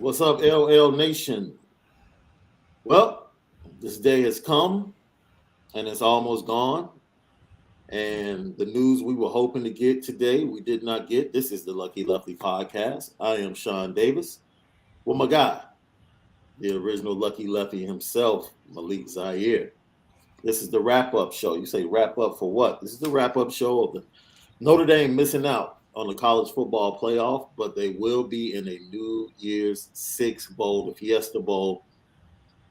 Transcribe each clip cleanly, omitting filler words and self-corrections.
What's up, LL Nation? Well, this day has come and it's almost gone. And the news we were hoping to get today, we did not get. This is the Lucky Lefty podcast. I am Shaun Davis. Well, my guy, the original Lucky Lefty himself, Malik Zaire. This is the wrap up show. You say wrap up for what? This is the wrap up show of the Notre Dame missing out on the college football playoff, but they will be in a New Year's Six Bowl, the Fiesta Bowl.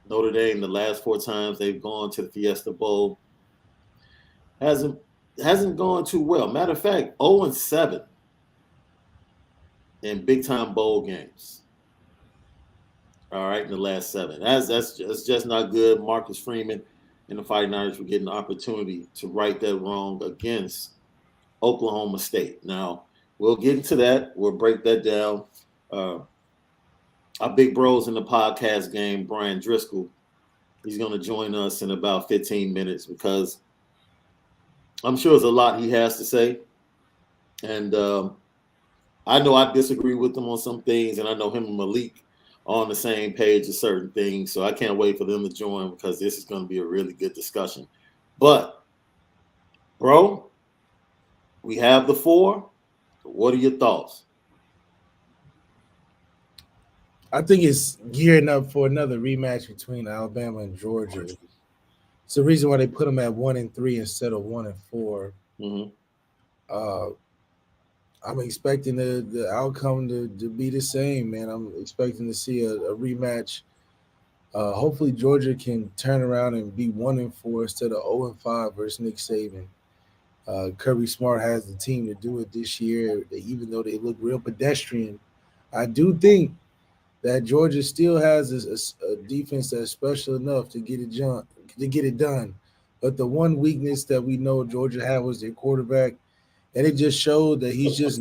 Notre Dame, the last four times they've gone to the Fiesta Bowl, hasn't hasn't gone too well. Matter of fact, 0-7 in big time bowl games. All right, in the last seven. That's just not good. Marcus Freeman and the Fighting Irish were getting an opportunity to right that wrong against Oklahoma State. Now, we'll get into that. We'll break that down. Our big bros in the podcast game, Brian Driscoll, he's going to join us in about 15 minutes because I'm sure there's a lot he has to say. And I know I disagree with him on some things, and I know him and Malik are on the same page of certain things. So I can't wait for them to join because this is going to be a really good discussion. But, bro, we have the four. What are your thoughts? I think it's gearing up for another rematch between Alabama and Georgia. It's the reason why they put them at 1-3 instead of 1-4. Mm-hmm. I'm expecting the outcome to be the same, man. I'm expecting to see a rematch. Hopefully, Georgia can turn around and be 1-4 instead of 0-5 versus Nick Saban. Kirby Smart has the team to do it this year, even though they look real pedestrian. I do think that Georgia still has a defense that's special enough to get it done. But the one weakness that we know Georgia had was their quarterback, and it just showed that he's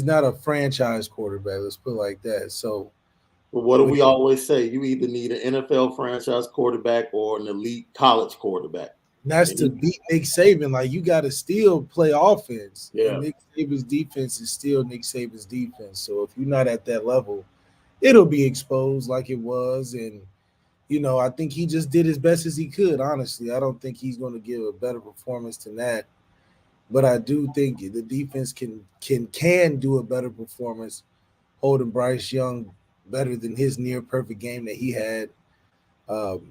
not a franchise quarterback. Let's put it like that. So, but what do we always say? You either need an NFL franchise quarterback or an elite college quarterback. That's to beat Nick Saban. Like, you got to still play offense. Yeah. And Nick Saban's defense is still Nick Saban's defense. So if you're not at that level, it'll be exposed like it was. And, I think he just did as best as he could, honestly. I don't think he's going to give a better performance than that. But I do think the defense can do a better performance, holding Bryce Young better than his near perfect game that he had.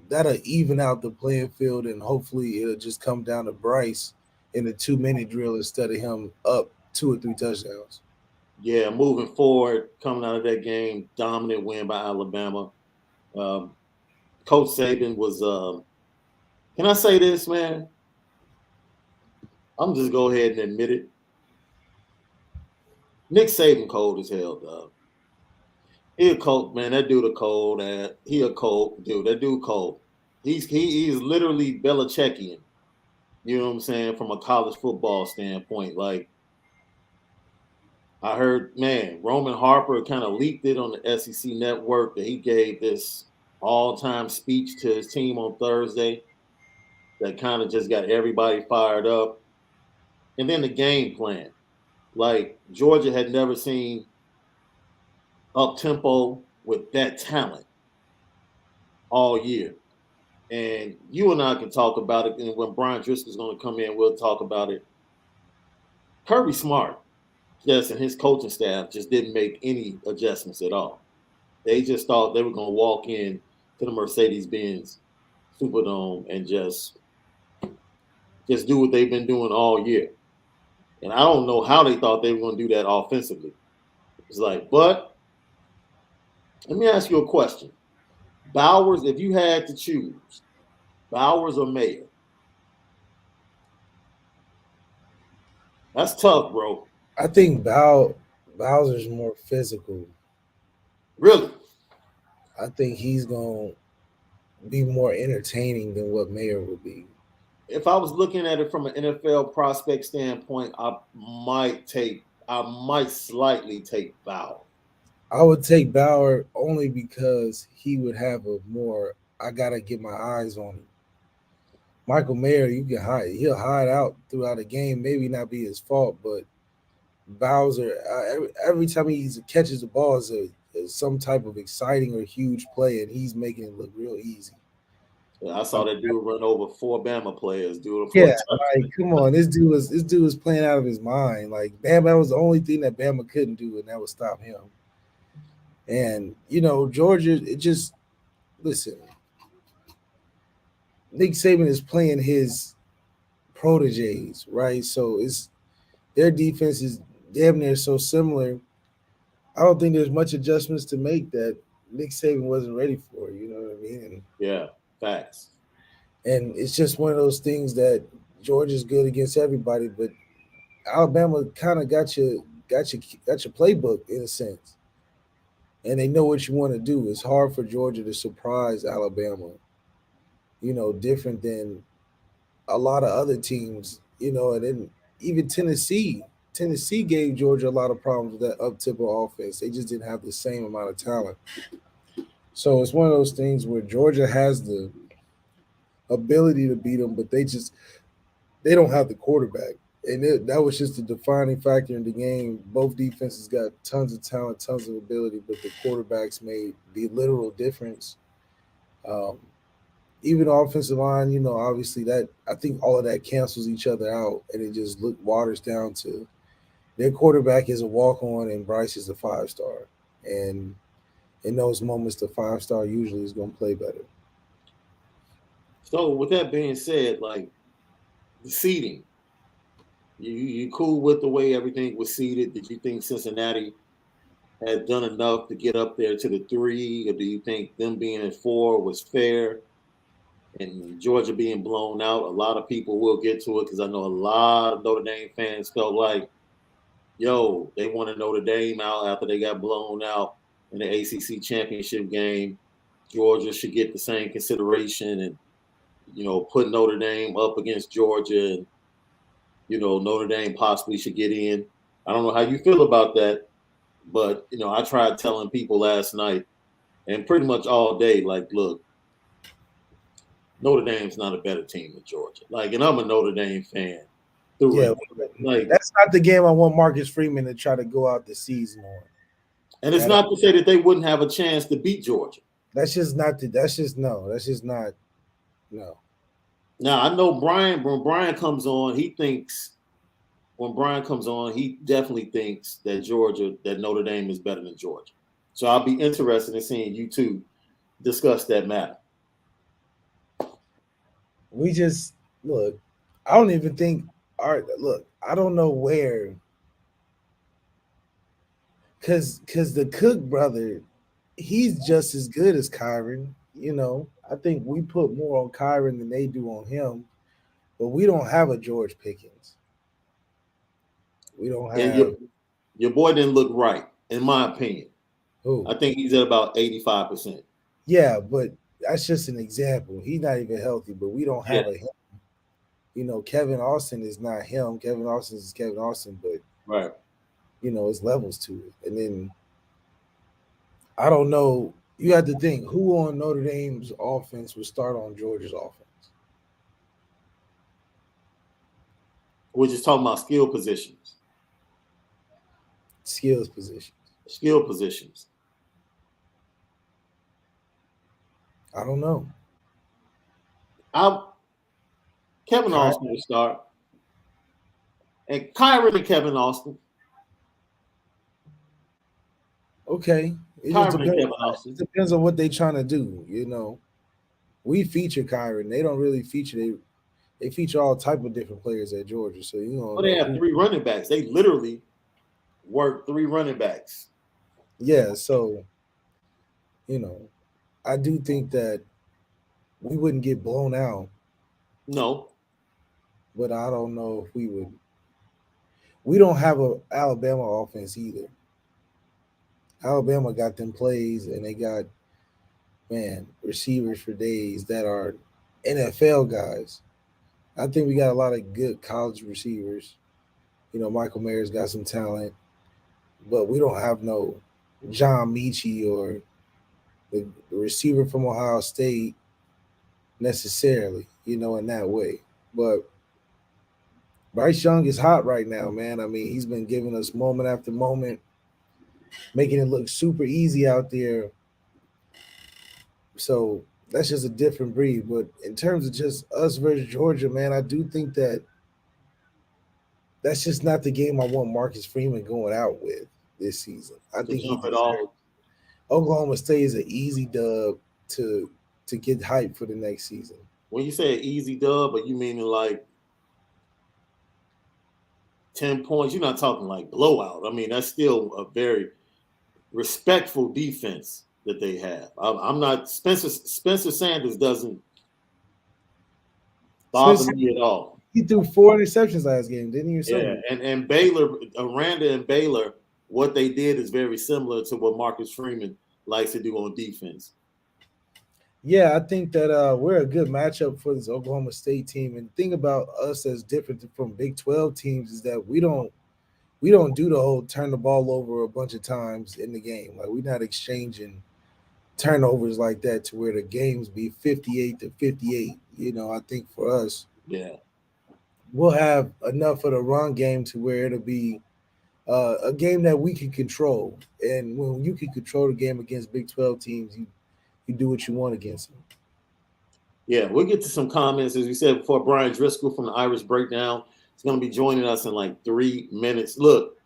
That'll even out the playing field, and hopefully it'll just come down to Bryce in a 2-minute drill instead of him up 2 or 3 touchdowns. Yeah, moving forward, coming out of that game, dominant win by Alabama. Coach Saban was, can I say this, man? I'm just go ahead and admit it. Nick Saban cold as hell, dog. He a cold, man. That dude a cold. He a cold dude. That dude cold. He is literally Belichickian. You know what I'm saying? From a college football standpoint. Like, I heard, man, Roman Harper kind of leaked it on the SEC network that he gave this all-time speech to his team on Thursday that kind of just got everybody fired up. And then the game plan. Like, Georgia had never seen up-tempo with that talent all year. And you and I can talk about it. And when Brian Driscoll's going to come in, we'll talk about it. Kirby Smart, yes, and his coaching staff just didn't make any adjustments at all. They just thought they were going to walk in to the Mercedes-Benz Superdome and just do what they've been doing all year. And I don't know how they thought they were going to do that offensively. It's like, but let me ask you a question. Bowers, if you had to choose, Bowers or Mayer? That's tough, bro. I think Bowser's more physical. Really? I think he's going to be more entertaining than what Mayer would be. If I was looking at it from an NFL prospect standpoint, I might slightly take Bauer. I would take Bauer only because he would have I gotta get my eyes on him. Michael Mayer, he'll hide out throughout a game, maybe not be his fault, but Bowser, every time he catches the ball is a some type of exciting or huge play, and he's making it look real easy. I saw that dude run over 4 Bama players, dude. Yeah, like come on, this dude was playing out of his mind. Like Bama was the only thing that Bama couldn't do, and that would stop him. And Georgia, it just listen. Nick Saban is playing his proteges, right? So it's their defense is damn near so similar. I don't think there's much adjustments to make that Nick Saban wasn't ready for. You know what I mean? Yeah, facts. And it's just one of those things that Georgia's good against everybody, but Alabama kind of got your playbook in a sense, and they know what you want to do. It's hard for Georgia to surprise Alabama. Different than a lot of other teams. And then even Tennessee. Tennessee gave Georgia a lot of problems with that up-tempo offense. They just didn't have the same amount of talent. So it's one of those things where Georgia has the ability to beat them, but they don't have the quarterback. And that was just the defining factor in the game. Both defenses got tons of talent, tons of ability, but the quarterbacks made the literal difference. Um, Even the offensive line, obviously that I think all of that cancels each other out, and it just waters down to their quarterback is a walk-on and Bryce is a 5-star. And in those moments, the 5-star usually is going to play better. So with that being said, like the seeding, you cool with the way everything was seeded? Did you think Cincinnati had done enough to get up there to the 3, or do you think them being at 4 was fair? And Georgia being blown out, a lot of people will get to it because I know a lot of Notre Dame fans felt like, yo, they wanted Notre Dame out after they got blown out in the ACC championship game. Georgia should get the same consideration and, put Notre Dame up against Georgia and, Notre Dame possibly should get in. I don't know how you feel about that, but, I tried telling people last night and pretty much all day, like, look, Notre Dame's not a better team than Georgia. Like, and I'm a Notre Dame fan. Yeah, like that's not the game I want Marcus Freeman to try to go out the season on. And it's not to say that they wouldn't have a chance to beat Georgia. That's just not. That's just not. No. Now I know Brian. When Brian comes on, he definitely thinks that Notre Dame is better than Georgia. So I'll be interested in seeing you two discuss that matter. We just look. I don't even think. All right, look. I don't know where. Cause the Cook brother, he's just as good as Kyron. I think we put more on Kyron than they do on him, but we don't have a George Pickens. We don't have. And your boy didn't look right, in my opinion. Who? I think he's at about 85%. Yeah, but that's just an example. He's not even healthy, but we don't have a him. Kevin Austin is not him. Kevin Austin is Kevin Austin, but right. It's levels to it. And then I don't know. You have to think who on Notre Dame's offense would start on Georgia's offense. We're just talking about skill positions. Skill positions. I don't know. Kevin Austin will start. And Kyron and Kevin Austin. Okay. It depends on what they're trying to do, We feature Kyron. They don't really feature they feature all type of different players at Georgia. So they have 3 running backs. They literally work 3 running backs. Yeah, so I do think that we wouldn't get blown out. No. But I don't know if we would. We don't have a Alabama offense either. Alabama got them plays, and they got, receivers for days that are NFL guys. I think we got a lot of good college receivers. Michael Mayer's got some talent, but we don't have no John Mechie or the receiver from Ohio State necessarily, in that way. But Bryce Young is hot right now, man. I mean, he's been giving us moment after moment. making it look super easy out there. So that's just a different breed. But in terms of just us versus Georgia, man, I do think that that's just not the game I want Marcus Freeman going out with this season. I to think he jump it off. deserves Oklahoma State is an easy dub to get hyped for the next season. When you say an easy dub, but you mean like 10 points, you're not talking like blowout. I mean, that's still a very respectful defense that they have. I'm not Spencer Sanders doesn't bother Spencer, me at all. he threw 4 interceptions last game, didn't he? Or Yeah, something? and Baylor, Aranda and Baylor, what they did is very similar to what Marcus Freeman likes to do on defense. Yeah, I think that we're a good matchup for this Oklahoma State team. And the thing about us that's different from Big 12 teams is that we don't do the whole turn the ball over a bunch of times in the game. Like we're not exchanging turnovers like that to where the games be 58-58. I think for us, Yeah, we'll have enough of the run game to where it'll be a game that we can control. And when you can control the game against Big 12 teams, you do what you want against them. yeah. We'll get to some comments as we said before. Brian Driscoll from the Irish Breakdown is going to be joining us in like 3 minutes. Look,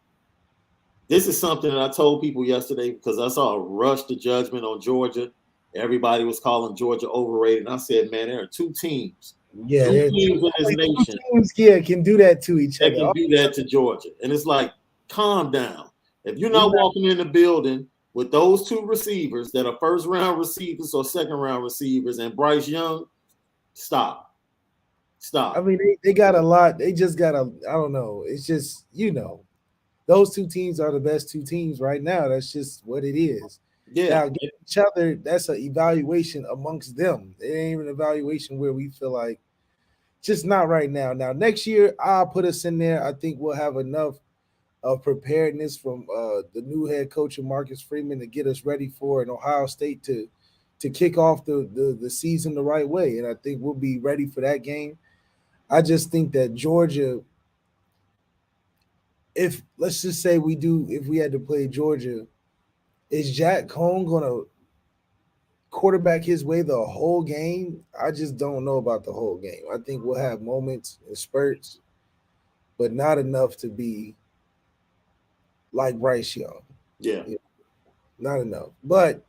this is something that I told people yesterday because I saw a rush to judgment on Georgia. Everybody was calling Georgia overrated. And I said, man, there are two teams Yeah, in only this two nation teams here can do that to each that other. can do that to Georgia. And it's like, calm down. If you're We're not not- walking in the building with those two receivers that are first round receivers or second round receivers and Bryce Young, stop. I Stop. mean, they got a lot. They just got a. I don't know. It's just those two teams are the best two teams right now. That's just what it is. Yeah. Now, against each other, that's an evaluation amongst them. It ain't even an evaluation where we feel like just not right now. Now, next year, I'll put us in there. I think we'll have enough of preparedness from the new head coach of Marcus Freeman to get us ready for an Ohio State to kick off the season the right way. And I think we'll be ready for that game. I just think that Georgia, if let's just say if we had to play Georgia, is Jack Cohn gonna quarterback his way the whole game? I just don't know about the whole game. I think we'll have moments and spurts, but not enough to be like Bryce Young. Yeah. Not enough. But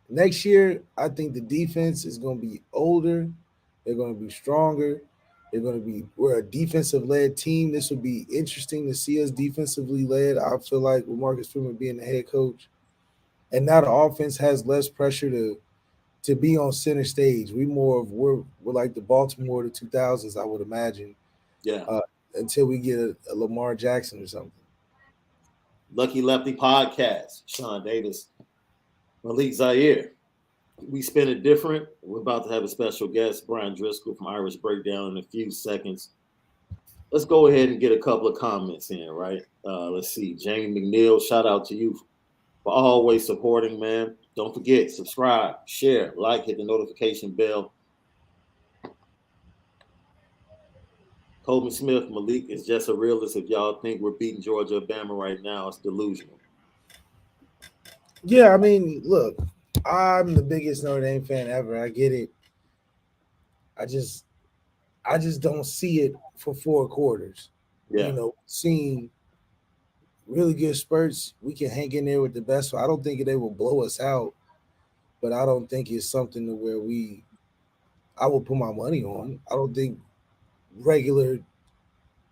next year, I think the defense is going to be older. They're going to be stronger. We're a defensive led team. This will be interesting to see us defensively led. I feel like with Marcus Freeman being the head coach, and now the offense has less pressure to be on center stage. We're like the Baltimore of the 2000s, I would imagine. Yeah. Until we get a Lamar Jackson or something. Lucky Lefty Podcast. Shaun Davis, Malik Zaire. We spin it different. We're about to have a special guest, Brian Driscoll from Irish Breakdown, in a few seconds. Let's go ahead and get a couple of comments in, right? Let's see. Jamie McNeil, shout out to you for always supporting, man. Don't forget, subscribe, share, like, hit the notification bell. Coleman Smith, Malik is just a realist. If y'all think we're beating Georgia or Bama right now, it's delusional. Yeah, I mean, look, I'm the biggest Notre Dame fan ever. I get it. I just don't see it for 4 quarters. Yeah. Seeing really good spurts, we can hang in there with the best. I don't think they will blow us out, but I don't think it's something to where I will put my money on. I don't think regular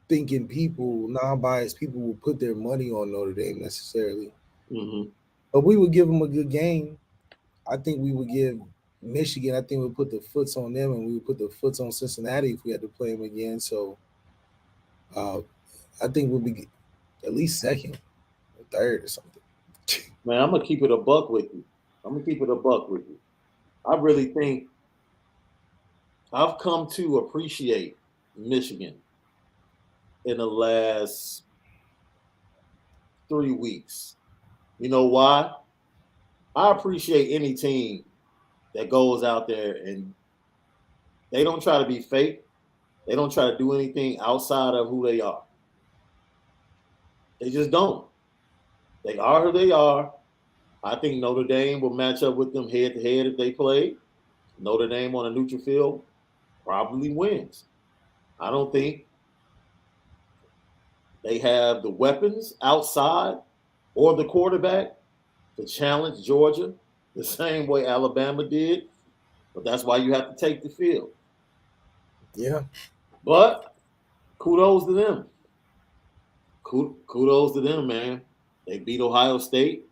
thinking people, non-biased people, will put their money on Notre Dame necessarily. Mm-hmm. But we would give them a good game. I think we would give Michigan. I think we'd put the foots on them, and we would put the foots on Cincinnati if we had to play them again. So I think we'll be at least second or third or something. Man, I'm gonna keep it a buck with you. I really think I've come to appreciate Michigan in the last 3 weeks. You know why? I appreciate any team that goes out there and they don't try to be fake. They don't try to do anything outside of who they are. They just don't. They are who they are. I think Notre Dame will match up with them head to head if they play. Notre Dame on a neutral field probably wins. I don't think they have the weapons outside or the quarterback to challenge Georgia the same way Alabama did, but that's why you have to take the field. Yeah. But kudos to them. Kudos to them, man. They beat Ohio State.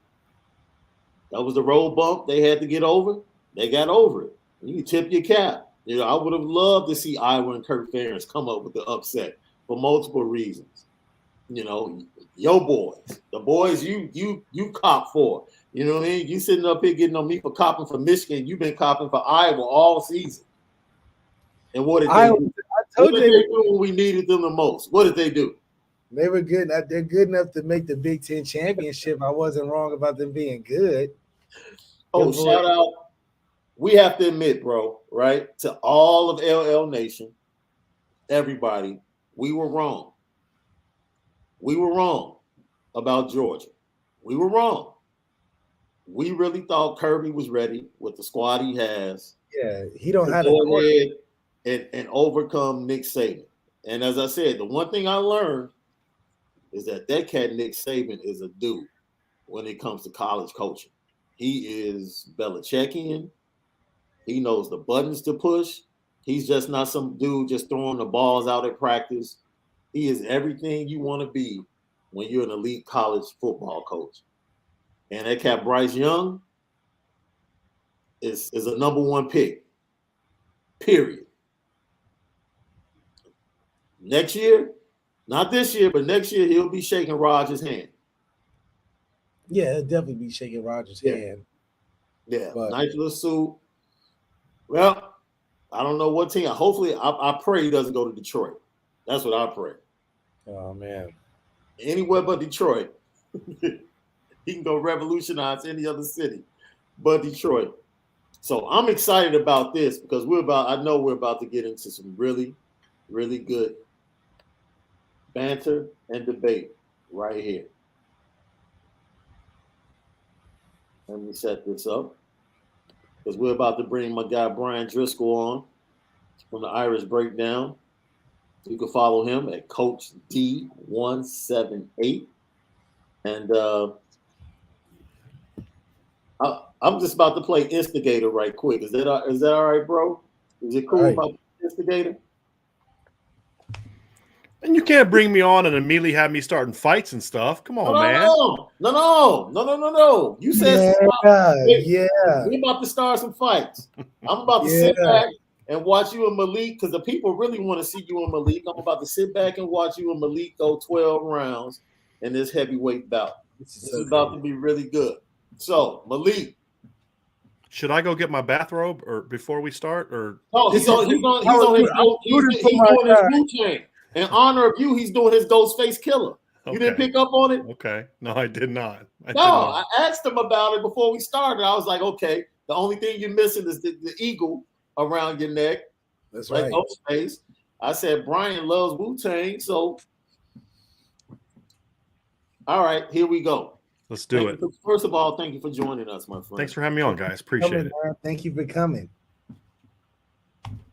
That was the road bump they had to get over. They got over it. You can tip your cap. You know, I would have loved to see Iowa and Kirk Ferentz come up with the upset for multiple reasons. You know, your boys, the boys you cop for. You know what I mean? You sitting up here getting on me for copping for Michigan. You've been copping for Iowa all season. And what did they do? What did they do when we needed them the most? What did they do? They were good. They're good enough to make the Big Ten championship. I wasn't wrong about them being good. Oh, shout out. We have to admit, bro, right? To all of LL Nation, everybody, we were wrong. We were wrong about Georgia. We were wrong. We really thought Kirby was ready with the squad he has. Yeah, he don't have to go ahead and overcome Nick Saban. And as I said, the one thing I learned is that cat Nick Saban is a dude when it comes to college coaching. He is Belichickian. He knows the buttons to push. He's just not some dude just throwing the balls out at practice. He is everything you want to be when you're an elite college football coach. And that cat Bryce Young is a number one pick, period. Next year, not this year, but next year, he'll be shaking Rodgers' hand. Yeah, he'll definitely be shaking Rodgers' hand. Yeah, nice little suit. Well, I don't know what team. Hopefully, I pray he doesn't go to Detroit. That's what I pray. Oh, man. Anywhere but Detroit. He can go revolutionize any other city but Detroit. So I'm excited about this because I know we're about to get into some really, really good banter and debate right here. Let me set this up because we're about to bring my guy Brian Driscoll on from the Irish Breakdown. You can follow him at Coach D178. And I'm just about to play Instigator right quick. Is that all right, bro? Is it cool about Instigator? And you can't bring me on and immediately have me starting fights and stuff. Come on, man. No. You said we're about to start some fights. I'm about to sit back and watch you and Malik because the people really want to see you and Malik. I'm about to sit back and watch you and Malik go 12 rounds in this heavyweight bout. This is about to be really good. So, Malik. Should I go get my bathrobe or before we start? Or no, he's doing his Wu-Tang. In honor of you, he's doing his Ghostface Killer. Okay. You didn't pick up on it? Okay. No, I did not. I asked him about it before we started. I was like, okay, the only thing you're missing is the eagle around your neck. That's right. Ghostface. I said, Brian loves Wu-Tang, so all right, here we go. Let's do it. First of all, thank you for joining us, my friend. Thanks for having me on, guys. Appreciate it. Man. Thank you for coming.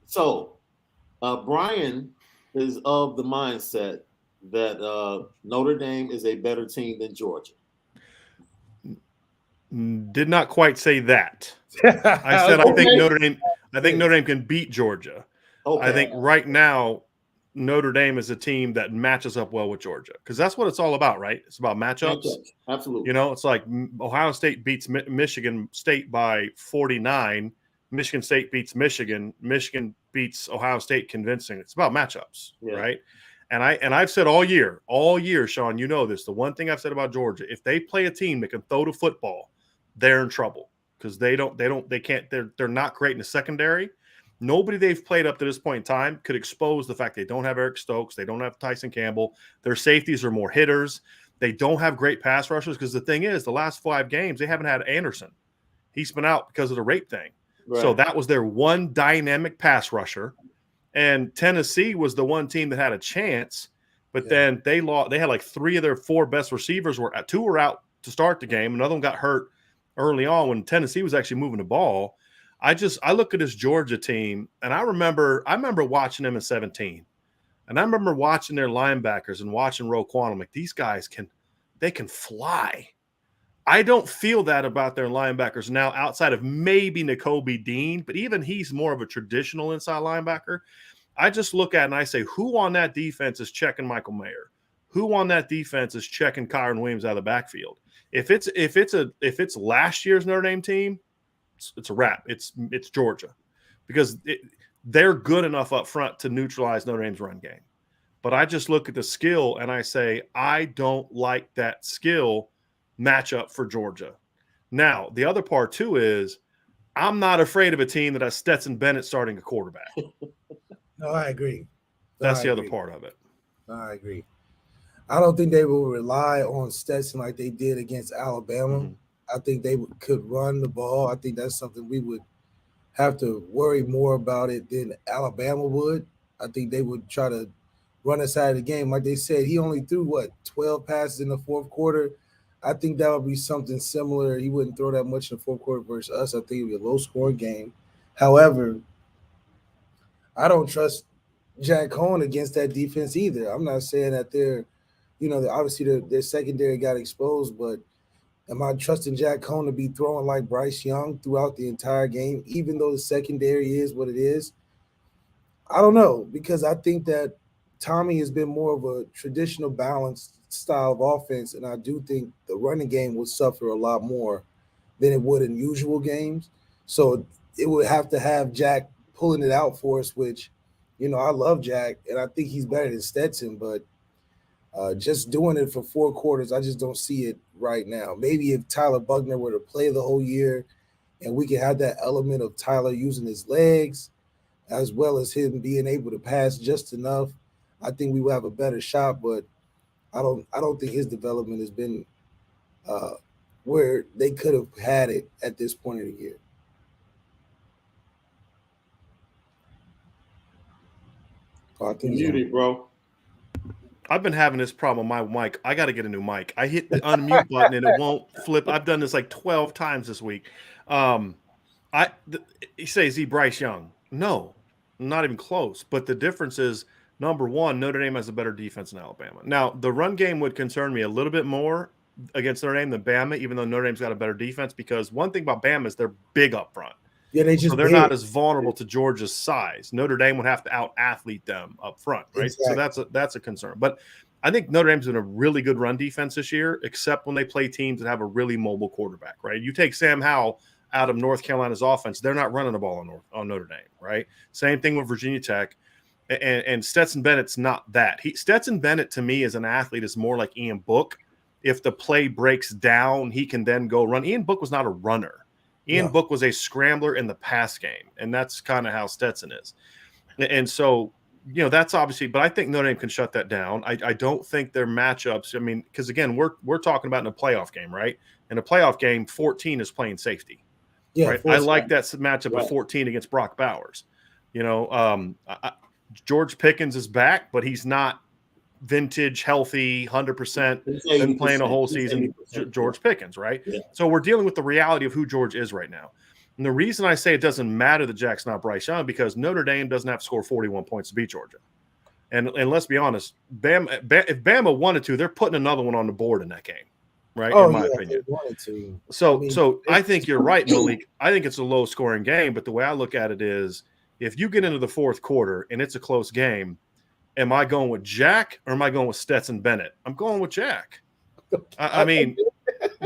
So, Brian is of the mindset that Notre Dame is a better team than Georgia. Did not quite say that. I said I think Notre Dame can beat Georgia. Okay. I think right now Notre Dame is a team that matches up well with Georgia because that's what it's all about, right? It's about matchups. Absolutely. You know, it's like Ohio State beats Michigan State by 49. Michigan State beats Michigan. Michigan beats Ohio State convincing. It's about matchups, right? And I've said all year, Shaun, you know this. The one thing I've said about Georgia, if they play a team that can throw the football, they're in trouble because they're not great in the secondary. Nobody they've played up to this point in time could expose the fact they don't have Eric Stokes. They don't have Tyson Campbell. Their safeties are more hitters. They don't have great pass rushers because the thing is, the last 5 games, they haven't had Anderson. He's been out because of the rape thing. Right. So that was their one dynamic pass rusher. And Tennessee was the one team that had a chance, but then they lost. They had like 3 of their 4 best receivers 2 were out to start the game. Another one got hurt early on when Tennessee was actually moving the ball. I look at this Georgia team, and I remember watching them in 17. And I remember watching their linebackers and watching Roquan. I'm like, these guys can fly. I don't feel that about their linebackers now, outside of maybe Nakobe Dean, but even he's more of a traditional inside linebacker. I just look at it and I say, who on that defense is checking Michael Mayer? Who on that defense is checking Kyron Williams out of the backfield? If it's last year's Notre Dame team, it's a wrap. It's Georgia, because they're good enough up front to neutralize Notre Dame's run game. But I just look at the skill and I say, I don't like that skill matchup for Georgia. Now, the other part too is I'm not afraid of a team that has Stetson Bennett starting a quarterback. No, I agree. That's the other part of it. I agree. I don't think they will rely on Stetson like they did against Alabama. Mm-hmm. I think they could run the ball. I think that's something we would have to worry more about it than Alabama would. I think they would try to run us out of the game. Like they said, he only threw, 12 passes in the fourth quarter. I think that would be something similar. He wouldn't throw that much in the fourth quarter versus us. I think it would be a low-scoring game. However, I don't trust Jack Cohn against that defense either. I'm not saying that they're, obviously their secondary got exposed, but am I trusting Jack Cohn to be throwing like Bryce Young throughout the entire game, even though the secondary is what it is? I don't know, because I think that Tommy has been more of a traditional balanced style of offense, and I do think the running game would suffer a lot more than it would in usual games. So it would have to have Jack pulling it out for us, which, I love Jack, and I think he's better than Stetson, but just doing it for 4 quarters, I just don't see it right now. Maybe if Tyler Buckner were to play the whole year and we could have that element of Tyler using his legs as well as him being able to pass just enough, I think we would have a better shot, but I don't think his development has been where they could have had it at this point of the year. I think you're muted, bro. I've been having this problem with my mic. I got to get a new mic. I hit the unmute button and it won't flip. I've done this like 12 times this week. He says, is he Bryce Young? No, not even close. But the difference is, number one, Notre Dame has a better defense than Alabama. Now, the run game would concern me a little bit more against Notre Dame than Bama, even though Notre Dame's got a better defense, because one thing about Bama is they're big up front. Yeah, they're not as vulnerable to Georgia's size. Notre Dame would have to out-athlete them up front, right? Exactly. So that's a concern. But I think Notre Dame's been a really good run defense this year, except when they play teams that have a really mobile quarterback, right? You take Sam Howell out of North Carolina's offense, they're not running the ball on Notre Dame, right? Same thing with Virginia Tech. And Stetson Bennett's not that. Stetson Bennett, to me, as an athlete, is more like Ian Book. If the play breaks down, he can then go run. Ian Book was not a runner. Ian Book was a scrambler in the pass game, and that's kind of how Stetson is. And so, that's obviously – but I think Notre Dame can shut that down. I don't think their matchups – I mean, because, again, we're talking about in a playoff game, right? In a playoff game, 14 is playing safety. Yeah, right? I like that matchup of 14 against Brock Bowers. George Pickens is back, but he's not vintage, healthy, 100%, been playing a whole season, George Pickens, right? Yeah. So we're dealing with the reality of who George is right now. And the reason I say it doesn't matter that Jack's not Bryce Young, because Notre Dame doesn't have to score 41 points to beat Georgia. And let's be honest, if Bama wanted to, they're putting another one on the board in that game, right? In my opinion. They wanted to. So I think you're right, Malik. I think it's a low-scoring game, but the way I look at it is, if you get into the fourth quarter and it's a close game, am I going with Jack or am I going with Stetson Bennett? I'm going with Jack. I mean,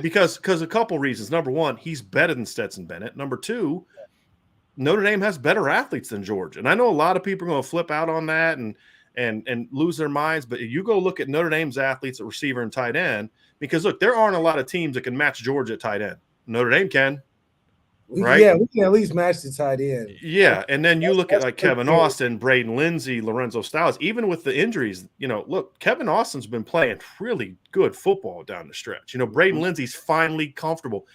because a couple reasons. Number one, he's better than Stetson Bennett. Number two, Notre Dame has better athletes than Georgia. And I know a lot of people are going to flip out on that and lose their minds, but you go look at Notre Dame's athletes at receiver and tight end, because, look, there aren't a lot of teams that can match Georgia at tight end. Notre Dame can. Right? Yeah, we can at least match the tight end. Yeah, and then you look at like Kevin Austin, Braden Lindsey, Lorenzo Styles, even with the injuries, look, Kevin Austin's been playing really good football down the stretch. Braden Lindsey's finally comfortable.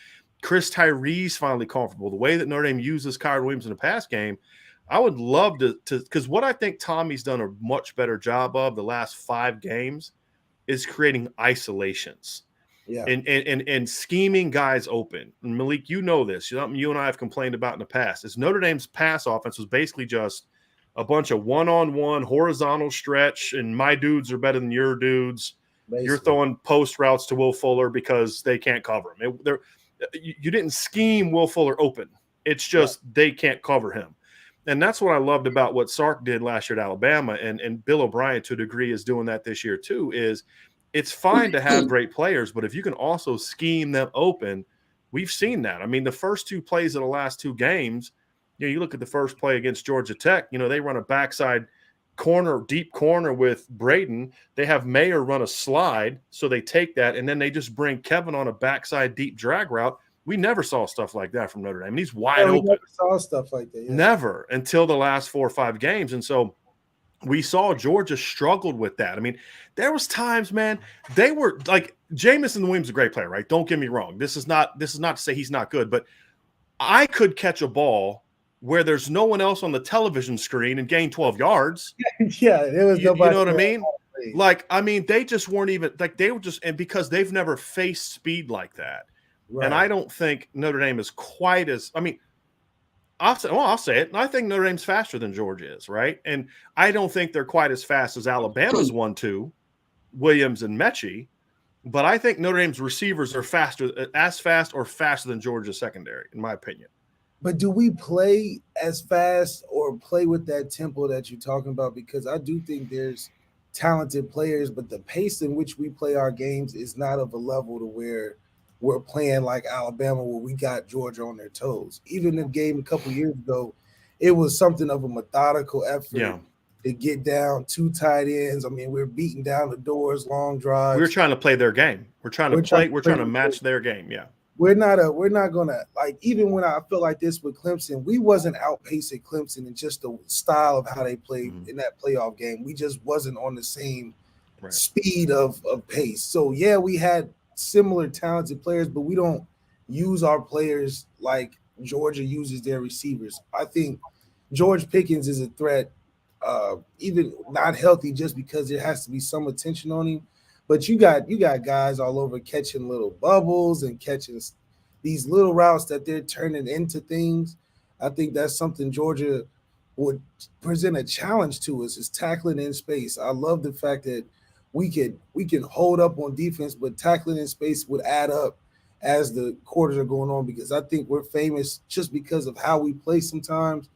Chris Tyree's finally comfortable. The way that Notre Dame uses Kyron Williams in the pass game, I would love to because what I think Tommy's done a much better job of the last 5 games is creating isolations. Yeah. And scheming guys open. And Malik, you know this. Something you and I have complained about in the past is Notre Dame's pass offense was basically just a bunch of one-on-one horizontal stretch, and my dudes are better than your dudes. Basically. You're throwing post routes to Will Fuller because they can't cover him. You didn't scheme Will Fuller open. It's just they can't cover him. And that's what I loved about what Sark did last year at Alabama, and Bill O'Brien to a degree is doing that this year too, is it's fine to have great players, but if you can also scheme them open, we've seen that. I mean, the first two plays of the last two games, you look at the first play against Georgia Tech, they run a backside corner, deep corner with Braden. They have Mayer run a slide, so they take that, and then they just bring Kevin on a backside deep drag route. We never saw stuff like that from Notre Dame. And he's wide open. We never saw stuff like that. Yeah. Never until the last 4 or 5 games. And so we saw Georgia struggled with that. I mean, there was times, man, they were like Jamison Williams is a great player, right? Don't get me wrong. This is not to say he's not good, but I could catch a ball where there's no one else on the television screen and gain 12 yards. Yeah, there was nobody. You know what I mean? Like, I mean, they just weren't even like they were just, and because they've never faced speed like that. Right. And I don't think Notre Dame is quite as, I mean, I'll say it. I think Notre Dame's faster than Georgia is, right? And I don't think they're quite as fast as Alabama's 1-2, Williams and Mechie, but I think Notre Dame's receivers are as fast or faster than Georgia's secondary, in my opinion. But do we play as fast or play with that tempo that you're talking about? Because I do think there's talented players, but the pace in which we play our games is not of a level to where we're playing like Alabama, where we got Georgia on their toes. Even the game a couple years ago, it was something of a methodical effort to get down 2 tight ends. I mean, we're beating down the doors, long drives. We're trying to play their game. We're trying to match their game. Yeah. We're not gonna, like, even when I feel like this with Clemson, we wasn't outpacing Clemson in just the style of how they played in that playoff game. We just wasn't on the same speed of pace. So yeah, we had similar talented players, but we don't use our players like Georgia uses their receivers. I think George Pickens is a threat, even not healthy, just because there has to be some attention on him. But you got guys all over catching little bubbles and catching these little routes that they're turning into things. I think that's something Georgia would present a challenge to us, is tackling in space. I love the fact that we can hold up on defense, but tackling in space would add up as the quarters are going on, because I think we're famous just because of how we play sometimes,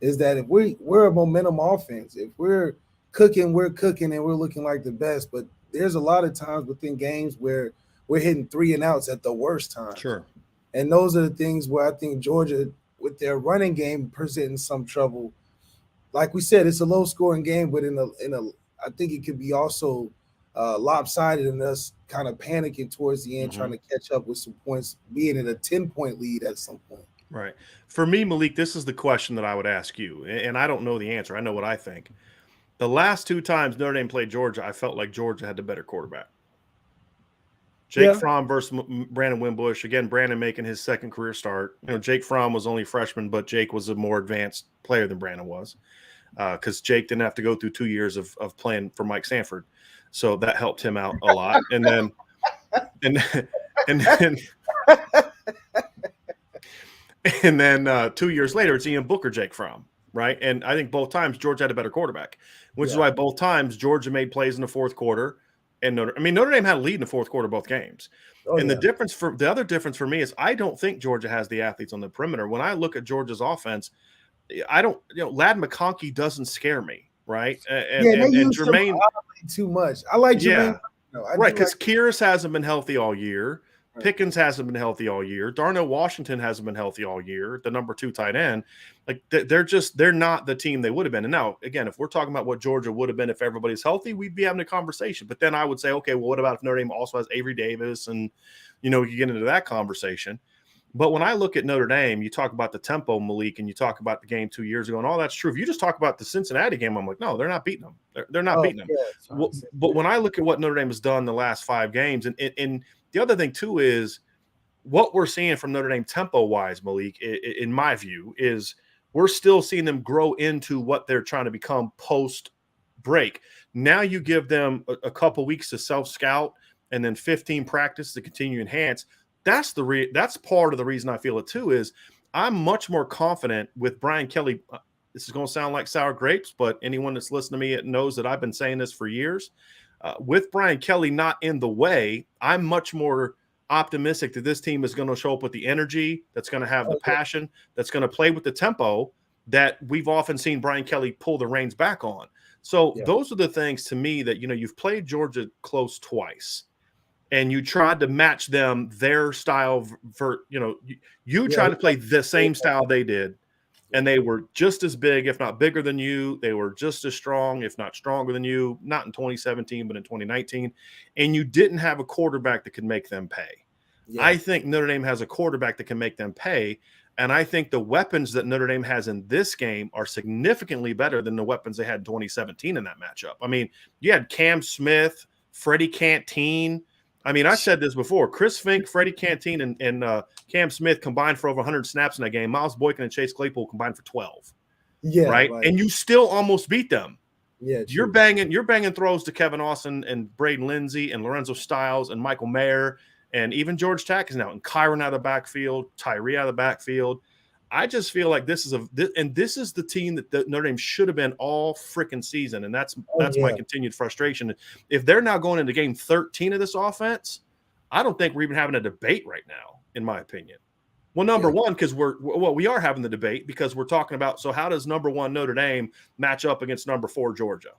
is that if we're a momentum offense, if we're cooking, and we're looking like the best. But there's a lot of times within games where we're hitting 3 and outs at the worst time. Sure. And those are the things where I think Georgia, with their running game, presenting some trouble. Like we said, it's a low scoring game, but I think it could be also lopsided in us kind of panicking towards the end, trying to catch up with some points, being in a 10-point lead at some point. Right. For me, Malik, this is the question that I would ask you, and I don't know the answer. I know what I think. The last 2 times Notre Dame played Georgia, I felt like Georgia had the better quarterback. Jake Fromm versus Brandon Wimbush. Again, Brandon making his second career start. Jake Fromm was only freshman, but Jake was a more advanced player than Brandon was, because Jake didn't have to go through 2 years of playing for Mike Sanford. So that helped him out a lot. And then 2 years later, it's Ian Booker, Jake Fromm, right? And I think both times Georgia had a better quarterback, which is why both times Georgia made plays in the fourth quarter. And Notre Dame had a lead in the fourth quarter both games. The other difference for me is I don't think Georgia has the athletes on the perimeter. When I look at Georgia's offense, Lad McConkey doesn't scare me, right? And Jermaine too much. I like Jermaine. Right, because Kyrus hasn't been healthy all year. Right. Pickens hasn't been healthy all year. Darnell Washington hasn't been healthy all year. The number 2 tight end, like they're not the team they would have been. And now, again, if we're talking about what Georgia would have been if everybody's healthy, we'd be having a conversation. But then I would say, okay, well, what about if Notre Dame also has Avery Davis, and you get into that conversation. But when I look at Notre Dame, you talk about the tempo, Malik, and you talk about the game 2 years ago, and all that's true. If you just talk about the Cincinnati game, I'm like, no, they're not beating them. They're not beating them. Yeah, but when I look at what Notre Dame has done the last 5 games, and the other thing too is what we're seeing from Notre Dame tempo-wise, Malik, in my view, is we're still seeing them grow into what they're trying to become post-break. Now you give them a couple weeks to self-scout and then 15 practice to continue to enhance. That's part of the reason I feel it too, is I'm much more confident with Brian Kelly. This is going to sound like sour grapes, but anyone that's listening to me knows that I've been saying this for years. With Brian Kelly not in the way, I'm much more optimistic that this team is going to show up with the energy, that's going to have the passion, that's going to play with the tempo that we've often seen Brian Kelly pull the reins back on. So those are the things to me that, you've played Georgia close twice and you tried to match them, their style you tried to play the same style they did. And they were just as big, if not bigger than you. They were just as strong, if not stronger than you, not in 2017, but in 2019. And you didn't have a quarterback that could make them pay. Yeah. I think Notre Dame has a quarterback that can make them pay. And I think the weapons that Notre Dame has in this game are significantly better than the weapons they had in 2017 in that matchup. I mean, you had Cam Smith, Freddie Canteen. I mean, I said this before. Chris Fink, Freddie Canteen, and Cam Smith combined for over 100 snaps in that game. Miles Boykin and Chase Claypool combined for 12. Yeah, right. And you still almost beat them. Yeah, you're banging throws to Kevin Austin and Braden Lindsey and Lorenzo Styles and Michael Mayer and even George Tackens now and Kyron out of the backfield, Tyree out of the backfield. I just feel like this is the team that Notre Dame should have been all freaking season, and that's my continued frustration. If they're now going into game 13 of this offense, I don't think we're even having a debate right now, in my opinion. Well, number one, because we are having the debate because we're talking about, so how does number 1 Notre Dame match up against number 4 Georgia?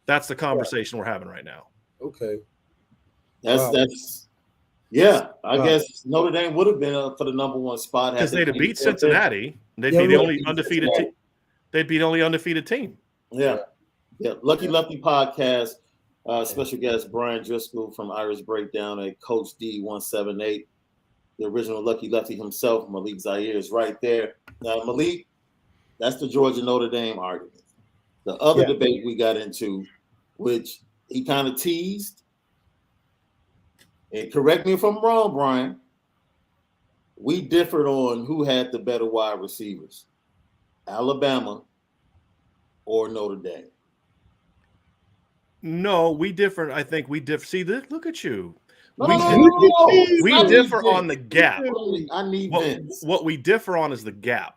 That's the conversation we're having right now. Okay, I guess Notre Dame would have been up for the number 1 spot because they'd have beat Cincinnati. They'd be the only undefeated team. They'd be the only undefeated team. Yeah. Lucky Lefty podcast. Special guest Brian Driscoll from Irish Breakdown at Coach D178. The original Lucky Lefty himself, Malik Zaire, is right there. Now, Malik, that's the Georgia Notre Dame argument. The other debate we got into, which he kind of teased. And correct me if I'm wrong, Brian. We differed on who had the better wide receivers, Alabama or Notre Dame. No, we differ. I think we differ. See, look at you. We No. differ on the gap. I need Vince. What we differ on is the gap.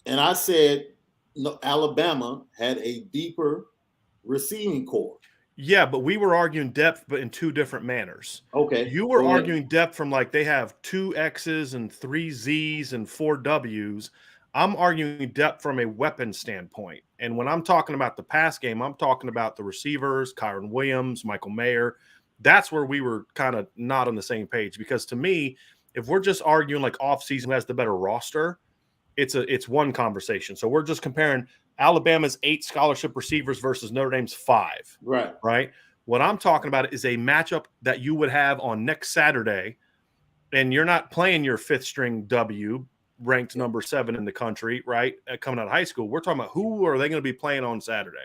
And I said Alabama had a deeper receiving core. Yeah, but we were arguing depth, but in 2 different manners. Okay. You were arguing depth from like they have 2 X's and 3 Z's and 4 W's. I'm arguing depth from a weapon standpoint. And when I'm talking about the pass game, I'm talking about the receivers, Kyron Williams, Michael Mayer. That's where we were kind of not on the same page. Because to me, if we're just arguing like offseason who has the better roster, it's one conversation. So we're just comparing Alabama's 8 scholarship receivers versus Notre Dame's 5. Right. What I'm talking about is a matchup that you would have on next Saturday, and you're not playing your 5th string W, ranked number 7 in the country, right? Coming out of high school. We're talking about who are they going to be playing on Saturday.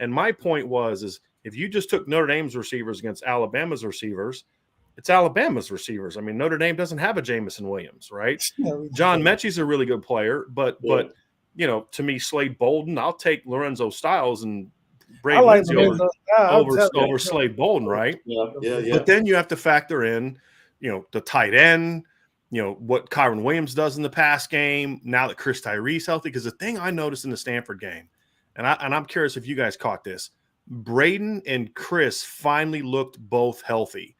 And my point is if you just took Notre Dame's receivers against Alabama's receivers, it's Alabama's receivers. I mean, Notre Dame doesn't have a Jamison Williams, right? John Mechie's a really good player, but to me, Slade Bolden, I'll take Lorenzo Styles and Braden Lindsey over Slade Bolden, right? Yeah. But then you have to factor in, the tight end, what Kyron Williams does in the pass game, now that Chris Tyree's healthy. Because the thing I noticed in the Stanford game, and I'm curious if you guys caught this, Braden and Chris finally looked both healthy.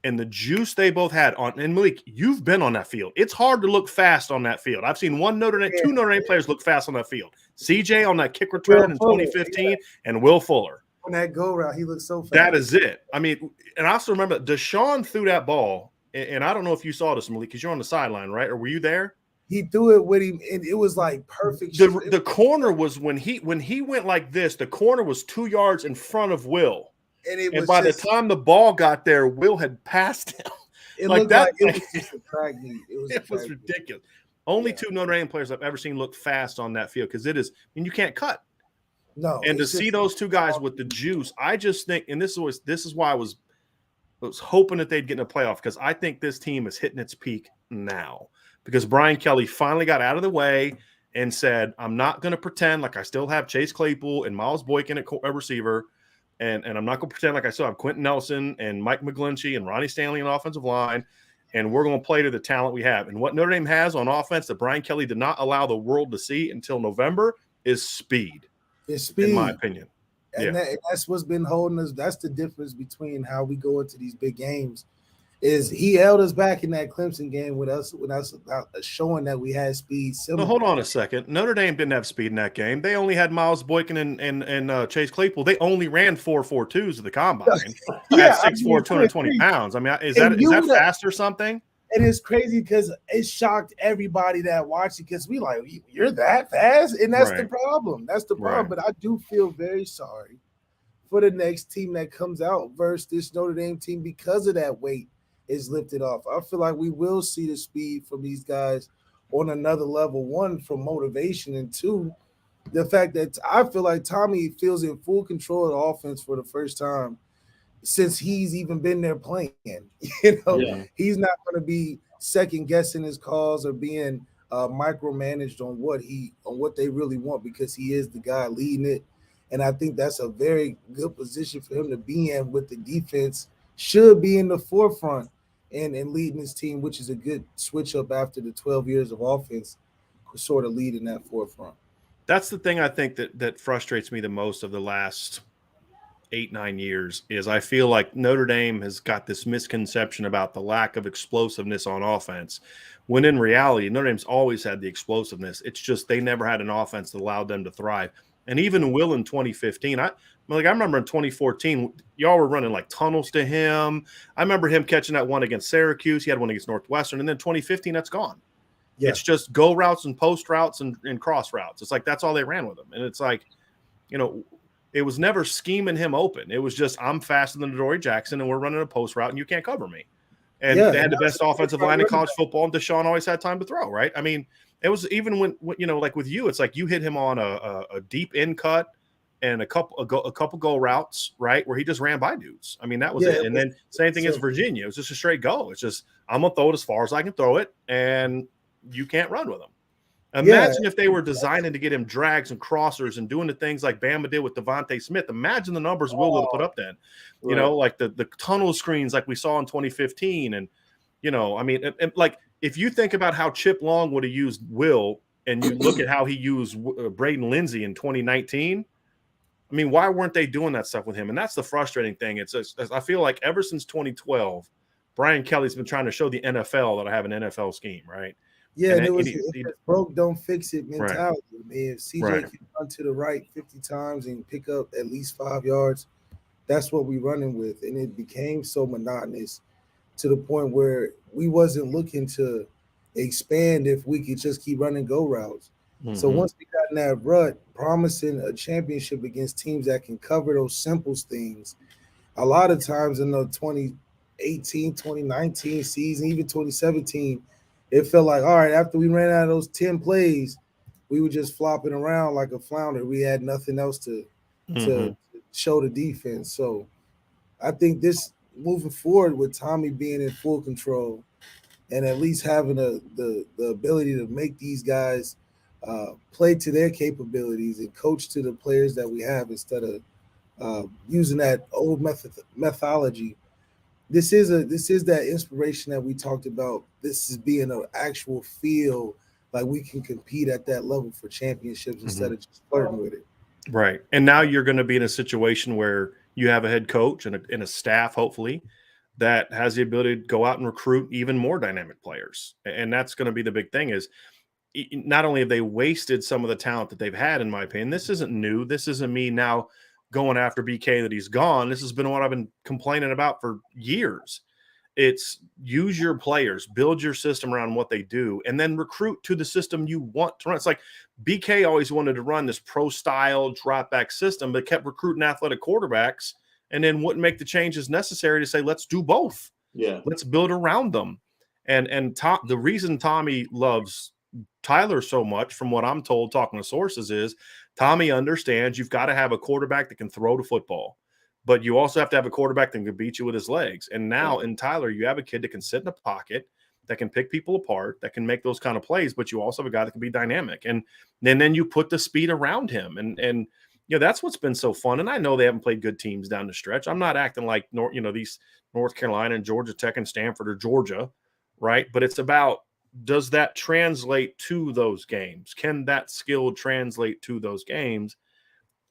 And the juice they both had on, and Malik, you've been on that field. It's hard to look fast on that field. I've seen 2 Notre Dame players look fast on that field. CJ on that kick return in 2015 and Will Fuller. On that go route, he looked so fast. That is it. I mean, and I also remember Deshaun threw that ball, and I don't know if you saw this, Malik, because you're on the sideline, right? Or were you there? He threw it with him, and it was like perfect. The corner was when he went like this, the corner was 2 yards in front of Will. And by the time the ball got there, Will had passed him. It was just a track meet. It was ridiculous. Only 2 Notre Dame players I've ever seen look fast on that field because you can't cut. No. And to see those 2 guys with the juice, I just think, and this is why I was hoping that they'd get in a playoff, because I think this team is hitting its peak now. Because Brian Kelly finally got out of the way and said, I'm not going to pretend like I still have Chase Claypool and Miles Boykin at receiver. and I'm not going to pretend like I still have Quentin Nelson and Mike McGlinchey and Ronnie Stanley on offensive line, and we're going to play to the talent we have. And what Notre Dame has on offense that Brian Kelly did not allow the world to see until November is speed. It's speed, in my opinion. And that's what's been holding us. That's the difference between how we go into these big games. Is he held us back in that Clemson game with us showing that we had speed. No, hold on a second. Notre Dame didn't have speed in that game. They only had Miles Boykin and Chase Claypool. They only ran 4.42s at the combine at 6'4", 220 pounds. I mean, is that fast or something? It is crazy because it shocked everybody that watched it because we like, you're that fast? And that's the problem. That's the problem. But I do feel very sorry for the next team that comes out versus this Notre Dame team because of that weight is lifted off. I feel like we will see the speed from these guys on another level. One, from motivation, and two, the fact that I feel like Tommy feels in full control of the offense for the first time since he's even been there playing. He's not going to be second guessing his calls or being micromanaged on what they really want because he is the guy leading it. And I think that's a very good position for him to be in with the defense. Should be in the forefront and leading his team, which is a good switch up after the 12 years of offense, sort of leading that forefront. That's the thing I think that frustrates me the most of the last 8-9 years is I feel like Notre Dame has got this misconception about the lack of explosiveness on offense, when in reality, Notre Dame's always had the explosiveness. It's just they never had an offense that allowed them to thrive. And even Will in 2015, I remember in 2014, y'all were running like tunnels to him. I remember him catching that one against Syracuse. He had one against Northwestern. And then 2015, that's gone. Yeah. It's just go routes and post routes and cross routes. It's like that's all they ran with him. And it's like, it was never scheming him open. It was just I'm faster than Dory Jackson and we're running a post route and you can't cover me. And they had the best offensive line in college football, and Deshaun always had time to throw, right? I mean, it was even when like with you, it's like you hit him on a deep in cut and a couple go routes, right, where he just ran by dudes. I mean, that was it. And then same thing as Virginia. It was just a straight go. It's just I'm gonna throw it as far as I can throw it, and you can't run with him. Imagine if they were designing to get him drags and crossers and doing the things like Bama did with Devontae Smith. Imagine the numbers Will would have put up then. Like the tunnel screens like we saw in 2015. And, I mean, and like if you think about how Chip Long would have used Will and you look at how he used Braden Lindsey in 2019, I mean, why weren't they doing that stuff with him? And that's the frustrating thing. I feel like ever since 2012, Brian Kelly's been trying to show the NFL that I have an NFL scheme, right? Yeah, and if it's broke, don't fix it mentality. Right. If CJ can run to the right 50 times and pick up at least 5 yards, that's what we're running with. And it became so monotonous to the point where we wasn't looking to expand if we could just keep running go routes. Mm-hmm. So once we got in that rut, promising a championship against teams that can cover those simple things, a lot of times in the 2018, 2019 season, even 2017, it felt like, all right, after we ran out of those 10 plays, we were just flopping around like a flounder. We had nothing else to show the defense. So I think this moving forward with Tommy being in full control and at least having the ability to make these guys play to their capabilities and coach to the players that we have instead of using that old methodology. This is that inspiration that we talked about. This is being an actual feel like we can compete at that level for championships instead of just flirting with it. Right. And now you're going to be in a situation where you have a head coach and a staff, hopefully, that has the ability to go out and recruit even more dynamic players. And that's going to be the big thing is not only have they wasted some of the talent that they've had, in my opinion, this isn't new. This isn't me now going after BK that he's gone. This has been what I've been complaining about for years. It's use your players, build your system around what they do, and then recruit to the system you want to run. It's like BK always wanted to run this pro-style drop-back system, but kept recruiting athletic quarterbacks and then wouldn't make the changes necessary to say, let's do both. Yeah. Let's build around them. And the reason Tommy loves Tyler so much, from what I'm told, talking to sources, is Tommy understands you've got to have a quarterback that can throw the football, but you also have to have a quarterback that can beat you with his legs. And now in Tyler, you have a kid that can sit in a pocket, that can pick people apart, that can make those kind of plays, but you also have a guy that can be dynamic. And then you put the speed around him. And that's what's been so fun. And I know they haven't played good teams down the stretch. I'm not acting like these North Carolina and Georgia Tech and Stanford or Georgia, right? But it's about, does that translate to those games? Can that skill translate to those games?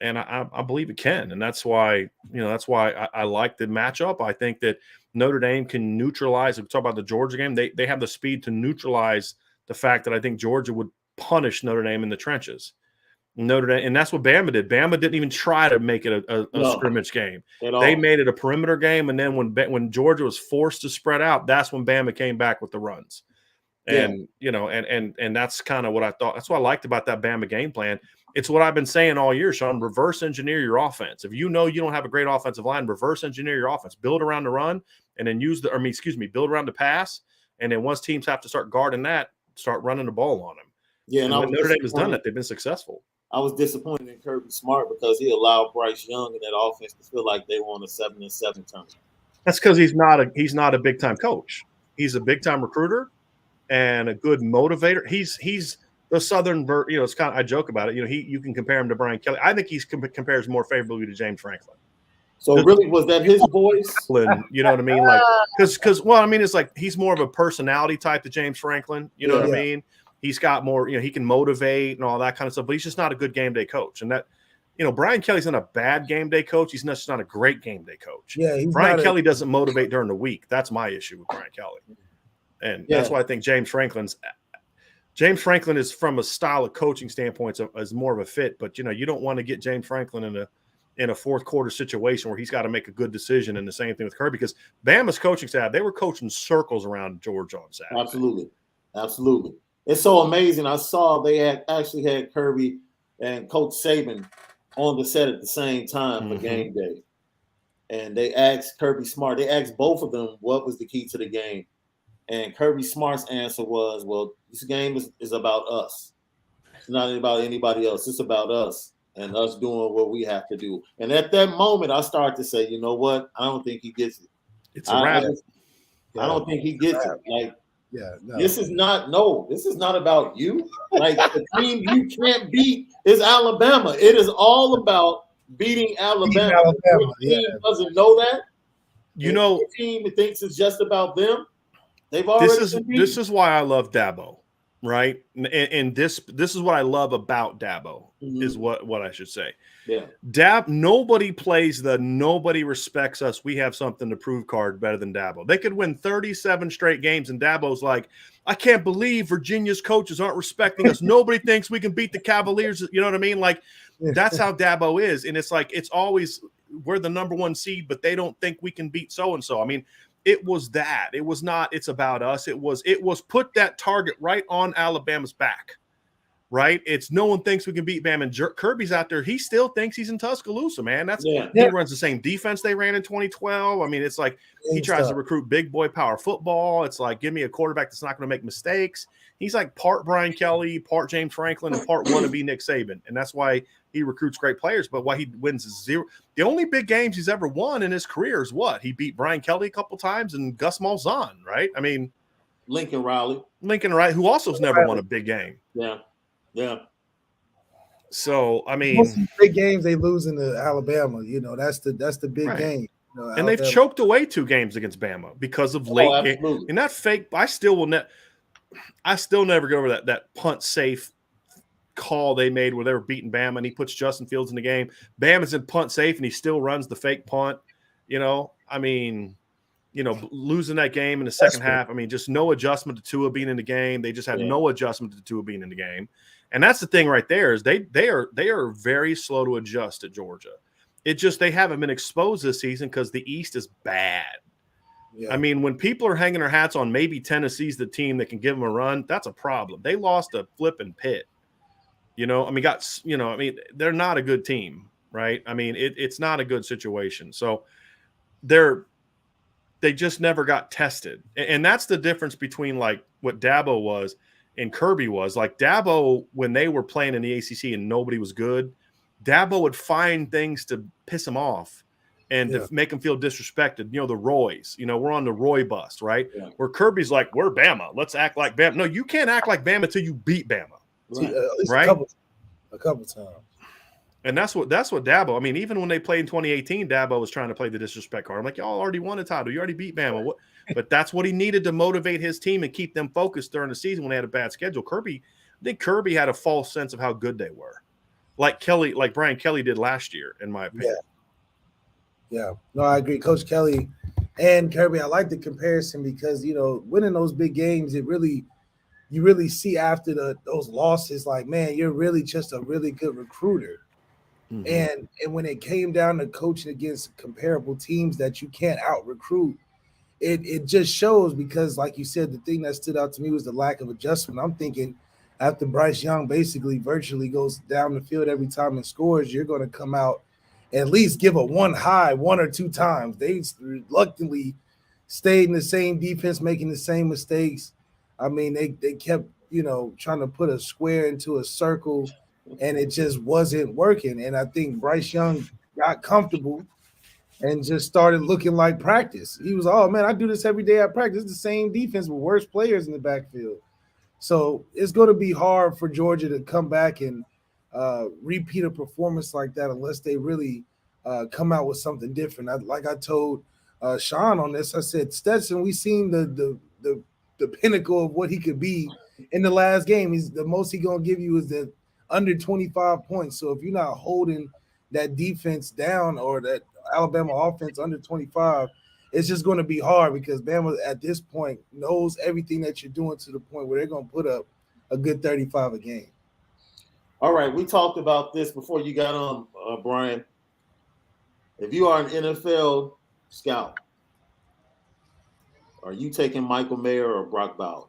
And I believe it can. And that's why, I like the matchup. I think that Notre Dame can neutralize. If we talk about the Georgia game, they have the speed to neutralize the fact that I think Georgia would punish Notre Dame in the trenches. Notre Dame, and that's what Bama did. Bama didn't even try to make it a scrimmage game. They made it a perimeter game, and then when Georgia was forced to spread out, that's when Bama came back with the runs. And and that's kind of what I thought. That's what I liked about that Bama game plan. It's what I've been saying all year, Shaun. Reverse engineer your offense. If you know you don't have a great offensive line, reverse engineer your offense. Build around the run, and then build around the pass. And then once teams have to start guarding that, start running the ball on them. Yeah, and Notre Dame has done that. They've been successful. I was disappointed in Kirby Smart because he allowed Bryce Young and that offense to feel like they were on a 7-7 tournament. That's because he's not a big time coach. He's a big time recruiter and a good motivator. He's the Southern, it's kind of, I joke about it. You can compare him to Brian Kelly. I think he compares more favorably to James Franklin. So really, was that his voice? You know what I mean? Like, because it's like he's more of a personality type to James Franklin. You know what I mean? He's got more, he can motivate and all that kind of stuff, but he's just not a good game day coach. And that, Brian Kelly's not a bad game day coach. He's just not a great game day coach. Yeah, Brian Kelly doesn't motivate during the week. That's my issue with Brian Kelly. And that's why I think James Franklin is, from a style of coaching standpoint, is more of a fit. But, you don't want to get James Franklin in a fourth quarter situation where he's got to make a good decision. And the same thing with Kirby, because Bama's coaching staff, they were coaching circles around Georgia on Saturday. Absolutely. It's so amazing. I saw they actually had Kirby and Coach Saban on the set at the same time for game day. And they asked Kirby Smart, they asked both of them what was the key to the game. And Kirby Smart's answer was, well, this game is about us. It's not about anybody else. It's about us and us doing what we have to do. And at that moment, I started to say, you know what? I don't think he gets it. It's a wrap. I don't think he gets it. Like, no. This is not about you. Like, the team you can't beat is Alabama. It is all about beating Alabama. The team doesn't know that. The team thinks it's just about them. They've already this is why I love Dabo, right? And this is what I love about Dabo, is what I should say. Yeah. Nobody plays the nobody respects us, we have something to prove card better than Dabo. They could win 37 straight games, and Dabo's like, I can't believe Virginia's coaches aren't respecting us. Nobody thinks we can beat the Cavaliers. You know what I mean? Like, that's how Dabo is. And it's like, it's always, we're the number one seed, but they don't think we can beat so-and-so. I mean, it was that. It was not, it's about us. It was put that target right on Alabama's back, right? It's no one thinks we can beat Bama. And Kirby's out there. He still thinks he's in Tuscaloosa, man. He runs the same defense they ran in 2012. I mean, it's like he tries to recruit big boy power football. It's like, give me a quarterback that's not going to make mistakes. He's like part Brian Kelly, part James Franklin, and part wannabe Nick Saban. And that's why he recruits great players, but why he wins is zero. The only big games he's ever won in his career is what? He beat Brian Kelly a couple times and Gus Malzahn, right? I mean, Lincoln Riley, who also has never won a big game. Yeah. So, I mean, most of the big games they lose in the Alabama, that's the big game. And they've choked away 2 games against Bama because of late game. And that fake, I still never get over that punt safe call they made where they were beating Bama and he puts Justin Fields in the game. Bama's in punt safe and he still runs the fake punt. I mean, losing that game in the second half. I mean, just no adjustment to Tua being in the game. They just had no adjustment to Tua being in the game. And that's the thing right there is they are very slow to adjust at Georgia. It just, they haven't been exposed this season because the East is bad. Yeah. I mean, when people are hanging their hats on maybe Tennessee's the team that can give them a run, that's a problem. They lost a flipping Pitt. They're not a good team, right? I mean, it's not a good situation. So they just never got tested. And that's the difference between like what Dabo was and Kirby was. Like Dabo, when they were playing in the ACC and nobody was good, Dabo would find things to piss him off and to make him feel disrespected. The Roys, we're on the Roy bus, right? Yeah. Where Kirby's like, we're Bama. Let's act like Bama. No, you can't act like Bama until you beat Bama. Right? A couple times. And that's what Dabo. I mean, even when they played in 2018, Dabo was trying to play the disrespect card. I'm like, y'all already won a title. You already beat Bama. But that's what he needed to motivate his team and keep them focused during the season when they had a bad schedule. I think Kirby had a false sense of how good they were, like Brian Kelly did last year, in my opinion. Yeah. No, I agree. Coach Kelly and Kirby, I like the comparison because, winning those big games, you really see after those losses, like, man, you're really just a really good recruiter. Mm-hmm. And when it came down to coaching against comparable teams that you can't out recruit, it just shows because, like you said, the thing that stood out to me was the lack of adjustment. I'm thinking after Bryce Young basically virtually goes down the field every time and scores, you're going to come out and at least give a one or two times. They reluctantly stayed in the same defense, making the same mistakes. I mean, they kept, trying to put a square into a circle, and it just wasn't working. And I think Bryce Young got comfortable and just started looking like practice. He was, oh, man, I do this every day at practice. It's the same defense with worse players in the backfield. So it's going to be hard for Georgia to come back and repeat a performance like that unless they really come out with something different. Like I told Shaun on this, I said, Stetson, we seen the pinnacle of what he could be in the last game. He's the most he's going to give you is the under 25 points. So if you're not holding that defense down or that Alabama offense under 25, it's just going to be hard because Bama at this point knows everything that you're doing to the point where they're going to put up a good 35 a game. All right, we talked about this before you got on, Brian. If you are an NFL scout, are you taking Michael Mayer or Brock Bowers?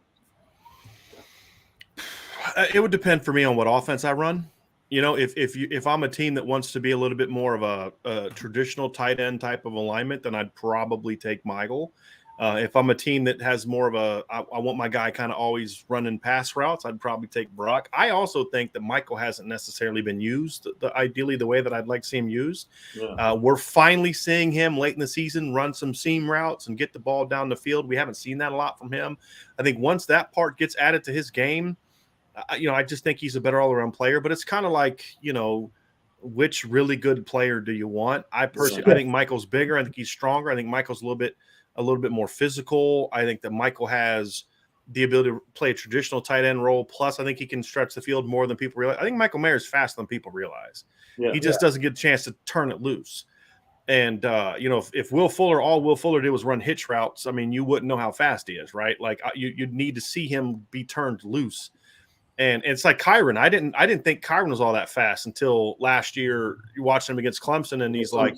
It would depend for me on what offense I run. If I'm a team that wants to be a little bit more of a traditional tight end type of alignment, then I'd probably take Michael. If I'm a team that has more of I want my guy kind of always running pass routes, I'd probably take Brock. I also think that Michael hasn't necessarily been used ideally the way that I'd like to see him used. Yeah. We're finally seeing him late in the season run some seam routes and get the ball down the field. We haven't seen that a lot from him. I think once that part gets added to his game, I just think he's a better all-around player. But it's kind of like, which really good player do you want? I think Michael's bigger. I think he's stronger. I think Michael's a little bit more physical. I think that Michael has the ability to play a traditional tight end role. Plus, I think he can stretch the field more than people realize. I think Michael Mayer is faster than people realize. Yeah, he just doesn't get a chance to turn it loose. And, if Will Fuller, all Will Fuller did was run hitch routes, I mean, you wouldn't know how fast he is, right? Like you'd need to see him be turned loose. And it's like Kyron. I didn't think Kyron was all that fast until last year. You watched him against Clemson, and he's like,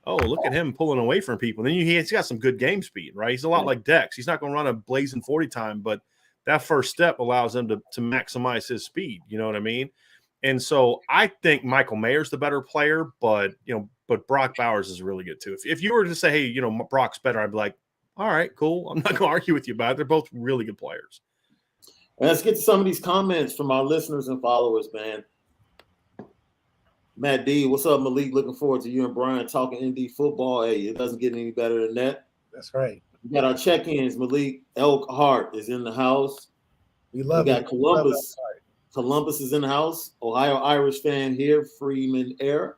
oh, look at him pulling away from people. And then he's got some good game speed, right? He's a lot like Dex. He's not going to run a blazing 40 time, but that first step allows him to maximize his speed. You know what I mean? And so I think Michael Mayer's the better player, but Brock Bowers is really good too. If you were to say, hey, Brock's better, I'd be like, all right, cool. I'm not going to argue with you about it. They're both really good players. And let's get to some of these comments from our listeners and followers, man. Matt D, what's up, Malik? Looking forward to you and Brian talking ND football. Hey, it doesn't get any better than that. That's right. We got our check-ins. Malik Elkhart is in the house. We got Columbus. Columbus is in the house. Ohio Irish fan here. Freeman Air.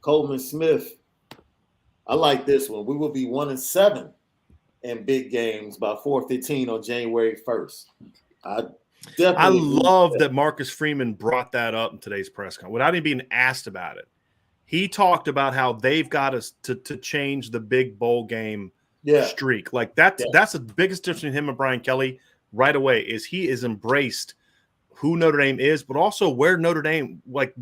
Coleman Smith. I like this one. We will be 1-7 in big games by 4:15 on January 1st. I love that Marcus Freeman brought that up in today's press conference without even being asked about it. He talked about how they've got us to change the big bowl game streak. Like that's the biggest difference between him and Brian Kelly right away is he has embraced who Notre Dame is, but also where Notre Dame, like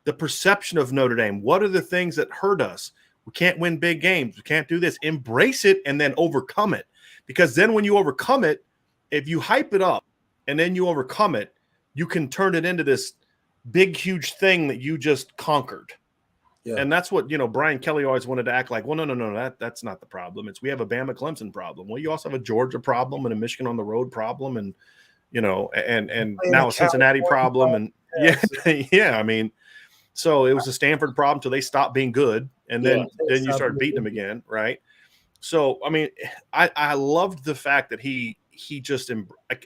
the perception of Notre Dame. What are the things that hurt us? We can't win big games. We can't do this. Embrace it and then overcome it. Because then when you overcome it, if you hype it up and then you overcome it, you can turn it into this big, huge thing that you just conquered. Yeah. And that's what, Brian Kelly always wanted to act like, well, no, that's not the problem. We have a Bama Clemson problem. Well, you also have a Georgia problem and a Michigan on the road problem and, and now a Cincinnati problem. And I mean, so it was a Stanford problem till they stopped being good. And then you start beating them again, right? So, I mean, I loved the fact that he just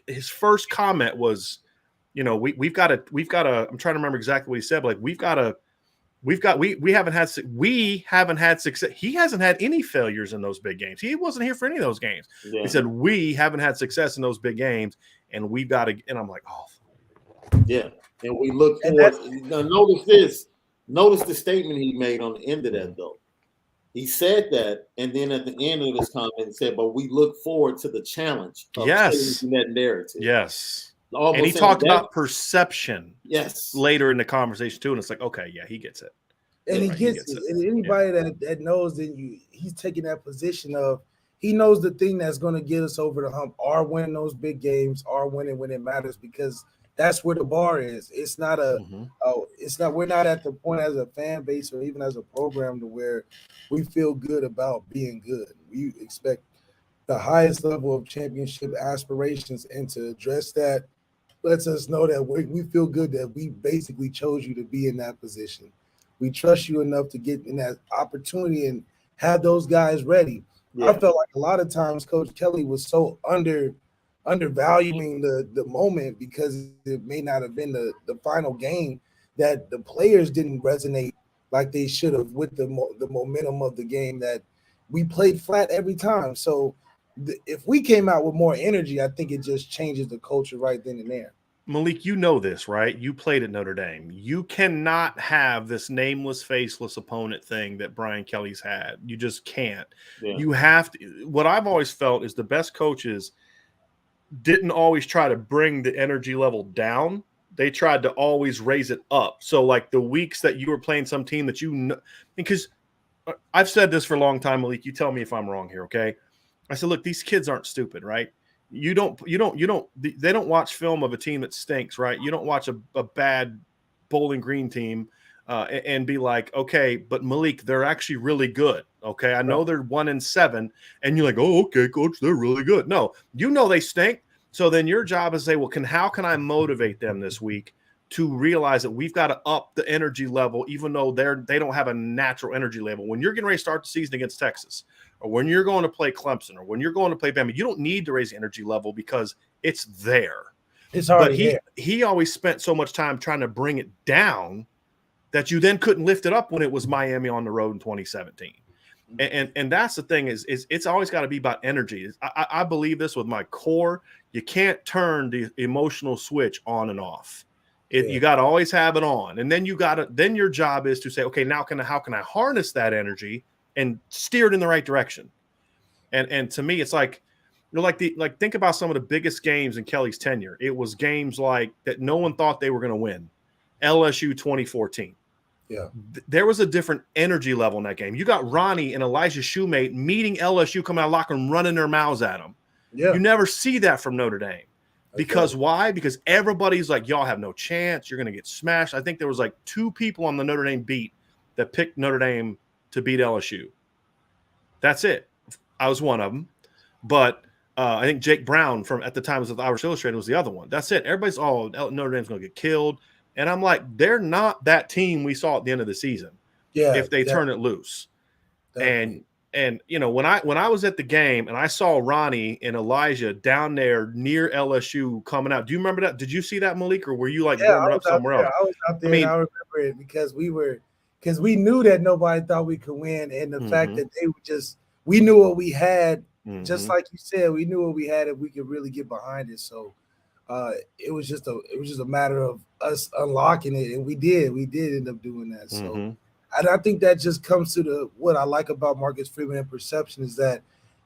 his first comment was, you know, we've got to, I'm trying to remember exactly what he said, but like, we haven't had success. He hasn't had any failures in those big games. He wasn't here for any of those games. Yeah. He said, we haven't had success in those big games, and we've got to, and I'm like, oh. Yeah. And we look forward. Now notice this. Notice the statement he made on the end of that, though. He said that, and then at the end of his comment, he said, but we look forward to the challenge of changing that narrative. Yes. Almost, and he talked about perception later in the conversation, too. And it's like, okay, yeah, he gets it. And he gets it. And anybody that knows that he's taking that position of, he knows the thing that's going to get us over the hump are winning those big games, are winning when it matters, because that's where the bar is. It's not we're not at the point as a fan base or even as a program to where we feel good about being good. We expect the highest level of championship aspirations, and to address that lets us know that we feel good that we basically chose you to be in that position. We trust you enough to get in that opportunity and have those guys ready. Yeah. I felt like a lot of times Coach Kelly was so undervaluing the moment because it may not have been the final game, that the players didn't resonate like they should have with the momentum of the game, that we played flat every time. So if we came out with more energy, I think it just changes the culture right then and there. Malik, you know this, right? You played at Notre Dame. You cannot have this nameless, faceless opponent thing that Brian Kelly's had. You just can't. Yeah. You have to. What I've always felt is the best coaches didn't always try to bring the energy level down. They tried to always raise it up. So like the weeks that you were playing some team that you know, because I've said this for a long time, Malik, you tell me if I'm wrong here. Okay. I said, look, these kids aren't stupid, right? They don't watch film of a team that stinks, right? You don't watch a bad Bowling Green team and be like, okay, but Malik, they're actually really good. Okay. I know they're 1-7 and you're like, oh, okay, coach, they're really good. No, you know, they stink. So then your job is to say, well, how can I motivate them this week to realize that we've got to up the energy level, even though they don't have a natural energy level. When you're getting ready to start the season against Texas, or when you're going to play Clemson, or when you're going to play Bama, you don't need to raise the energy level because it's there. It's already there. He always spent so much time trying to bring it down that you then couldn't lift it up when it was Miami on the road in 2017. And that's the thing is it's always got to be about energy. I believe this with my core. You can't turn the emotional switch on and off. You got to always have it on. And then then your job is to say, okay, now how can I harness that energy and steer it in the right direction? And to me, it's like, you know, think about some of the biggest games in Kelly's tenure. It was games like that no one thought they were going to win. LSU 2014. Yeah. There was a different energy level in that game. You got Ronnie and Elijah Shoemate meeting LSU, coming out of locker room, running their mouths at them. Yeah. You never see that from Notre Dame. Because why? Because everybody's like, y'all have no chance. You're going to get smashed. I think there was like 2 people on the Notre Dame beat that picked Notre Dame to beat LSU. That's it. I was one of them. But I think Jake Brown at the time was with Irish Illustrated was the other one. That's it. Everybody's, Notre Dame's going to get killed. And I'm like, they're not that team we saw at the end of the season. Yeah, if they turn it loose. Definitely. And you know, when I was at the game and I saw Ronnie and Elijah down there near LSU coming out. Do you remember that? Did you see that, Malik, or were you like warming up somewhere else? I was out there. I remember it because we knew that nobody thought we could win, and the fact that they were we knew what we had. Just like you said, we knew what we had if we could really get behind it. So it was just a matter of us unlocking it, and we did end up doing that. So and I think that just comes to what I like about Marcus Freeman and perception is that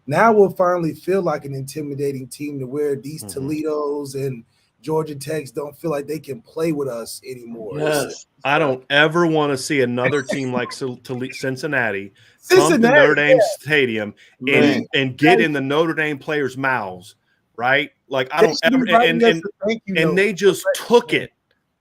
now we'll finally feel like an intimidating team to where these Toledos and Georgia Techs don't feel like they can play with us anymore. Yes. I don't ever want to see another team like Cincinnati come to Notre Dame Stadium and get in the Notre Dame players' mouths, right? Like I don't ever and they just took it.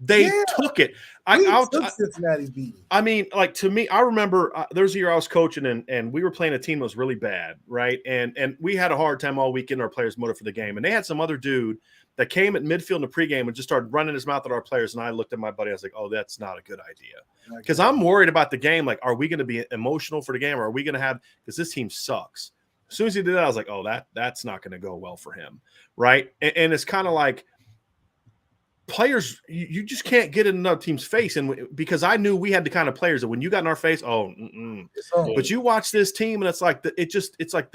They took it. Cincinnati's beating. I mean, like to me, I remember there was a year I was coaching and we were playing a team that was really bad, right? And we had a hard time all weekend. Our players motivated for the game, and they had some other dude that came at midfield in the pregame and just started running his mouth at our players. And I looked at my buddy. I was like, "Oh, that's not a good idea," because I'm worried about the game. Like, are we going to be emotional for the game, or are we going to have? Because this team sucks. As soon as he did that, I was like, "Oh, that's not going to go well for him," right? And it's kind of like players, you just can't get in another team's face. And because I knew we had the kind of players that when you got in our face, but you watch this team and it's like it's like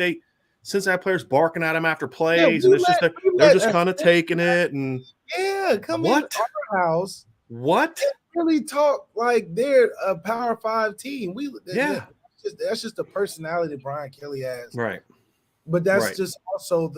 Cincinnati players barking at them after plays, and it's just they're just kind of taking it and come in our house. What? Really talk like they're a Power 5 team. That's just the personality Brian Kelly has, right? But that's just also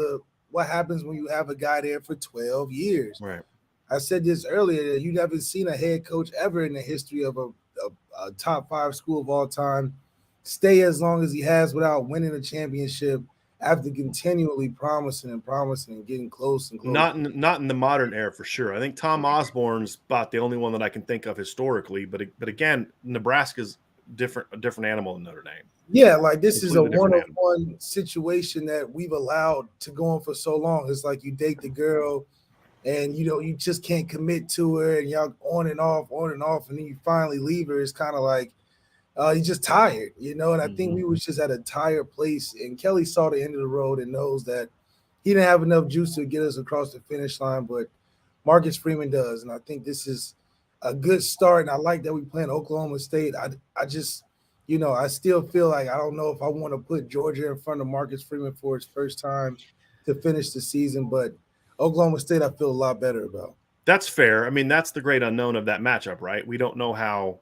what happens when you have a guy there for 12 years, right? I said this earlier that you haven't seen a head coach ever in the history of a top 5 school of all time stay as long as he has without winning a championship after continually promising and getting close and close. Not in the modern era for sure. I think Tom Osborne's about the only one that I can think of historically. But again, Nebraska's a different animal than Notre Dame. Yeah, like this is a one-on-one situation that we've allowed to go on for so long. It's like you date the girl and you just can't commit to her and y'all on and off, and then you finally leave her. It's kind of like you're just tired, and I think we was just at a tired place, and Kelly saw the end of the road and knows that he didn't have enough juice to get us across the finish line, but Marcus Freeman does, and I think this is a good start, and I like that we playing Oklahoma State. I just, I still feel like I don't know if I want to put Georgia in front of Marcus Freeman for his first time to finish the season, but Oklahoma State I feel a lot better about. That's fair. I mean, that's the great unknown of that matchup, right? We don't know how.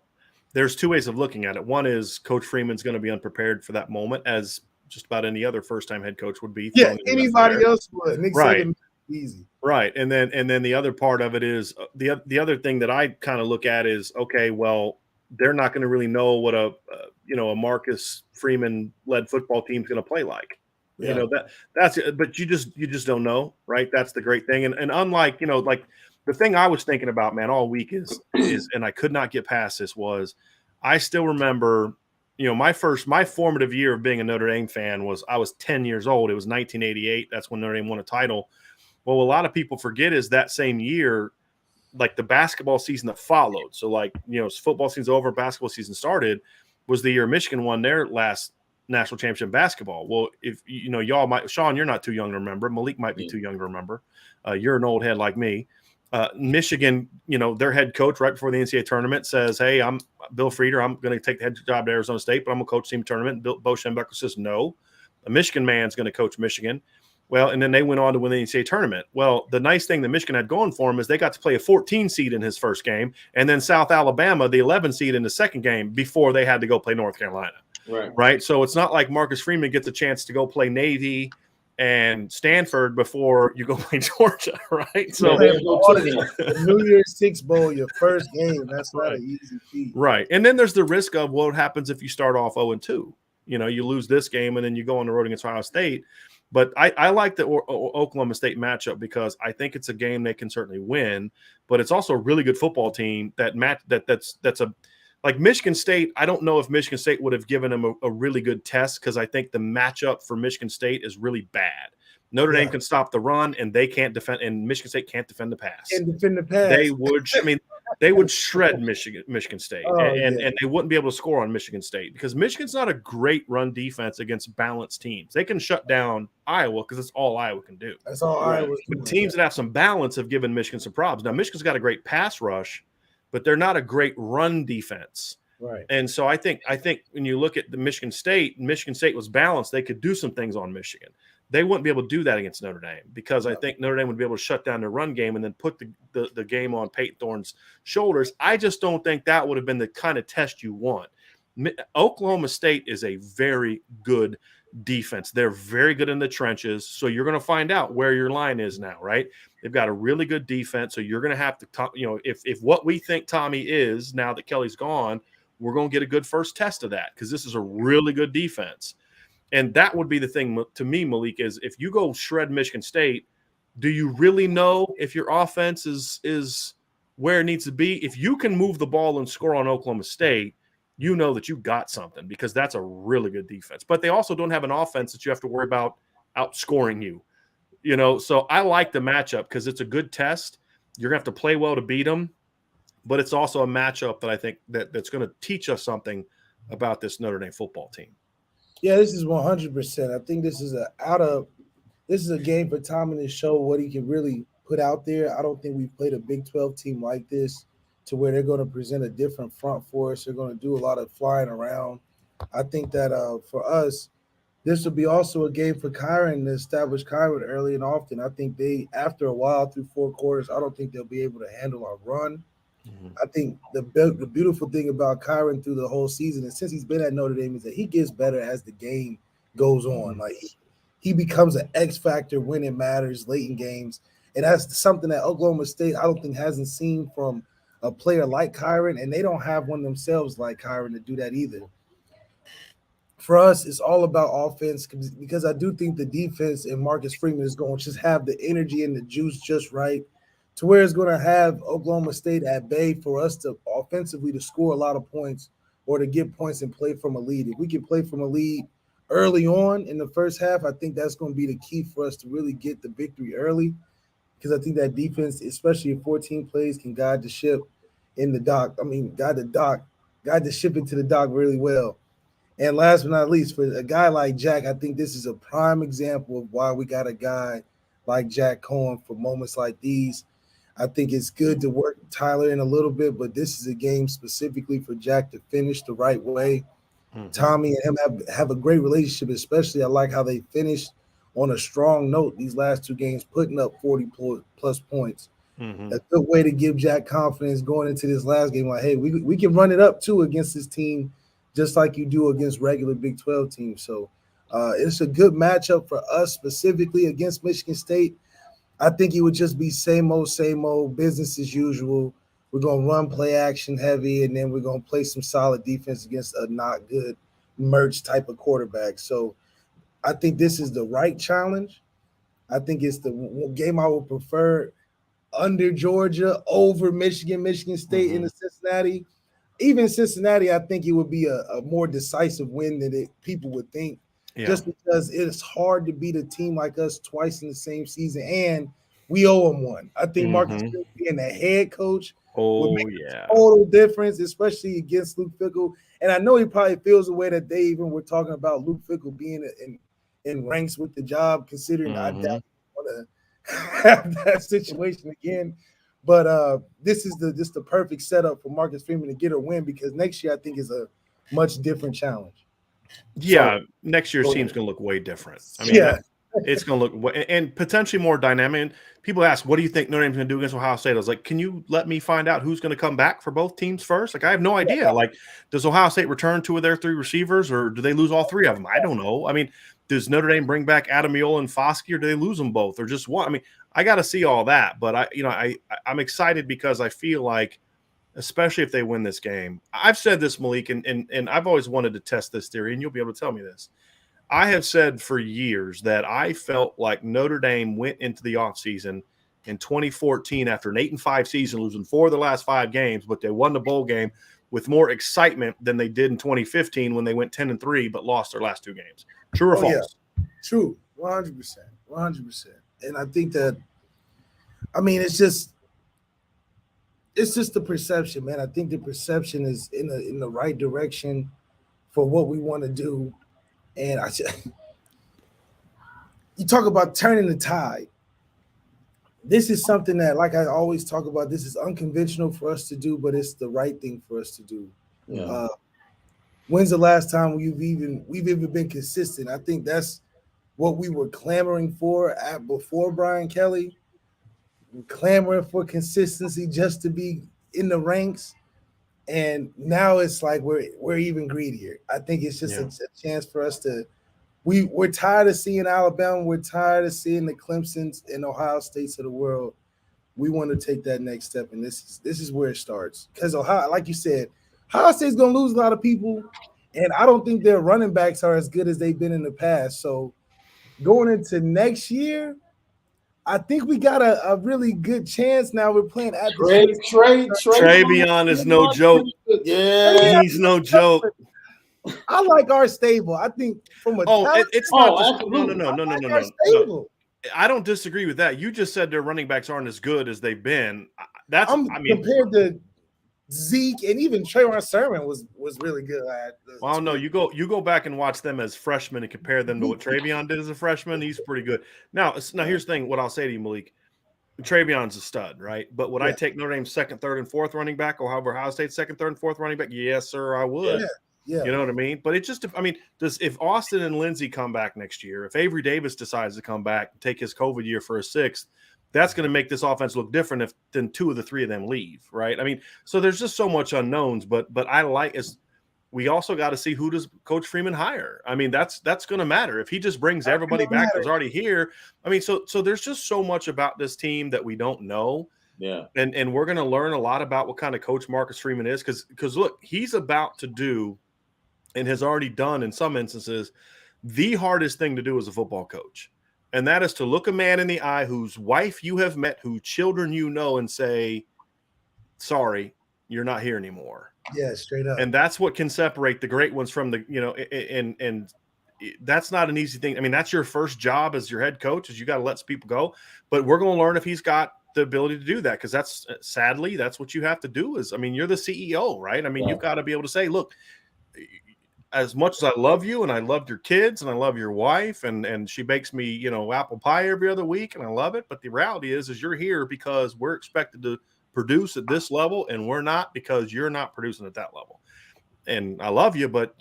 There's two ways of looking at it. One is Coach Freeman's going to be unprepared for that moment, as just about any other first-time head coach would be. Yeah, anybody else would. Nick right. Easy. Right. And then the other part of it is the other thing that I kind of look at is, okay, well, they're not going to really know what a Marcus Freeman led football team is going to play like. Yeah. That's it. But you just don't know, right? That's the great thing. And unlike, like the thing I was thinking about, man, all week is and I could not get past this was I still remember, my formative year of being a Notre Dame fan was I was 10 years old. It was 1988. That's when Notre Dame won a title. Well, a lot of people forget is that same year, like the basketball season that followed. So like, football season's over, basketball season started, was the year Michigan won their last national championship in basketball. Well, if y'all might, Shaun, you're not too young to remember. Malik might be too young to remember. You're an old head like me. Michigan, their head coach right before the NCAA tournament says, "Hey, I'm Bill Frieder. I'm going to take the head job at Arizona State, but I'm going to coach team tournament." And Bo Schembechler says, "No, a Michigan man's going to coach Michigan." Well, and then they went on to win the NCAA tournament. Well, the nice thing that Michigan had going for them is they got to play a 14 seed in his first game, and then South Alabama, the 11 seed in the second game before they had to go play North Carolina. Right. So it's not like Marcus Freeman gets a chance to go play Navy and Stanford before you go play Georgia, right? So the New Year's Six Bowl, your first game, that's not an easy feat. Right. And then there's the risk of what happens if you start off 0-2. You lose this game and then you go on the road against Ohio State. But I like the Oklahoma State matchup because I think it's a game they can certainly win, but it's also a really good football team that's a like Michigan State. I don't know if Michigan State would have given them a really good test because I think the matchup for Michigan State is really bad. Notre Dame can stop the run, and they can't defend, and Michigan State can't defend the pass. They would. I mean, they would shred Michigan State, and they wouldn't be able to score on Michigan State because Michigan's not a great run defense against balanced teams. They can shut down Iowa because that's all Iowa can do. That's all Iowa. But teams that have some balance have given Michigan some problems. Now, Michigan's got a great pass rush, but they're not a great run defense. Right. And so I think when you look at the Michigan State was balanced. They could do some things on Michigan. They wouldn't be able to do that against Notre Dame because I think Notre Dame would be able to shut down their run game and then put the game on Peyton Thorne's shoulders. I just don't think that would have been the kind of test you want. Oklahoma State is a very good defense. They're very good in the trenches. So you're going to find out where your line is now, right? They've got a really good defense. So you're going to have to, if what we think Tommy is now that Kelly's gone, we're going to get a good first test of that because this is a really good defense. And that would be the thing to me, Malik, is if you go shred Michigan State, do you really know if your offense is where it needs to be? If you can move the ball and score on Oklahoma State, you know that you got something because that's a really good defense. But they also don't have an offense that you have to worry about outscoring you. So I like the matchup because it's a good test. You're going to have to play well to beat them. But it's also a matchup that I think that's going to teach us something about this Notre Dame football team. Yeah, this is 100%. I think this is a game for Tommy to show what he can really put out there. I don't think we've played a Big 12 team like this to where they're going to present a different front for us. They're going to do a lot of flying around. I think that for us, this will be also a game for Kyron to establish Kyron early and often. I think after a while through 4 quarters, I don't think they'll be able to handle our run. Mm-hmm. I think the beautiful thing about Kyron through the whole season, and since he's been at Notre Dame, is that he gets better as the game goes on. Mm-hmm. Like he becomes an X factor when it matters late in games. And that's something that Oklahoma State, I don't think, hasn't seen from a player like Kyron, and they don't have one themselves like Kyron to do that either. For us, it's all about offense because I do think the defense and Marcus Freeman is going to just have the energy and the juice just right to where it's going to have Oklahoma State at bay for us to offensively to score a lot of points or to get points and play from a lead. If we can play from a lead early on in the first half, I think that's going to be the key for us to really get the victory early because I think that defense, especially if 14 plays, can guide the ship in the dock. I mean, guide the ship into the dock really well. And last but not least, for a guy like Jack, I think this is a prime example of why we got a guy like Jack Cohen for moments like these. I think it's good to work Tyler in a little bit, but this is a game specifically for Jack to finish the right way. Mm-hmm. Tommy and him have a great relationship, especially I like how they finished on a strong note these last 2 games, putting up 40-plus points. Mm-hmm. A good way to give Jack confidence going into this last game. Like, hey, we can run it up, too, against this team, just like you do against regular Big 12 teams. So it's a good matchup for us specifically against Michigan State. I think it would just be same old, business as usual. We're going to run play action heavy, and then we're going to play some solid defense against a not good merge type of quarterback. So I think this is the right challenge. I think it's the game I would prefer under Georgia, over Michigan State in the Cincinnati. Even Cincinnati, I think it would be a more decisive win than people would think. Yeah. Just because it's hard to beat a team like us twice in the same season, and we owe them one. I think Marcus being the head coach would make a total difference, especially against Luke Fickell. And I know he probably feels the way that they even were talking about Luke Fickell being in ranks with the job, considering I doubt want to have that situation again. But this is the perfect setup for Marcus Freeman to get a win because next year I think is a much different challenge. Yeah, so, next year's team's going to look way different. I mean, it's going to look and potentially more dynamic. People ask, what do you think Notre Dame's going to do against Ohio State? I was like, can you let me find out who's going to come back for both teams first? Like, I have no idea. Like, does Ohio State return 2 of their 3 receivers or do they lose all 3 of them? I don't know. I mean, does Notre Dame bring back Adamiola and Foskey or do they lose them both or just one? I mean, I got to see all that. But, I'm excited because I feel like, especially if they win this game. I've said this, Malik, and I've always wanted to test this theory, and you'll be able to tell me this. I have said for years that I felt like Notre Dame went into the offseason in 2014 after an 8-5 season, losing 4 of the last 5 games, but they won the bowl game with more excitement than they did in 2015 when they went 10-3 but lost their last 2 games. True or false? Yeah. True, 100%. And I think that, I mean, it's just the perception, man. I think the perception is in the right direction for what we want to do. And you talk about turning the tide. This is something that, like I always talk about, this is unconventional for us to do, but it's the right thing for us to do. Yeah. When's the last time we've even been consistent? I think that's what we were clamoring for before Brian Kelly. Clamoring for consistency just to be in the ranks, and now it's like we're even greedier. I think it's just a chance for us to. We're tired of seeing Alabama. We're tired of seeing the Clemsons and Ohio States of the world. We want to take that next step, and this is where it starts. Because Ohio, like you said, Ohio State's going to lose a lot of people, and I don't think their running backs are as good as they've been in the past. So going into next year, I think we got a really good chance now. We're playing at Travion is no joke. Yeah, he's no joke. I like our stable. I think from a it's not just no. I don't disagree with that. You just said their running backs aren't as good as they've been. Compared to Zeke and even Trayvon Sermon was really good. Well, no, you go back and watch them as freshmen and compare them to what Travion did as a freshman. He's pretty good. Now here's the thing. What I'll say to you, Malik, Travion's a stud, right? But would I take Notre Dame's second, third, and fourth running back, or however Ohio State's second, third, and fourth running back? Yes, sir, I would. Yeah. You know what I mean? But it just, I mean, if Austin and Lindsey come back next year, if Avery Davis decides to come back and take his COVID year for a sixth, that's going to make this offense look different than two of the three of them leave, right? I mean, so there's just so much unknowns. But I like is we also got to see who does Coach Freeman hire. I mean, that's going to matter. If he just brings everybody back that's already here, I mean, so there's just so much about this team that we don't know. Yeah, and we're going to learn a lot about what kind of coach Marcus Freeman is because look, he's about to do and has already done in some instances the hardest thing to do as a football coach. And that is to look a man in the eye whose wife you have met, whose children you know, and say, sorry, you're not here anymore. Yeah, straight up. And that's what can separate the great ones from the, and that's not an easy thing. I mean, that's your first job as your head coach, is you got to let people go. But we're going to learn if he's got the ability to do that, because that's sadly, that's what you have to do is, I mean, you're the CEO, right? I mean, you've got to be able to say, look, as much as I love you and I loved your kids and I love your wife and she bakes me, apple pie every other week and I love it. But the reality is you're here because we're expected to produce at this level and we're not, because you're not producing at that level. And I love you, but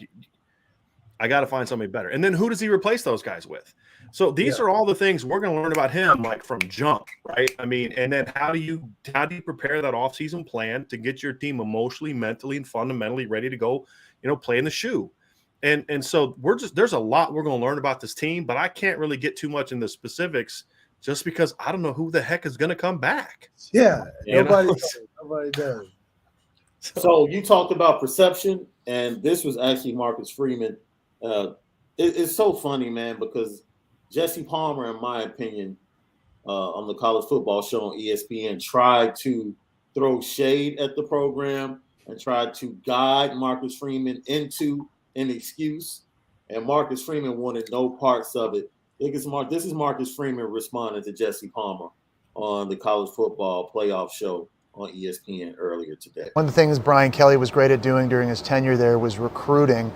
I got to find somebody better. And then who does he replace those guys with? So these are all the things we're going to learn about him, like from jump, right? I mean, and then how do you prepare that offseason plan to get your team emotionally, mentally, and fundamentally ready to go, play in the shoe? And so there's a lot we're going to learn about this team, but I can't really get too much into specifics just because I don't know who the heck is going to come back. Yeah, nobody does. So you talked about perception, and this was actually Marcus Freeman. It's so funny, man, because Jesse Palmer, in my opinion, on the college football show on ESPN, tried to throw shade at the program and tried to guide Marcus Freeman into an excuse, and Marcus Freeman wanted no parts of it. This is Marcus Freeman responding to Jesse Palmer on the college football playoff show on ESPN earlier today. One of the things Brian Kelly was great at doing during his tenure there was recruiting.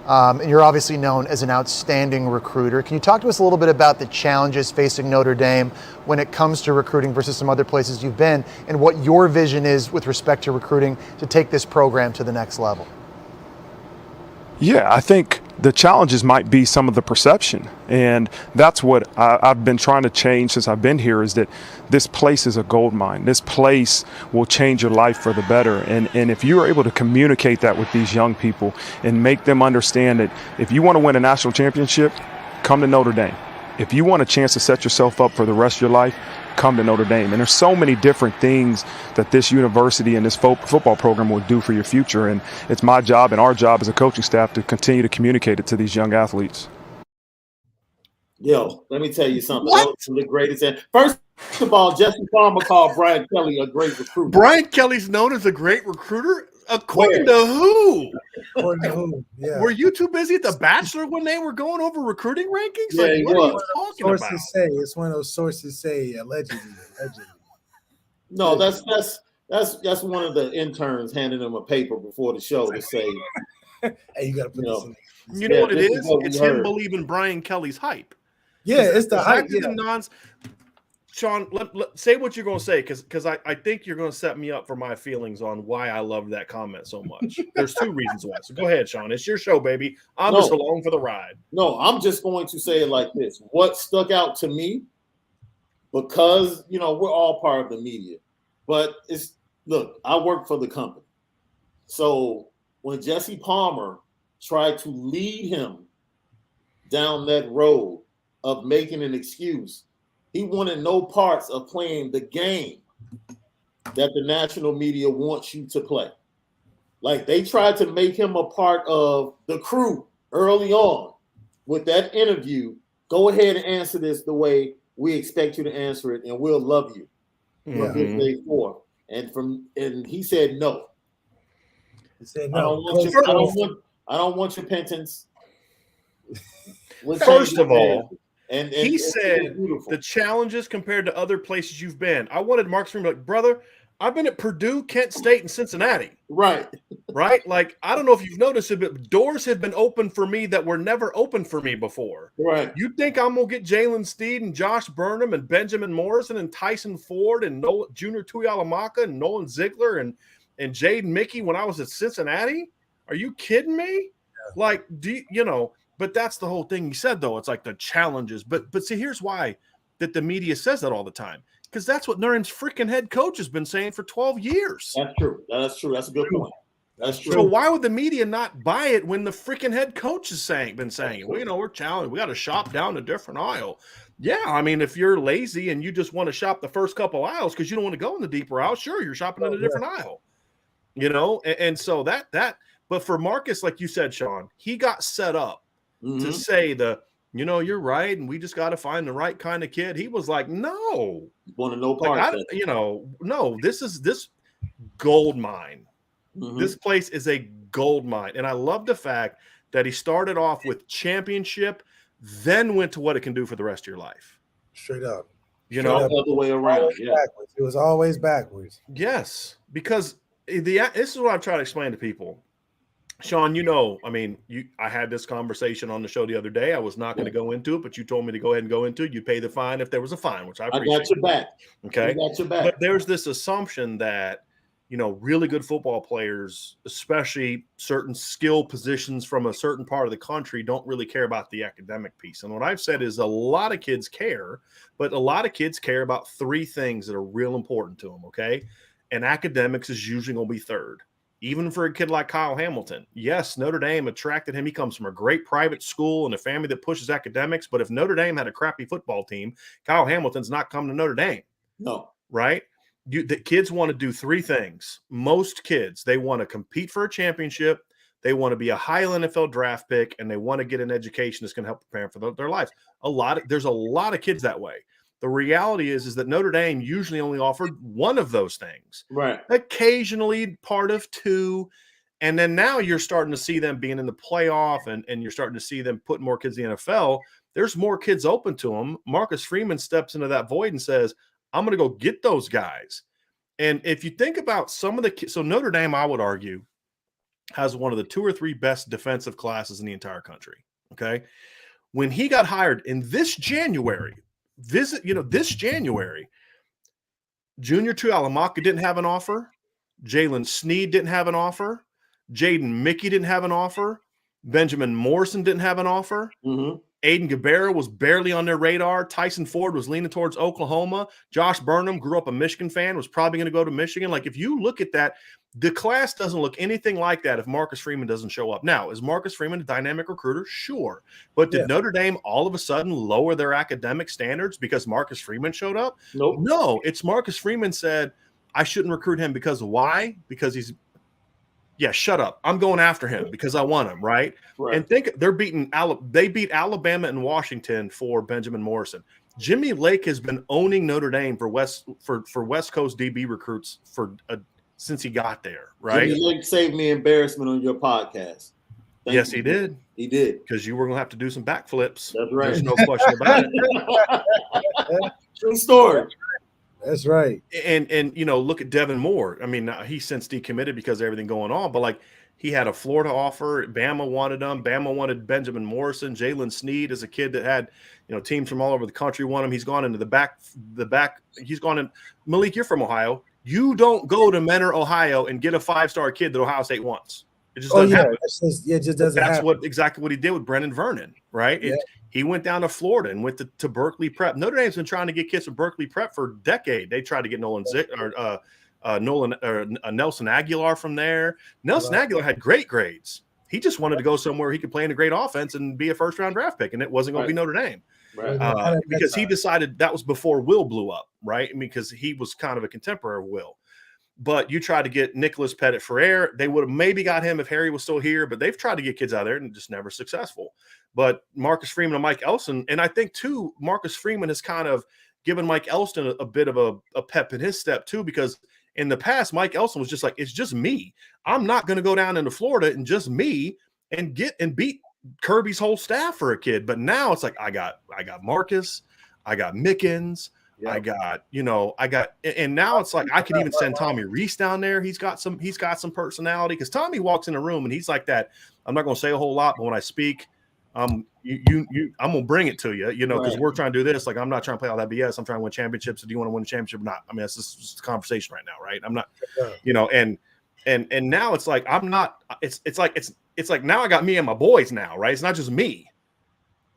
And you're obviously known as an outstanding recruiter. Can you talk to us a little bit about the challenges facing Notre Dame when it comes to recruiting versus some other places you've been, and what your vision is with respect to recruiting to take this program to the next level? Yeah, I think the challenges might be some of the perception. And that's what I've been trying to change since I've been here, is that this place is a gold mine. This place will change your life for the better. And if you're able to communicate that with these young people and make them understand that if you want to win a national championship, come to Notre Dame. If you want a chance to set yourself up for the rest of your life, come to Notre Dame. And there's so many different things that this university and this football program will do for your future. And it's my job and our job as a coaching staff to continue to communicate it to these young athletes. Yo, let me tell you something. That was the greatest. First of all, Jesse Palmer called Brian Kelly a great recruiter. Brian Kelly's known as a great recruiter? According to who? According to who? Yeah. Were you too busy at The Bachelor when they were going over recruiting rankings? Yeah, like, what are you talking sources about? say it's one of those sources say allegedly. No, that's one of the interns handing him a paper before the show to say, hey, you got to put this in. You know what it is? What it's heard. him believing Brian Kelly's hype. Yeah, it's the hype. Shaun, say what you're going to say, because I think you're going to set me up for my feelings on why I love that comment so much. There's two reasons why. So go ahead, Shaun. It's your show, baby. I'm just along for the ride. No, I'm just going to say it like this. What stuck out to me, because, we're all part of the media, but look, I work for the company. So when Jesse Palmer tried to lead him down that road of making an excuse, he wanted no parts of playing the game that the national media wants you to play. Like, they tried to make him a part of the crew early on with that interview. Go ahead and answer this the way we expect you to answer it, and we'll love you from this day forth. And he said no. He said no. I don't want your penance. First of all, and he said the challenges compared to other places you've been. I wanted Marcus Freeman like, brother, I've been at Purdue, Kent State, and Cincinnati. Right. Right? Like, I don't know if you've noticed it, but doors have been open for me that were never open for me before. Right. You think I'm going to get Jalen Steed and Josh Burnham and Benjamin Morrison and Tyson Ford and Junior Tuihalamaka and Nolan Ziegler and Jaden Mickey when I was at Cincinnati? Are you kidding me? Yeah. Like, but that's the whole thing he said, though. It's like the challenges. But see, here's why that the media says that all the time. Because that's what Notre Dame's freaking head coach has been saying for 12 years. That's true. That's true. That's a good point. That's true. So why would the media not buy it when the freaking head coach has been saying, well, we're challenged. We got to shop down a different aisle. Yeah, I mean, if you're lazy and you just want to shop the first couple aisles because you don't want to go in the deeper aisle, sure, you're shopping in a different aisle. And so that. But for Marcus, like you said, Shaun, he got set up to say you're right, and we just got to find the right kind of kid. He was like, no. Want to know part of no, this gold mine. Mm-hmm. This place is a gold mine. And I love the fact that he started off with championship, then went to what it can do for the rest of your life. Straight up. The other way around. Yeah. Backwards. It was always backwards. Yes, because this is what I'm trying to explain to people. Shaun, I had this conversation on the show the other day. I was not going to go into it, but you told me to go ahead and go into it. You'd pay the fine if there was a fine, which I appreciate. I got your back. Okay. I got your back. But there's this assumption that, really good football players, especially certain skill positions from a certain part of the country, don't really care about the academic piece. And what I've said is a lot of kids care, but a lot of kids care about three things that are real important to them, okay? And academics is usually going to be third. Even for a kid like Kyle Hamilton. Yes, Notre Dame attracted him. He comes from a great private school and a family that pushes academics, but if Notre Dame had a crappy football team, Kyle Hamilton's not coming to Notre Dame. No. Right? The kids want to do three things. Most kids, they want to compete for a championship, they want to be a high NFL draft pick, and they want to get an education that's going to help prepare them for their lives. There's a lot of kids that way. The reality is that Notre Dame usually only offered one of those things. Right. Occasionally part of two. And then now you're starting to see them being in the playoff and you're starting to see them putting more kids in the NFL. There's more kids open to them. Marcus Freeman steps into that void and says, I'm going to go get those guys. And if you think about some of so Notre Dame, I would argue, has one of the 2 or 3 best defensive classes in the entire country. Okay. When he got hired in this January, Junior Tuihalamaka didn't have an offer. Jalen Sneed didn't have an offer. Jaden Mickey didn't have an offer. Benjamin Morrison didn't have an offer. Mm-hmm. Aiden Guevara was barely on their radar. Tyson Ford was leaning towards Oklahoma. Josh Burnham grew up a Michigan fan, was probably going to go to Michigan. Like, if you look at that, the class doesn't look anything like that if Marcus Freeman doesn't show up. Now, is Marcus Freeman a dynamic recruiter? Sure. But did Notre Dame all of a sudden lower their academic standards because Marcus Freeman showed up? Nope. No, it's Marcus Freeman said, I shouldn't recruit him because of why? Because shut up. I'm going after him because I want him, right? And think they beat Alabama and Washington for Benjamin Morrison. Jimmy Lake has been owning Notre Dame for West Coast DB recruits since he got there, right? Jimmy Lake saved me embarrassment on your podcast. Yes, he did. He did. Because you were going to have to do some backflips. That's right. There's no question about it. True story. That's right. And look at Devin Moore. I mean, he's since decommitted because of everything going on, but like he had a Florida offer. Bama wanted him. Bama wanted Benjamin Morrison. Jalen Sneed is a kid that had, teams from all over the country want him. He's gone into the back. He's gone in. Malik, you're from Ohio. You don't go to Mentor, Ohio and get a 5-star kid that Ohio State wants. It just doesn't happen. It just doesn't happen. That's exactly what he did with Brendan Vernon, right? Yeah. He went down to Florida and went to Berkeley Prep. Notre Dame's been trying to get kids from Berkeley Prep for a decade. They tried to get Nelson Aguilar from there. Nelson Aguilar had great grades. He just wanted to go somewhere he could play in a great offense and be a first-round draft pick, and it wasn't going to be Notre Dame. Right. Because he decided that was before Will blew up, right? Because he was kind of a contemporary of Will. But you try to get Nicholas Pettit-Ferrer. They would have maybe got him if Harry was still here, but they've tried to get kids out there and just never successful. But Marcus Freeman and Mike Elston, and I think, too, Marcus Freeman has kind of given Mike Elston a bit of a pep in his step, too, because in the past, Mike Elston was just like, it's just me. I'm not going to go down into Florida and just me and beat Kirby's whole staff for a kid. But now it's like, I got Marcus, I got Mickens, I got, and now it's like I could even send Tommy Reese down there. He's got some personality because Tommy walks in a room and he's like that. I'm not going to say a whole lot, but when I speak, I'm gonna bring it to you, because we're trying to do this. Like, I'm not trying to play all that BS. I'm trying to win championships. So do you want to win a championship or not? I mean, that's just a conversation right now, right? I'm not, and now it's like I'm not. It's like now I got me and my boys now, right? It's not just me.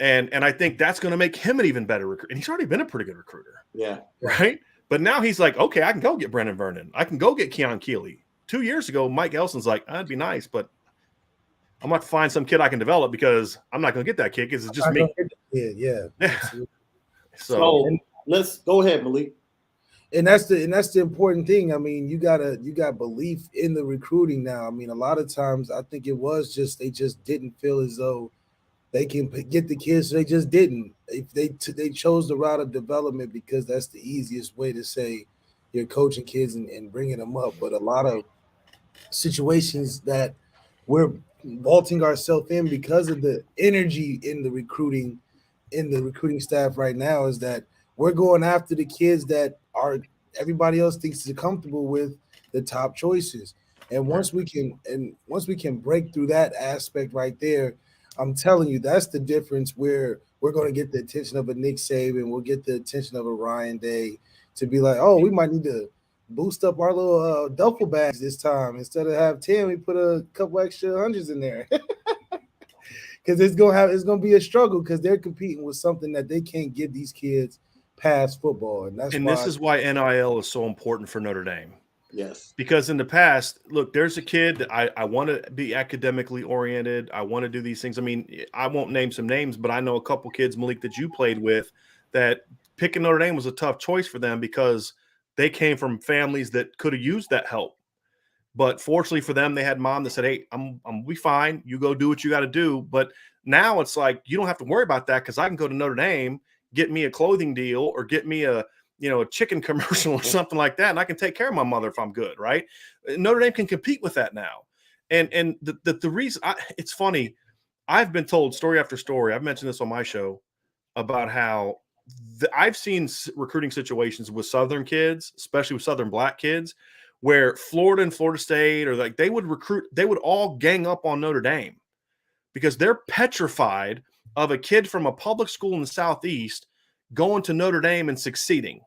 And I think that's going to make him an even better recruiter. And he's already been a pretty good recruiter. Yeah. Right. But now he's like, okay, I can go get Brennan Vernon. I can go get Keon Keeley. 2 years ago, Mike Elson's like, that'd be nice, but I'm going to find some kid I can develop because I'm not going to get that kid because it's just me. Yeah. So let's go ahead, Malik. And that's the important thing. I mean, you got belief in the recruiting now. I mean, a lot of times I think it was just they just didn't feel as though they can get the kids. So they just didn't. If they chose the route of development because that's the easiest way to say you're coaching kids and bringing them up. But a lot of situations that we're vaulting ourselves in because of the energy in the recruiting staff right now is that we're going after the kids that are everybody else thinks is comfortable with the top choices. And once we can break through that aspect right there, I'm telling you, that's the difference where we're going to get the attention of a Nick Saban. We'll get the attention of a Ryan Day to be like, oh, we might need to boost up our little duffel bags this time. Instead of have 10, we put a couple extra hundreds in there. Because it's gonna be a struggle because they're competing with something that they can't give these kids past football. And this is why NIL is so important for Notre Dame. Yes. Because in the past, look, there's a kid that I want to be academically oriented. I want to do these things. I mean, I won't name some names, but I know a couple kids, Malik, that you played with, that picking Notre Dame was a tough choice for them because they came from families that could have used that help. But fortunately for them, they had mom that said, hey, I'm be fine. You go do what you got to do. But now it's like, you don't have to worry about that because I can go to Notre Dame, get me a clothing deal or get me a chicken commercial or something like that. And I can take care of my mother if I'm good. Right. Notre Dame can compete with that now. And the reason it's funny, I've been told story after story. I've mentioned this on my show about how I've seen recruiting situations with Southern kids, especially with Southern Black kids, where Florida and Florida State or like they would all gang up on Notre Dame because they're petrified of a kid from a public school in the Southeast going to Notre Dame and succeeding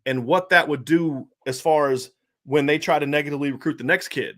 and what that would do as far as when they try to negatively recruit the next kid.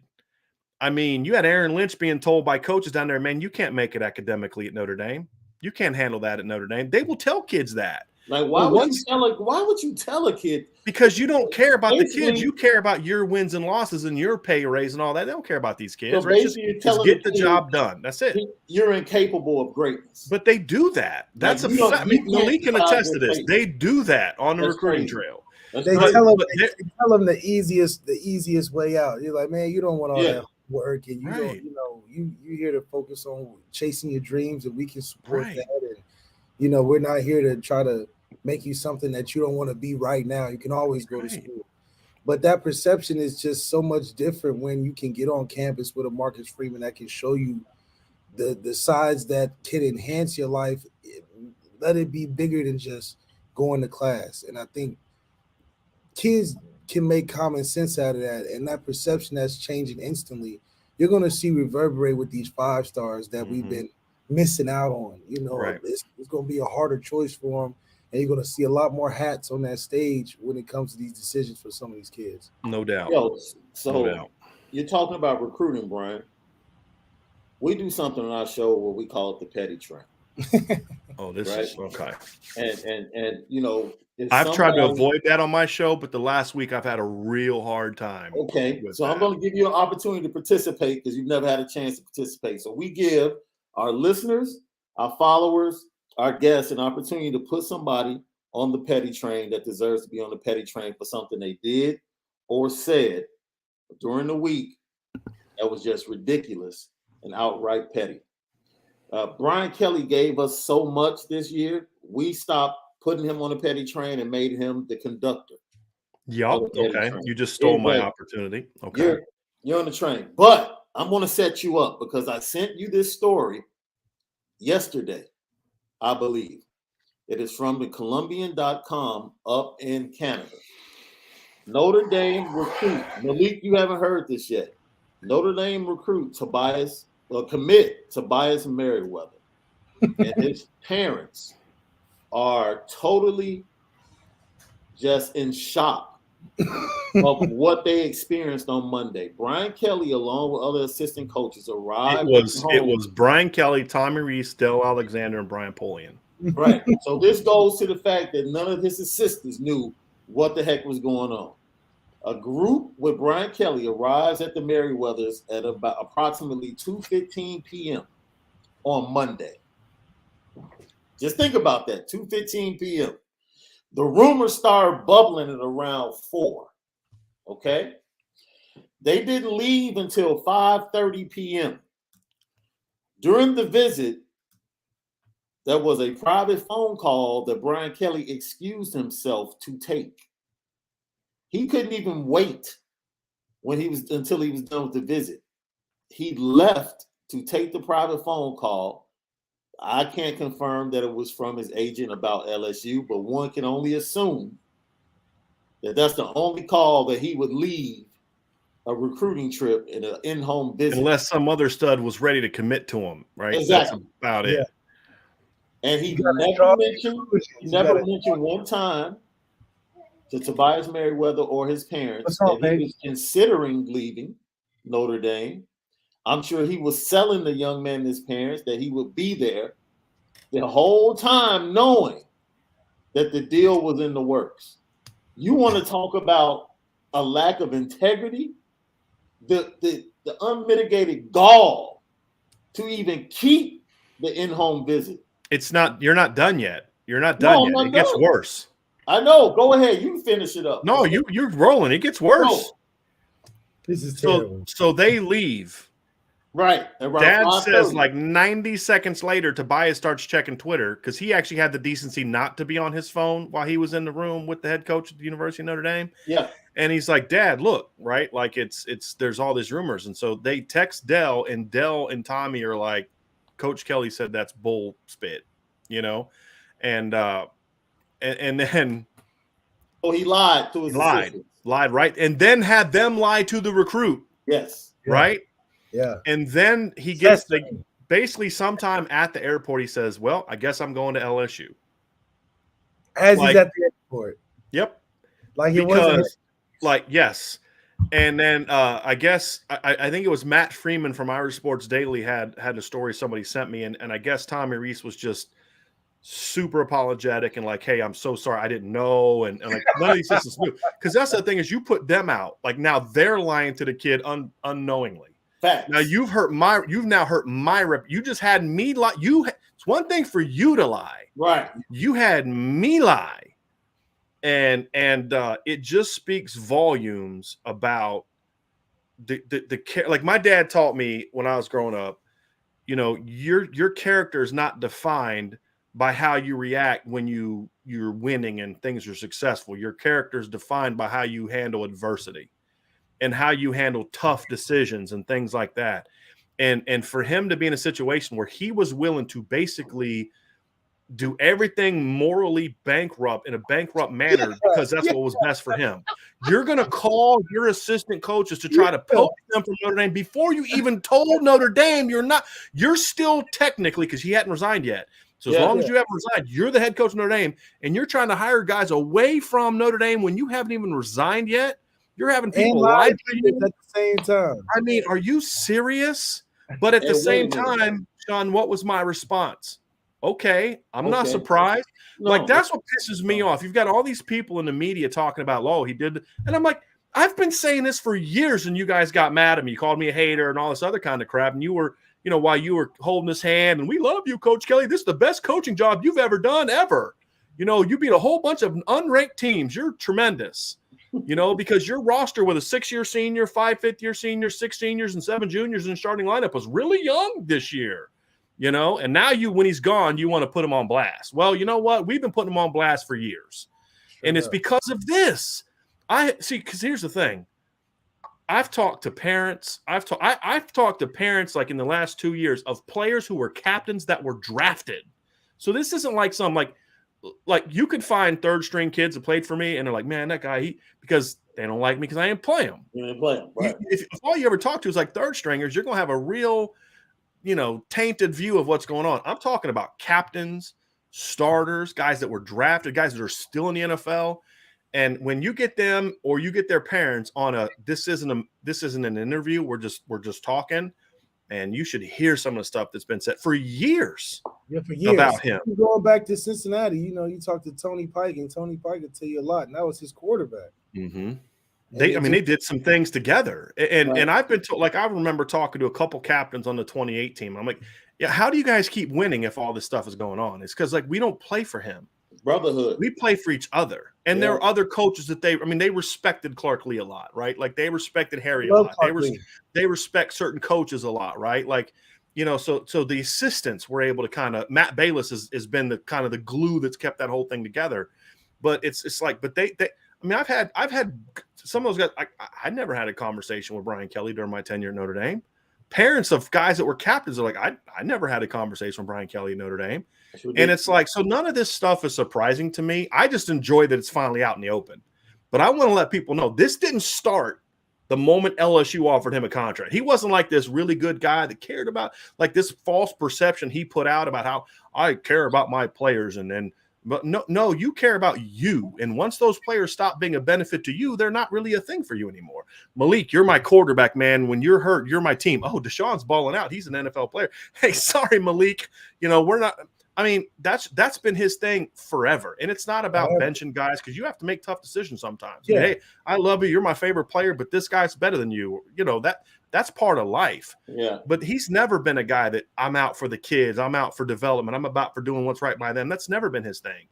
I mean, you had Aaron Lynch being told by coaches down there, man, you can't make it academically at Notre Dame. You can't handle that at Notre Dame. They will tell kids that. Like, why would you tell a kid? Because you don't care about the kids. You care about your wins and losses and your pay raise and all that. They don't care about these kids. So right? Just get the job done. That's it. You're incapable of greitness. But they do that. That's a fact. Malik can attest to this. They do that on the recruiting trail. They tell them the easiest way out. You're like, man, you don't want all that work, and you're here to focus on chasing your dreams, and we can support that. And we're not here to try to make you something that you don't want to be right now. You can always go to school. But that perception is just so much different when you can get on campus with a Marcus Freeman that can show you the sides that can enhance your life. Let it be bigger than just going to class. And I think kids can make common sense out of that. And that perception that's changing instantly, you're going to see reverberate with these 5 stars that we've been missing out on. It's going to be a harder choice for them. And you're going to see a lot more hats on that stage when it comes to these decisions for some of these kids. No doubt. No doubt. You're talking about recruiting, Brian. We do something on our show where we call it the petty train. This is okay. And I've tried to avoid that on my show, but the last week I've had a real hard time. Okay, so I'm going to give you an opportunity to participate because you've never had a chance to participate. So we give our listeners, our followers, our guests an opportunity to put somebody on the petty train that deserves to be on the petty train for something they did or said during the week that was just ridiculous and outright petty. Brian Kelly gave us so much this year, we stopped putting him on the petty train and made him the conductor. Yup. Okay. Train. You just stole my opportunity. Okay. You're on the train. But I'm going to set you up because I sent you this story yesterday, I believe. It is from the Columbian.com up in Canada. Notre Dame recruit. Malik, you haven't heard this yet. Notre Dame recruit commit Tobias Merriweather. And his parents are totally just in shock of what they experienced on Monday. Brian Kelly, along with other assistant coaches, arrived. It was Brian Kelly, Tommy Reese, Dell Alexander, and Brian Polian. Right. So this goes to the fact that none of his assistants knew what the heck was going on. A group with Brian Kelly arrives at the Merriweathers at about approximately 2:15 p.m. on Monday. Just think about that, 2:15 p.m. The rumors started bubbling at around 4. Okay? They didn't leave until 5:30 p.m. During the visit, there was a private phone call that Brian Kelly excused himself to take. He couldn't even wait until he was done with the visit. He left to take the private phone call. I can't confirm that it was from his agent about LSU, but one can only assume that that's the only call that he would leave a recruiting trip and an in-home visit. Unless some other stud was ready to commit to him, right? Exactly. That's about it. And he never mentioned one time to Tobias Merriweather or his parents that he was considering leaving Notre Dame. I'm sure he was selling the young man and his parents that he would be there the whole time, knowing that the deal was in the works. You want to talk about a lack of integrity? The unmitigated gall to even keep the in-home visit. You're not done yet. You're not done yet. It gets worse. I know. Go ahead. You finish it up. No, you're rolling. It gets worse. No. This is terrible. So they leave. Right. Dad says like 90 seconds later, Tobias starts checking Twitter because he actually had the decency not to be on his phone while he was in the room with the head coach at the University of Notre Dame. Yeah. And he's like, Dad, look, right? Like there's all these rumors. And so they text Dell and Tommy are like, Coach Kelly said that's bull spit, and then he lied to his assistants. Lied, right? And then had them lie to the recruit. Yes. Right? Yeah. And then he gets basically sometime at the airport, he says, well, I guess I'm going to LSU. As he's at the airport. Yep. Like it wasn't. Like, yes. And then I guess I think it was Matt Freeman from Irish Sports Daily had a story somebody sent me, and I guess Tommy Reese was just super apologetic and like, hey, I'm so sorry, I didn't know, and like none of these systems knew, because that's the thing is you put them out, like now they're lying to the kid unknowingly. Facts. Now you've now hurt my rep. You just had me lie. It's one thing for you to lie, right? You had me lie. And it just speaks volumes about the like my dad taught me when I was growing up, your character is not defined by how you react when you're winning and things are successful. Your character is defined by how you handle adversity and how you handle tough decisions and things like that. And for him to be in a situation where he was willing to basically do everything morally bankrupt in a bankrupt manner because that's what was best for him. You're going to call your assistant coaches to try to poach them from Notre Dame before you even told Notre Dame you're still technically, because he hadn't resigned yet. So as long as you haven't resigned, you're the head coach of Notre Dame, and you're trying to hire guys away from Notre Dame when you haven't even resigned yet. You're having people lie to you at the same time. I mean, are you serious? But at the same time, Shaun, what was my response? Okay, I'm not surprised. No, like, that's what pisses me off. You've got all these people in the media talking about, oh, he did. And I'm like, I've been saying this for years, and you guys got mad at me. You called me a hater and all this other kind of crap. And you were, while you were holding his hand, and we love you, Coach Kelly. This is the best coaching job you've ever done, ever. You beat a whole bunch of unranked teams. You're tremendous, because your roster with a 6-year senior, 5 fifth-year seniors, 6 seniors, and 7 juniors in the starting lineup was really young this year. And now when he's gone, you want to put him on blast. Well, you know what? We've been putting him on blast for years. And it's because of this. Because here's the thing. I've talked to parents. I've talked to parents like in the last 2 years of players who were captains that were drafted. So this isn't like like you could find third string kids that played for me, and they're like, man, that guy, because they don't like me because I didn't play him. You didn't play him, right? If all you ever talk to is like third stringers, you're gonna have a real, tainted view of what's going on. I'm talking about captains, starters, guys that were drafted, guys that are still in the NFL. And when you get them or you get their parents on this isn't an interview, we're just talking, and you should hear some of the stuff that's been said for years. Yeah, for years about him. Going back to Cincinnati, you talk to Tony Pike, and Tony Pike will tell you a lot, and that was his quarterback. Mm-hmm. They did some things together, and I've been told, like, I remember talking to a couple captains on the 28 team. I'm like, yeah, how do you guys keep winning if all this stuff is going on? It's because, like, we don't play for him. Brotherhood. We play for each other. And there are other coaches that they respected Clark Lee a lot, right? Like, they respected Harry a lot. They respect certain coaches a lot, right? Like, so the assistants were able to kind of, Matt Bayless has been the kind of the glue that's kept that whole thing together. But it's like, but they I've had some of those guys. I never had a conversation with Brian Kelly during my tenure at Notre Dame. Parents of guys that were captains are like, I never had a conversation with Brian Kelly at Notre Dame. And it's like, so none of this stuff is surprising to me. I just enjoy that it's finally out in the open. But I want to let people know this didn't start the moment LSU offered him a contract. He wasn't like this really good guy that cared about, like, this false perception he put out about how I care about my players. But no, you care about you. And once those players stop being a benefit to you, they're not really a thing for you anymore. Malik, you're my quarterback, man. When you're hurt, you're my team. Oh, Deshaun's balling out. He's an NFL player. Hey, sorry, Malik. We're not. I mean, that's been his thing forever. And it's not about benching guys, because you have to make tough decisions sometimes. Yeah. Hey, I love you. You're my favorite player, but this guy's better than you. That's part of life. Yeah. But he's never been a guy that I'm out for the kids. I'm out for development. I'm about for doing what's right by them. That's never been his thing.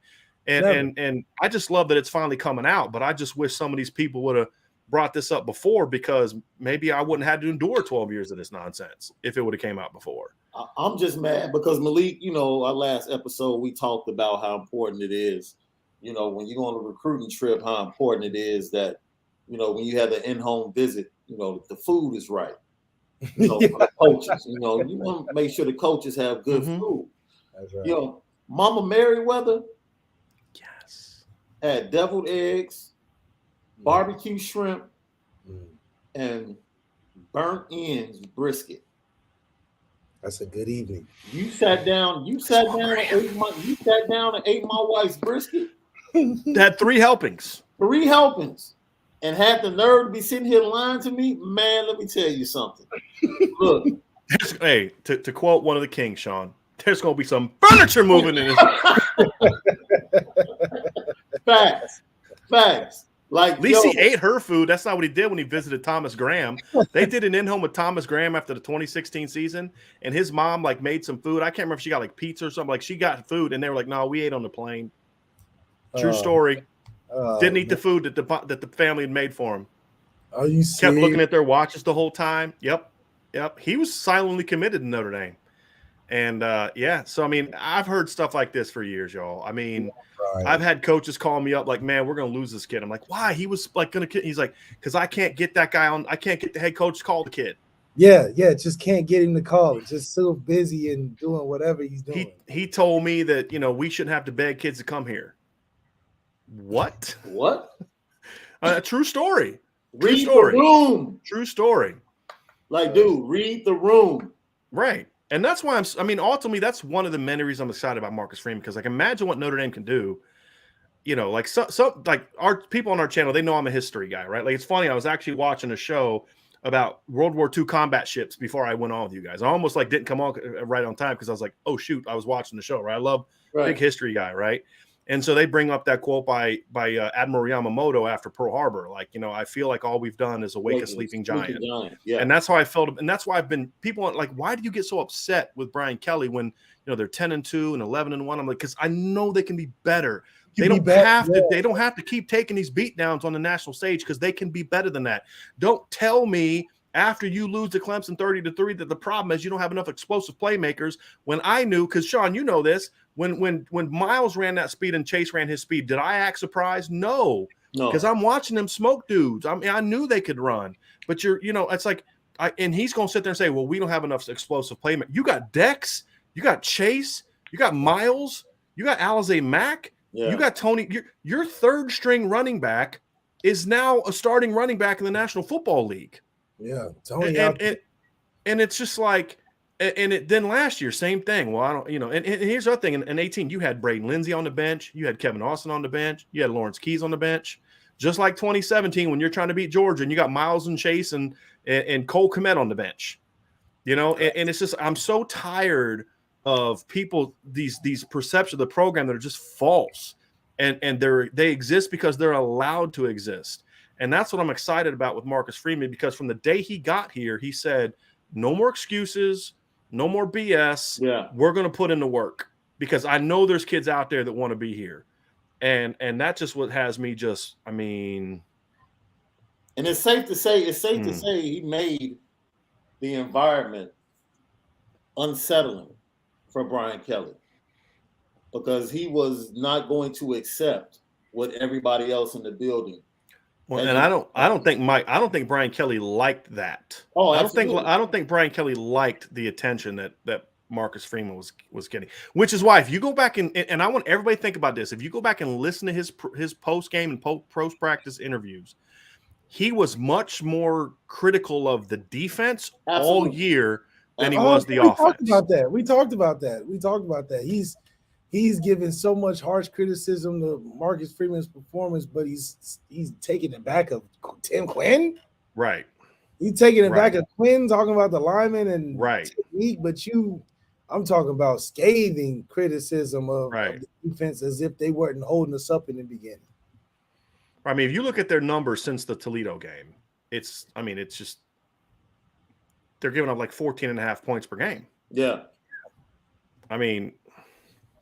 And I just love that it's finally coming out. But I just wish some of these people would have brought this up before, because maybe I wouldn't have had to endure 12 years of this nonsense if it would have came out before. I'm just mad because Malik, our last episode, we talked about how important it is, when you go on a recruiting trip, how important it is that, when you have an in-home visit, the food is right. For the coaches, you want to make sure the coaches have good food. That's right. Mama Merriweather, yes, had deviled eggs, barbecue shrimp, and burnt ends brisket. That's a good evening. You sat down and ate my wife's brisket. Had 3 helpings. 3 helpings. And had the nerve to be sitting here lying to me. Man, let me tell you something. Look. Hey, to quote one of the kings, Shaun, there's going to be some furniture moving in this. Facts. Like, at least he ate her food. That's not what he did when he visited Thomas Graham. They did an in-home with Thomas Graham after the 2016 season, and his mom made some food. I can't remember if she got like pizza or something. Like, she got food, and they were like, "No, we ate on the plane." True story. Didn't eat the food that the family had made for him. Are you serious? Kept looking at their watches the whole time. Yep. He was silently committed to Notre Dame. And so I mean, I've heard stuff like this for years, y'all. I mean, I've had coaches call me up like, "Man, we're gonna lose this kid." I'm like, "Why?" He was like he's like, "Because I can't get that guy on. I can't get the head coach to call the kid." Yeah, just can't get him to call. He's just so busy and doing whatever he's doing. He told me that we shouldn't have to beg kids to come here. What? True story. Read the room. True story. Like, dude, read the room. Right. And that's why ultimately, that's one of the many reasons I'm excited about Marcus Freeman, because like, imagine what Notre Dame can do. Like like our people on our channel, they know I'm a history guy, right? Like, it's funny. I was actually watching a show about World War II combat ships before I went on with you guys. I almost like didn't come on right on time because I was like, oh shoot, I was watching the show, right? I love big history guy, right? And so they bring up that quote by Admiral Yamamoto after Pearl Harbor. Like, I feel like all we've done is awake a sleeping giant. Yeah. And that's how I felt. And that's why I've been people are like, why do you get so upset with Brian Kelly when, they're 10-2 and 11-1? I'm like, because I know they can be better. They don't have to keep taking these beatdowns on the national stage, because they can be better than that. Don't tell me after you lose to Clemson 30-3 that the problem is you don't have enough explosive playmakers, when I knew, because Shaun, you know this, when Miles ran that speed and Chase ran his speed, did I act surprised? No, because I'm watching them smoke dudes. I mean, I knew they could run, but it's like, and he's going to sit there and say, well, we don't have enough explosive playmakers. You got Dex, you got Chase, you got Miles, you got Alize Mack. Yeah. You got Tony. Your third string running back is now a starting running back in the National Football League. Yeah, Tony and it's just like, then last year, same thing. Well, I don't, and here's the other thing. In 18, you had Braden Lindsey on the bench. You had Kevin Austin on the bench. You had Lawrence Keys on the bench. Just like 2017 when you're trying to beat Georgia and you got Miles and Chase and Cole Kmet on the bench. And it's just, I'm so tired of people, these perceptions of the program that are just false. And they exist because they're allowed to exist. And that's what I'm excited about with Marcus Freeman, because from the day he got here, he said, no more excuses, no more BS. Yeah. We're going to put in the work because I know there's kids out there that want to be here. And that's just what has me just, and it's safe to say he made the environment unsettling for Brian Kelly, because he was not going to accept what everybody else in the building. Well, and I don't think Brian Kelly liked that. Oh, I absolutely. don't think Brian Kelly liked the attention that Marcus Freeman was getting, which is why if you go back and I want everybody to think about this, if you go back and listen to his post game and post practice interviews, he was much more critical of the defense all year than he was the offense. We talked about that. He's given so much harsh criticism to Marcus Freeman's performance, but he's taking it back of Tim Quinn. Right. He's taking it back of Quinn, talking about the linemen and technique, but I'm talking about scathing criticism of the defense as if they weren't holding us up in the beginning. I mean, if you look at their numbers since the Toledo game, it's just they're giving up like 14.5 points per game. Yeah. I mean,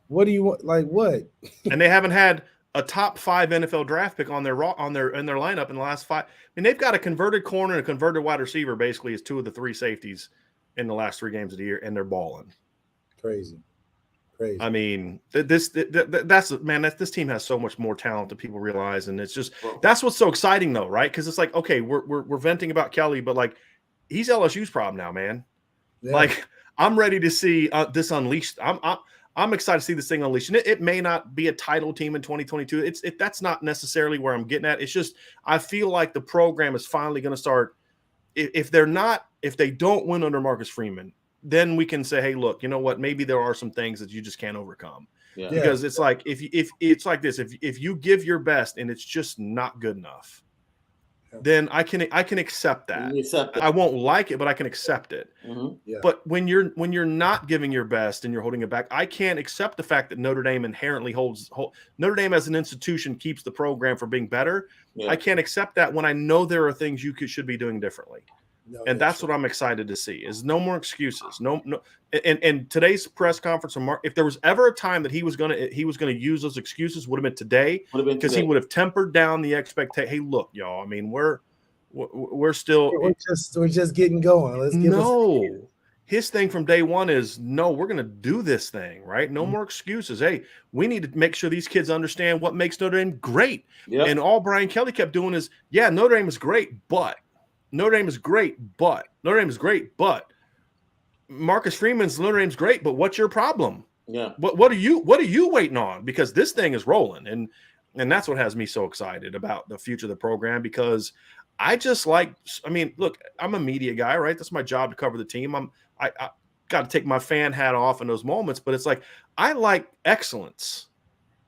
what do you want? Like what? And they haven't had a top 5 NFL draft pick in their lineup in the last 5. I mean, they've got a converted corner and a converted wide receiver basically as 2 of the 3 safeties in the last 3 games of the year, and they're balling. Crazy. I mean, this team has so much more talent than people realize, and it's just that's what's so exciting though, right? Because it's like, okay, we're venting about Kelly, but like he's LSU's problem now, man. Yeah. Like I'm ready to see this unleashed. I'm excited to see this thing unleashed. And it may not be a title team in 2022. That's not necessarily where I'm getting at. It's just I feel like the program is finally going to start. If they don't win under Marcus Freeman, then we can say, hey, look, you know what? Maybe there are some things that you just can't overcome. Yeah. Because it's like if it's like this, if you give your best and it's just not good enough, then I can accept that. I won't like it, but I can accept it. Mm-hmm. Yeah. But when you're not giving your best and you're holding it back, I can't accept the fact that Notre Dame inherently Notre Dame as an institution keeps the program from being better. Yeah. I can't accept that when I know there are things you should be doing differently. No, and that's what I'm excited to see is no more excuses. No. And today's press conference, if there was ever a time that he was going to use those excuses, would have been today, because he would have tempered down the expectation. Hey, look, y'all. I mean, we're still we're just getting going. Let's give his thing from day one is no. We're going to do this thing right. No more excuses. Hey, we need to make sure these kids understand what makes Notre Dame great. Yep. And all Brian Kelly kept doing is, yeah, Notre Dame is great, but. Notre Dame is great, but Marcus Freeman's Notre Dame's great, but what's your problem? Yeah. What are you waiting on? Because this thing is rolling, and that's what has me so excited about the future of the program, because I just look, I'm a media guy, right? That's my job to cover the team. I got to take my fan hat off in those moments, but it's like I like excellence.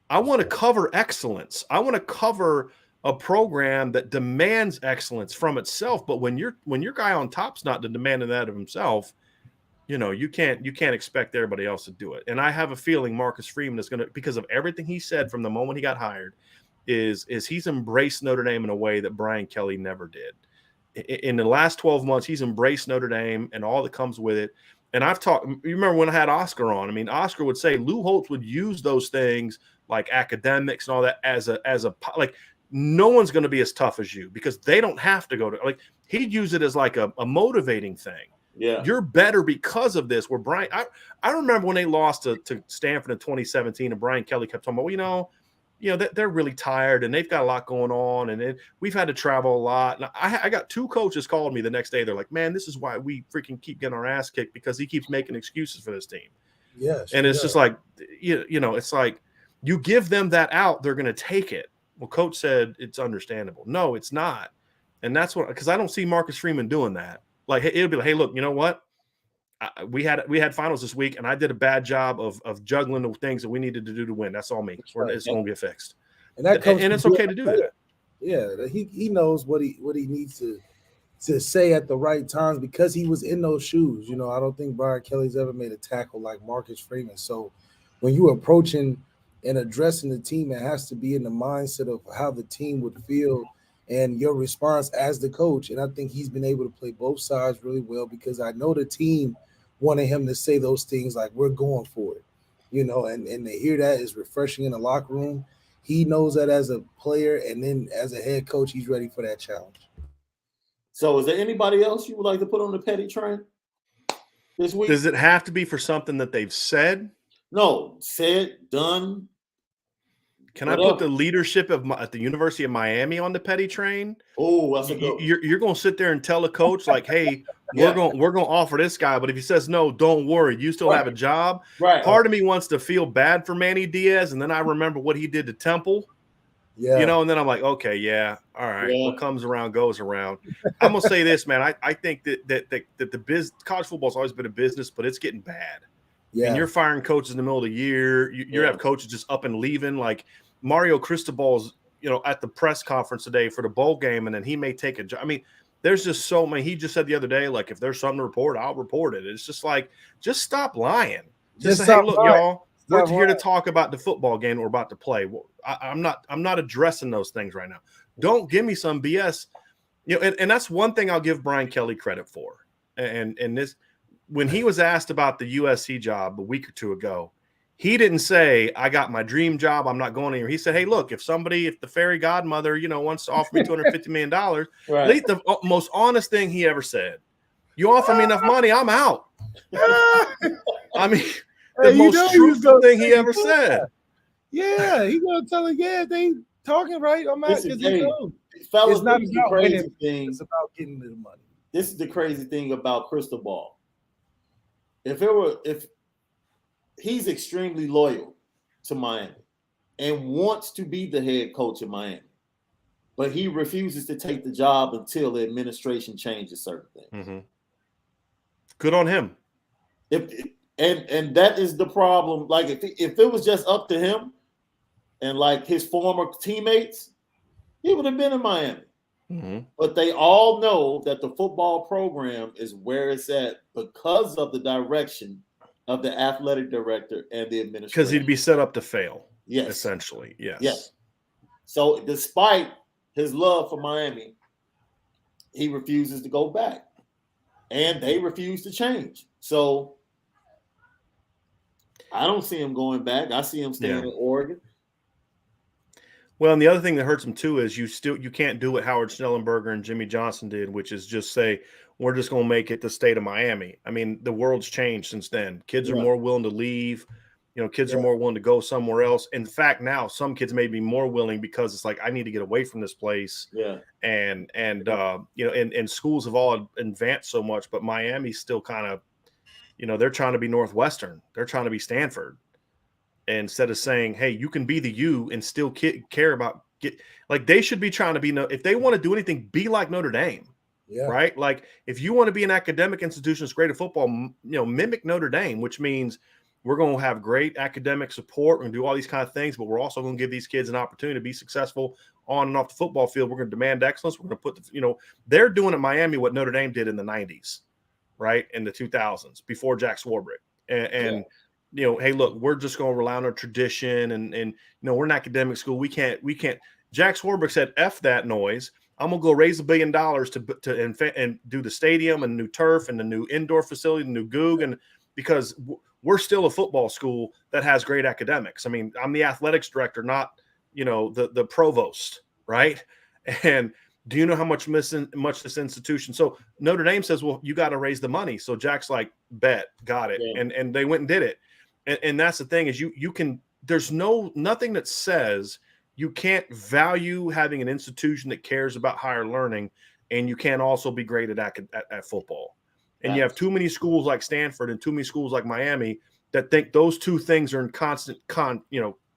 I want to cover excellence. I want to cover a program that demands excellence from itself, but when your guy on top's not demanding that of himself, you can't expect everybody else to do it. And I have a feeling Marcus Freeman is going to, because of everything he said from the moment he got hired, is he's embraced Notre Dame in a way that Brian Kelly never did. In the last 12 months, he's embraced Notre Dame and all that comes with it. And you remember when I had Oscar on? I mean, Oscar would say Lou Holtz would use those things like academics and all that as a like. No one's going to be as tough as you because they don't have to go to, like, he'd use it as like a motivating thing. Yeah. You're better because of this. Where Brian, I remember when they lost to Stanford in 2017 and Brian Kelly kept talking about, they're really tired and they've got a lot going on and we've had to travel a lot. And I got 2 coaches called me the next day. They're like, man, this is why we freaking keep getting our ass kicked, because he keeps making excuses for this team. Yes. And it's just like, it's like, You give them that out, they're going to take it. Well, coach said it's understandable. No, it's not. And that's what, because I don't see Marcus Freeman doing that. Like, it'll be like, hey, look, you know what? We had finals this week, and I did a bad job of juggling the things that we needed to do to win. That's all me. It's going to get fixed. And that comes and it's okay to do that. Yeah, he knows what he needs to say at the right times because he was in those shoes. You know, I don't think Brian Kelly's ever made a tackle like Marcus Freeman. So when you approaching and addressing the team, it has to be in the mindset of how the team would feel and your response as the coach. And I think he's been able to play both sides really well because I know the team wanted him to say those things like, we're going for it, you know, and to hear that is refreshing in the locker room. He knows that as a player, and then as a head coach, he's ready for that challenge. So is there anybody else you would like to put on the petty train this week? Does it have to be for something that they've said? No, said, done. Can I put the leadership at the University of Miami on the petty train? Oh, that's a good. You're going to sit there and tell a coach like, "Hey, we're going to offer this guy, but if he says no, don't worry, you still have a job." Right. Part of me wants to feel bad for Manny Diaz, and then I remember what he did to Temple. Yeah. You know, and then I'm like, okay, yeah, all right. What comes around goes around. I'm gonna say this, man. I think that the college football's always been a business, but it's getting bad. Yeah. And you're firing coaches in the middle of the year. You have coaches just up and leaving. Like Mario Cristobal's, you know, at the press conference today for the bowl game, and then he may take a job. I mean, there's just so many. He just said the other day, like, if there's something to report, I'll report it. It's just like, just stop lying. Just say, hey, look, y'all, we're here to talk about the football game we're about to play. Well, I'm not addressing those things right now. Don't give me some BS. You know, and that's one thing I'll give Brian Kelly credit for. And this, when he was asked about the USC job a week or two ago, he didn't say, I got my dream job, I'm not going anywhere. He said, hey, look, if the fairy godmother, you know, wants to offer me $250 million, right. The most honest thing he ever said. You offer me enough money, I'm out. I mean, the most truthful thing he ever said. Yeah, he's gonna tell him, yeah, they talking right. I'm out because fellas, it's not about crazy winning, thing. It's about getting the money. This is the crazy thing about Cristobal. If he's extremely loyal to Miami and wants to be the head coach of Miami, but he refuses to take the job until the administration changes certain things. Mm-hmm. Good on him. And that is the problem. Like if it was just up to him and like his former teammates, he would have been in Miami. Mm-hmm. But they all know that the football program is where it's at because of the direction of the athletic director and the administration. Because he'd be set up to fail. Yes. Essentially. Yes. Yes. So despite his love for Miami, he refuses to go back. And they refuse to change. So I don't see him going back. I see him staying in Oregon. Well, and the other thing that hurts him too is you can't do what Howard Schnellenberger and Jimmy Johnson did, which is just say, we're just going to make it the state of Miami. I mean, the world's changed since then. Kids are more willing to leave. You know, kids are more willing to go somewhere else. In fact, now some kids may be more willing because it's like, I need to get away from this place. Yeah. And you know, and schools have all advanced so much, but Miami's still kind of, you know, they're trying to be Northwestern. They're trying to be Stanford. Instead of saying, hey, you can be the you and still care about they should be trying to be, if they want to do anything, be like Notre Dame. Yeah. Right. Like if you want to be an academic institution that's great at football, you know, mimic Notre Dame, which means we're going to have great academic support. We're going to do all these kind of things, but we're also going to give these kids an opportunity to be successful on and off the football field. We're going to demand excellence. We're going to put they're doing at Miami what Notre Dame did in the 90s, right? In the 2000s before Jack Swarbrick. And you know, hey, look, we're just going to rely on our tradition and you know, we're an academic school. We can't. Jack Swarbrick said, F that noise. I'm going to go raise $1 billion to do the stadium and new turf and the new indoor facility, the new Goog, and because we're still a football school that has great academics. I mean, I'm the athletics director, not, you know, the provost, right? And do you know how much this institution? So Notre Dame says, well, you got to raise the money. So Jack's like, bet, got it. Yeah. And they went and did it. And that's the thing is you can, there's nothing that says you can't value having an institution that cares about higher learning, and you can't also be great at football. And you have too many schools like Stanford and too many schools like Miami that think those two things are in constant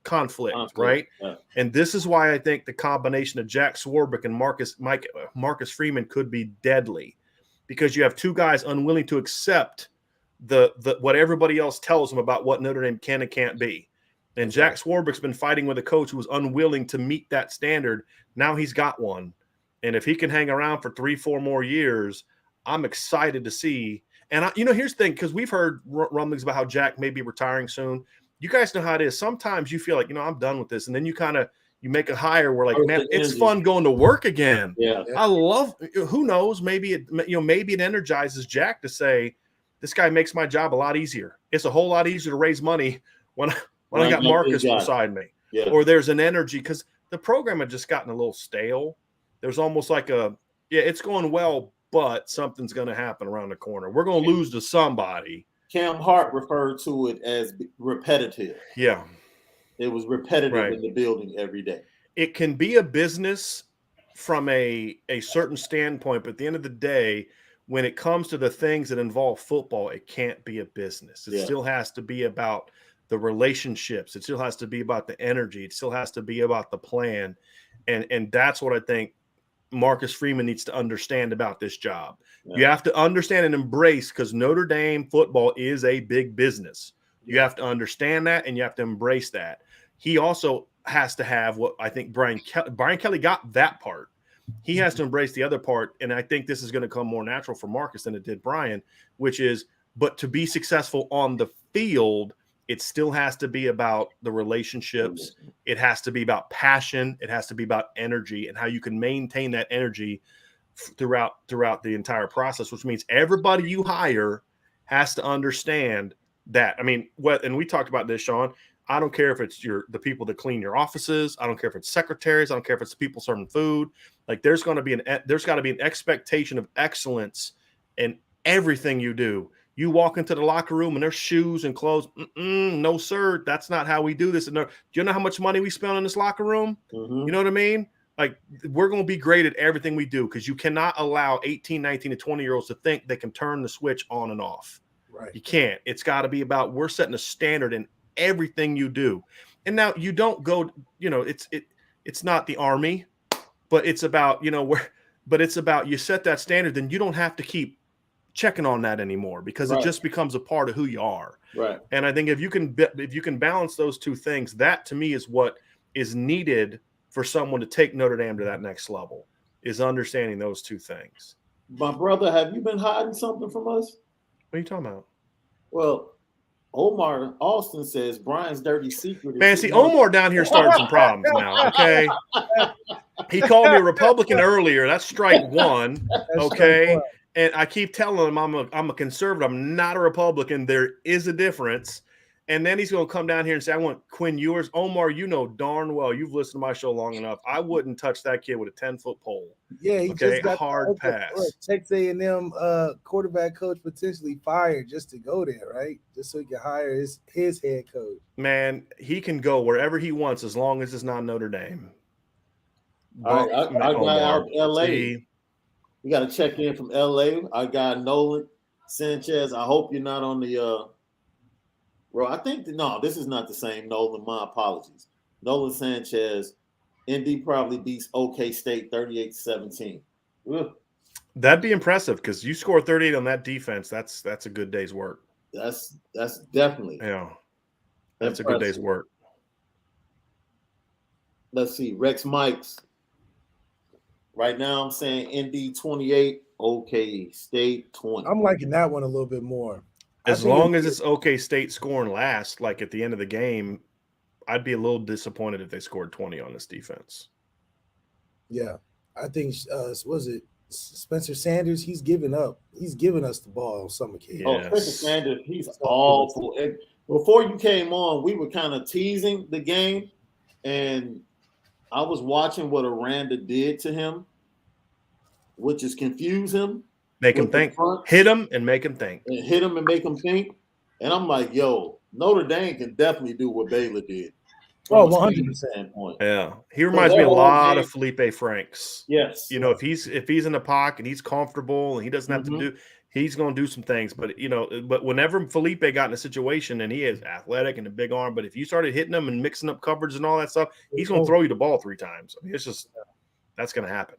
conflict, right? Yeah. And this is why I think the combination of Jack Swarbrick and Marcus Freeman could be deadly, because you have two guys unwilling to accept the what everybody else tells them about what Notre Dame can and can't be. And Jack Swarbrick's been fighting with a coach who was unwilling to meet that standard. Now he's got one. And if he can hang around for 3-4 more years, I'm excited to see. And, here's the thing, because we've heard rumblings about how Jack may be retiring soon. You guys know how it is. Sometimes you feel like, I'm done with this. And then you make a hire where, like, man, it's fun going to work again. Yeah. I love – who knows? Maybe it energizes Jack to say, this guy makes my job a lot easier. It's a whole lot easier to raise money when I got Marcus beside me. Yeah. Or there's an energy, because the program had just gotten a little stale. There's almost like it's going well, but something's going to happen around the corner. We're going to lose to somebody. Cam Hart referred to it as repetitive. Yeah. It was repetitive in the building every day. It can be a business from a certain standpoint, but at the end of the day, when it comes to the things that involve football, it can't be a business. It still has to be about the relationships. It still has to be about the energy. It still has to be about the plan. And that's what I think Marcus Freeman needs to understand about this job. Yeah. You have to understand and embrace, because Notre Dame football is a big business. You have to understand that, and you have to embrace that. He also has to have what I think Brian Kelly got that part. He has to embrace the other part, and I think this is going to come more natural for Marcus than it did Brian, which is, but to be successful on the field, it still has to be about the relationships. It has to be about passion. It has to be about energy and how you can maintain that energy throughout the entire process, which means everybody you hire has to understand that. I mean, and we talked about this, Shaun. I don't care if it's the people that clean your offices. I don't care if it's secretaries. I don't care if it's the people serving food. Like, there's got to be an expectation of excellence in everything you do. You walk into the locker room and there's shoes and clothes. No, sir. That's not how we do this. Do you know how much money we spend in this locker room? Mm-hmm. You know what I mean? Like, we're going to be great at everything we do, because you cannot allow 18, 19, and 20-year-olds to think they can turn the switch on and off. Right. You can't. It's got to be about, we're setting a standard in everything you do. And now you don't go, it's not the Army, but it's about, but it's about, you set that standard, then you don't have to keep checking on that anymore, because it just becomes a part of who you are. Right. And I think if you can balance those two things, that to me is what is needed for someone to take Notre Dame to that next level, is understanding those two things. My brother, have you been hiding something from us? What are you talking about? Well, Omar Austin says Brian's dirty secret. Man, see, Omar down here started some problems now, okay? He called me a Republican earlier. That's strike one, okay? And I keep telling him I'm a conservative. I'm not a Republican. There is a difference. And then he's going to come down here and say, I want Quinn Ewers. Omar, you know darn well, you've listened to my show long enough. I wouldn't touch that kid with a 10-foot pole. Yeah, he just got hard pass. Texas A&M quarterback coach potentially fired just to go there, right? Just so he can hire his head coach. Man, he can go wherever he wants as long as it's not Notre Dame. All right, I got out L.A. We got to check in from L.A. I got Nolan Sanchez. I hope you're not on the bro, I think no, this is not the same Nolan. My apologies. Nolan Sanchez, Indy probably beats OK State 38-17. That'd be impressive, because you score 38 on that defense. That's a good day's work. That's definitely That's impressive. A good day's work. Let's see, Rex Mikes. Right now, I'm saying Indy 28, OK State 20. I'm liking that one a little bit more. As long as it's OK State scoring last, like at the end of the game, I'd be a little disappointed if they scored 20 on this defense. Yeah, I think was it Spencer Sanders? He's given us the ball on some occasions. Yes. Oh, Spencer Sanders, he's awful. And before you came on, we were kind of teasing the game, and I was watching what Aranda did to him, which is confuse him. Make him think. Hit him and make him think. And hit him and make him think. And I'm like, yo, Notre Dame can definitely do what Baylor did. from Oh, a speed 100%. standpoint. Yeah, he reminds me a lot of Felipe Franks. Yes. You know, if he's in the pocket and he's comfortable and he doesn't have to do, he's going to do some things. But but whenever Felipe got in a situation and he is athletic and a big arm, but if you started hitting him and mixing up coverage and all that stuff, he's going to throw you the ball 3 times. I mean, it's just that's going to happen.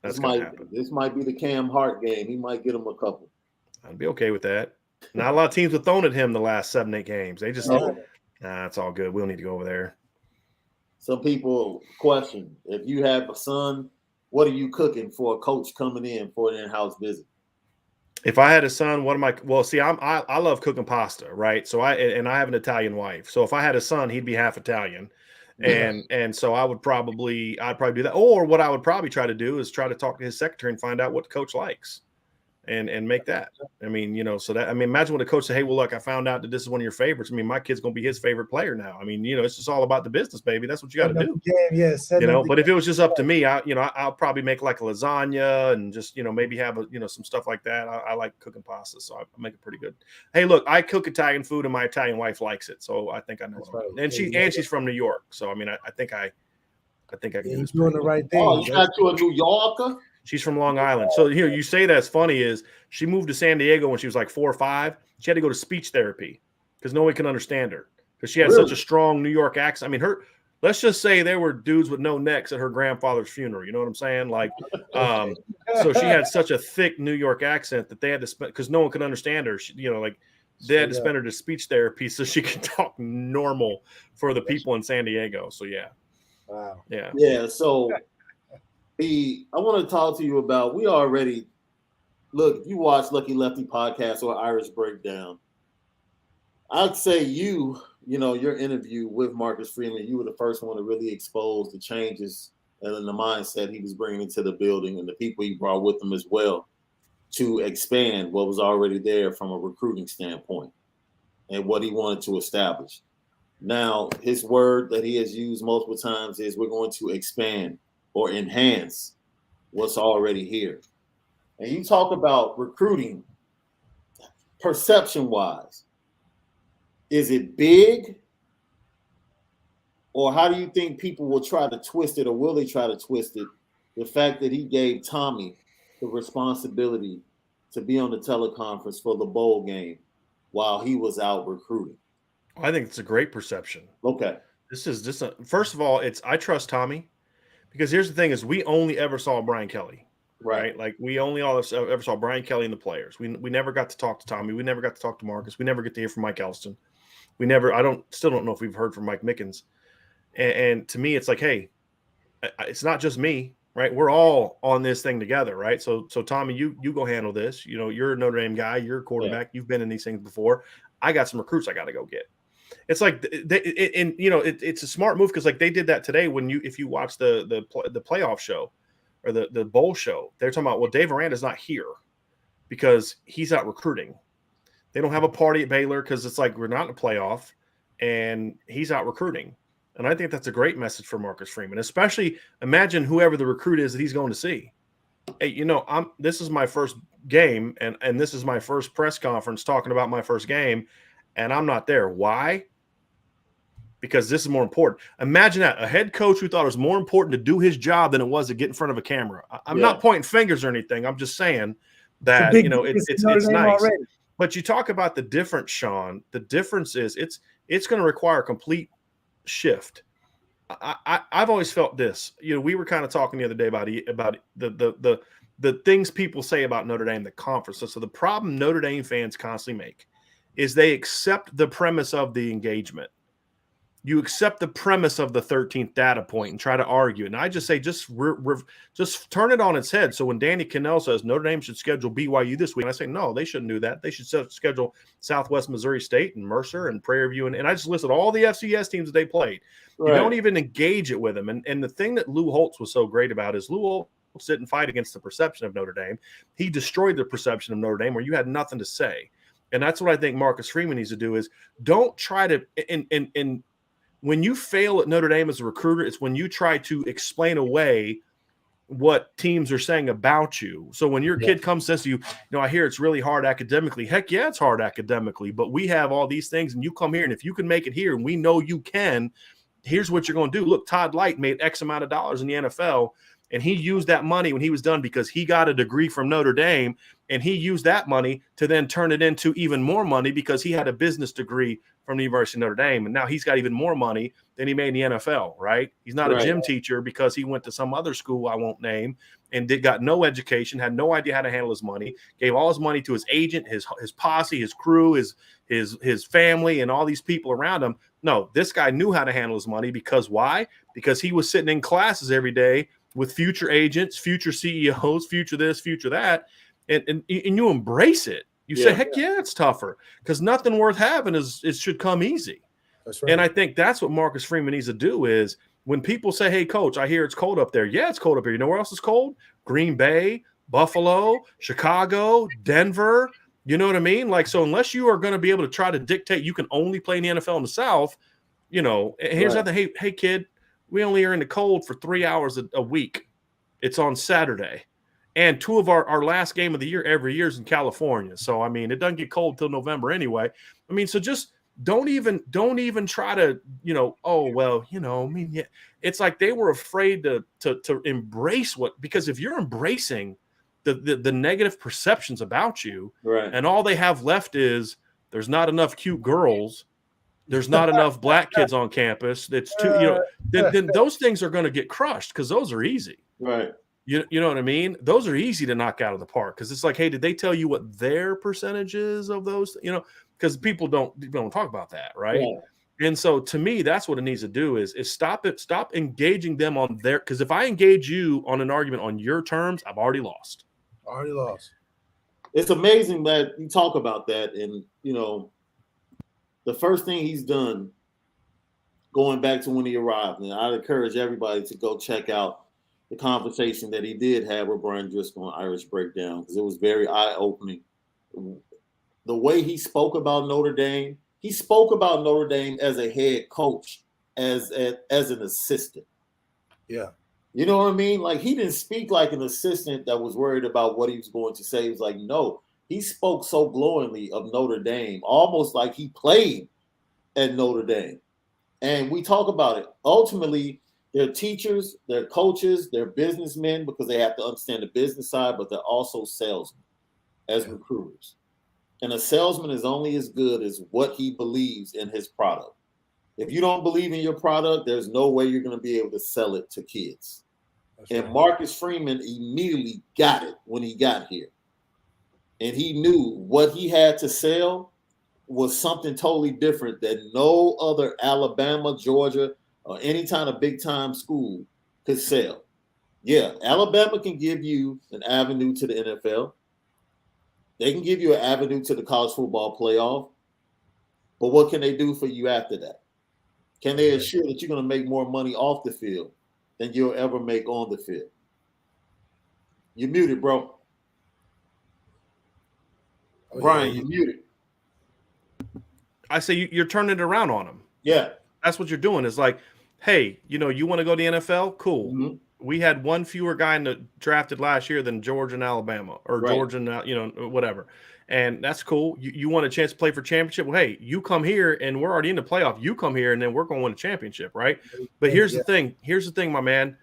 That's going to happen. This might be the Cam Hart game. He might get him a couple. I'd be okay with that. Not a lot of teams have thrown at him the last 7-8 games. They just it's all good. We don't need to go over there. Some people question, if you have a son, what are you cooking for a coach coming in for an in-house visit? If I had a son, what am I? Well, see, I love cooking pasta, right? So I have an Italian wife. So if I had a son, he'd be half Italian, and so I'd probably do that. Or what I would probably try to do is try to talk to his secretary and find out what the coach likes, and make that. I mean, so that imagine when the coach said, "Hey, well, look, I found out that this is one of your favorites." I mean, my kid's going to be his favorite player now. I mean, it's just all about the business, baby. That's what you got to do. Yes. But if it was just up to me, I'll probably make like a lasagna and just, maybe have some stuff like that. I like cooking pasta, so I make it pretty good. Hey, look, I cook Italian food and my Italian wife likes it, so I think I know. Right. And she's from New York, so I mean, I think I can do this. You're doing the right thing. Oh, you got you a New Yorker? She's from Long Island. So here you say that's funny is she moved to San Diego when she was like 4 or 5. She had to go to speech therapy because no one can understand her because she had such a strong New York accent. I mean, let's just say there were dudes with no necks at her grandfather's funeral. You know what I'm saying? Like, so she had such a thick New York accent that they had to spend because no one could understand her. They had to spend her to speech therapy so she could talk normal for the people in San Diego. So yeah. Wow. Yeah. Yeah. So I want to talk to you about. We already look. If you watch Lucky Lefty podcast or Irish Breakdown, I'd say your interview with Marcus Freeman, you were the first one to really expose the changes and the mindset he was bringing into the building and the people he brought with him as well to expand what was already there from a recruiting standpoint and what he wanted to establish. Now, his word that he has used multiple times is we're going to expand or enhance what's already here. And you talk about recruiting perception-wise. Is it big? Or how do you think people will try to twist it, or will they try to twist it? The fact that he gave Tommy the responsibility to be on the teleconference for the bowl game while he was out recruiting. I think it's a great perception. Okay. This is just first of all, I trust Tommy because here's the thing is we only ever saw Brian Kelly, right? Like we only ever saw Brian Kelly and the players. We never got to talk to Tommy. We never got to talk to Marcus. We never get to hear from Mike Elston. Still don't know if we've heard from Mike Mickens. And to me, it's like, hey, it's not just me, right? We're all on this thing together, right? So Tommy, you go handle this. You're a Notre Dame guy. You're a quarterback. Yeah. You've been in these things before. I got some recruits I got to go get. It's like, it's a smart move because like they did that today if you watch the playoff show or the bowl show, they're talking about, well, Dave Aranda's not here because he's out recruiting. They don't have a party at Baylor because it's like we're not in a playoff and he's out recruiting. And I think that's a great message for Marcus Freeman, especially imagine whoever the recruit is that he's going to see. Hey, this is my first game and this is my first press conference talking about my first game and I'm not there. Why? Because this is more important. Imagine that a head coach who thought it was more important to do his job than it was to get in front of a camera. I'm not pointing fingers or anything. I'm just saying that, it's nice. Already. But you talk about the difference, Shaun. The difference is it's going to require a complete shift. I've always felt this. We were kind of talking the other day about the things people say about Notre Dame, the conference. So the problem Notre Dame fans constantly make is they accept the premise of the engagement. You accept the premise of the 13th data point and try to argue. And I just say, just turn it on its head. So when Danny Cannell says Notre Dame should schedule BYU this week, and I say, no, they shouldn't do that. They should schedule Southwest Missouri State and Mercer and Prairie View. And I just listed all the FCS teams that they played. Right. You don't even engage it with them. And the thing that Lou Holtz was so great about is Lou Holtz didn't fight against the perception of Notre Dame. He destroyed the perception of Notre Dame where you had nothing to say. And that's what I think Marcus Freeman needs to do is don't try to when you fail at Notre Dame as a recruiter, it's when you try to explain away what teams are saying about you. So when your kid comes and says to you, I hear it's really hard academically. Heck yeah, it's hard academically, but we have all these things and you come here and if you can make it here and we know you can, here's what you're going to do. Look, Todd Light made X amount of dollars in the NFL, and he used that money when he was done because he got a degree from Notre Dame, and he used that money to then turn it into even more money because he had a business degree from the University of Notre Dame, and now he's got even more money than he made in the NFL, right? He's not a gym teacher because he went to some other school I won't name and got no education, had no idea how to handle his money, gave all his money to his agent, his posse, his crew, his family, and all these people around him. No, this guy knew how to handle his money because why? Because he was sitting in classes every day with future agents, future CEOs, future this, future that, and you embrace it. You say, heck yeah, it's tougher because nothing worth having should come easy. That's right. And I think that's what Marcus Freeman needs to do is when people say, hey, coach, I hear it's cold up there. Yeah, it's cold up here. You know where else is cold? Green Bay, Buffalo, Chicago, Denver. You know what I mean? Like, so unless you are going to be able to try to dictate you can only play in the NFL in the South, you know, here's nothing. Hey, kid, we only are in the cold for 3 hours a week. It's on Saturday. And 2 of our last game of the year every year is in California. So, I mean, it doesn't get cold till November anyway. I mean, so just don't even try to, you know, oh, well, you know, I mean, yeah. It's like they were afraid to embrace because if you're embracing the negative perceptions about you, and all they have left is there's not enough cute girls, there's not enough black kids on campus. It's too, you know, then those things are going to get crushed because those are easy. Right. You know what I mean? Those are easy to knock out of the park because it's like, hey, did they tell you what their percentage is of those? You know, because people don't talk about that, right? Yeah. And so to me, that's what it needs to do is stop engaging them on their, because if I engage you on an argument on your terms, I've already lost. It's amazing that you talk about that. And, you know, the first thing he's done going back to when he arrived, and I'd encourage everybody to go check out the conversation that he did have with Brian Driscoll on Irish Breakdown, because it was very eye-opening. The way he spoke about Notre Dame, he spoke about Notre Dame as a head coach, as an assistant. Yeah. You know what I mean? Like, he didn't speak like an assistant that was worried about what he was going to say. He was like, no, he spoke so glowingly of Notre Dame, almost like he played at Notre Dame. And we talk about it. Ultimately, they're teachers, they're coaches, they're businessmen because they have to understand the business side, but they're also salesmen as recruiters. And a salesman is only as good as what he believes in his product. If you don't believe in your product, there's no way you're going to be able to sell it to kids. And Marcus Freeman immediately got it when he got here. And he knew what he had to sell was something totally different that no other Alabama, Georgia, or any kind of big-time school could sell. Yeah, Alabama can give you an avenue to the NFL. They can give you an avenue to the college football playoff. But what can they do for you after that? Can they assure that you're going to make more money off the field than you'll ever make on the field? You're muted, bro. Brian, you're muted. I say you're turning it around on them. Yeah. That's what you're doing. Is like, hey, you know, you want to go to the NFL? Cool. Mm-hmm. We had one fewer guy drafted last year than Georgia and Alabama, or Georgia and, you know, whatever. And that's cool. You want a chance to play for championship? Well, hey, you come here and we're already in the playoff. You come here and then we're going to win a championship, right? But here's the thing. Here's the thing, my man.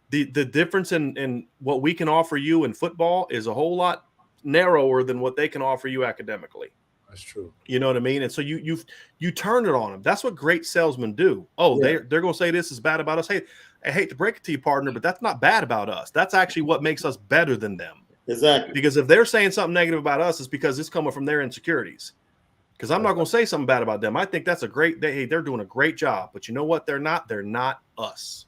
The difference in what we can offer you in football is a whole lot narrower than what they can offer you academically. That's true. You know what I mean? And so you turn it on them. That's what great salesmen do. Oh, they're going to say this is bad about us. Hey, I hate to break it to you, partner, but that's not bad about us. That's actually what makes us better than them. Exactly. Because if they're saying something negative about us, it's because it's coming from their insecurities. Because I'm not going to say something bad about them. I think that's they're doing a great job. But you know what? They're not us.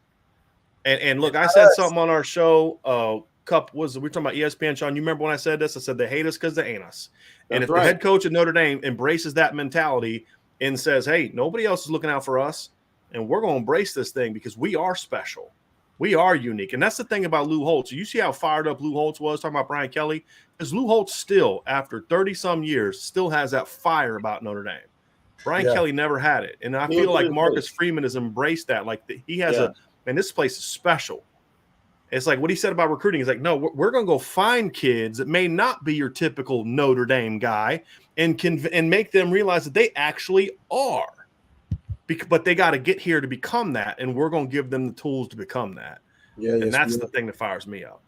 And look, I said something on our show. We're talking about ESPN, Shaun. You remember when I said this? I said they hate us because they ain't us. And if the head coach at Notre Dame embraces that mentality and says, hey, nobody else is looking out for us, and we're going to embrace this thing because we are special. We are unique. And that's the thing about Lou Holtz. You see how fired up Lou Holtz was talking about Brian Kelly? Because Lou Holtz still, after 30-some years, still has that fire about Notre Dame. Brian Kelly never had it. And I feel like Marcus Freeman has embraced that. Like he has and this place is special. It's like what he said about recruiting. He's like, no, we're going to go find kids that may not be your typical Notre Dame guy and make them realize that they actually are. but they got to get here to become that, and we're going to give them the tools to become that. Yeah, and that's the thing that fires me up.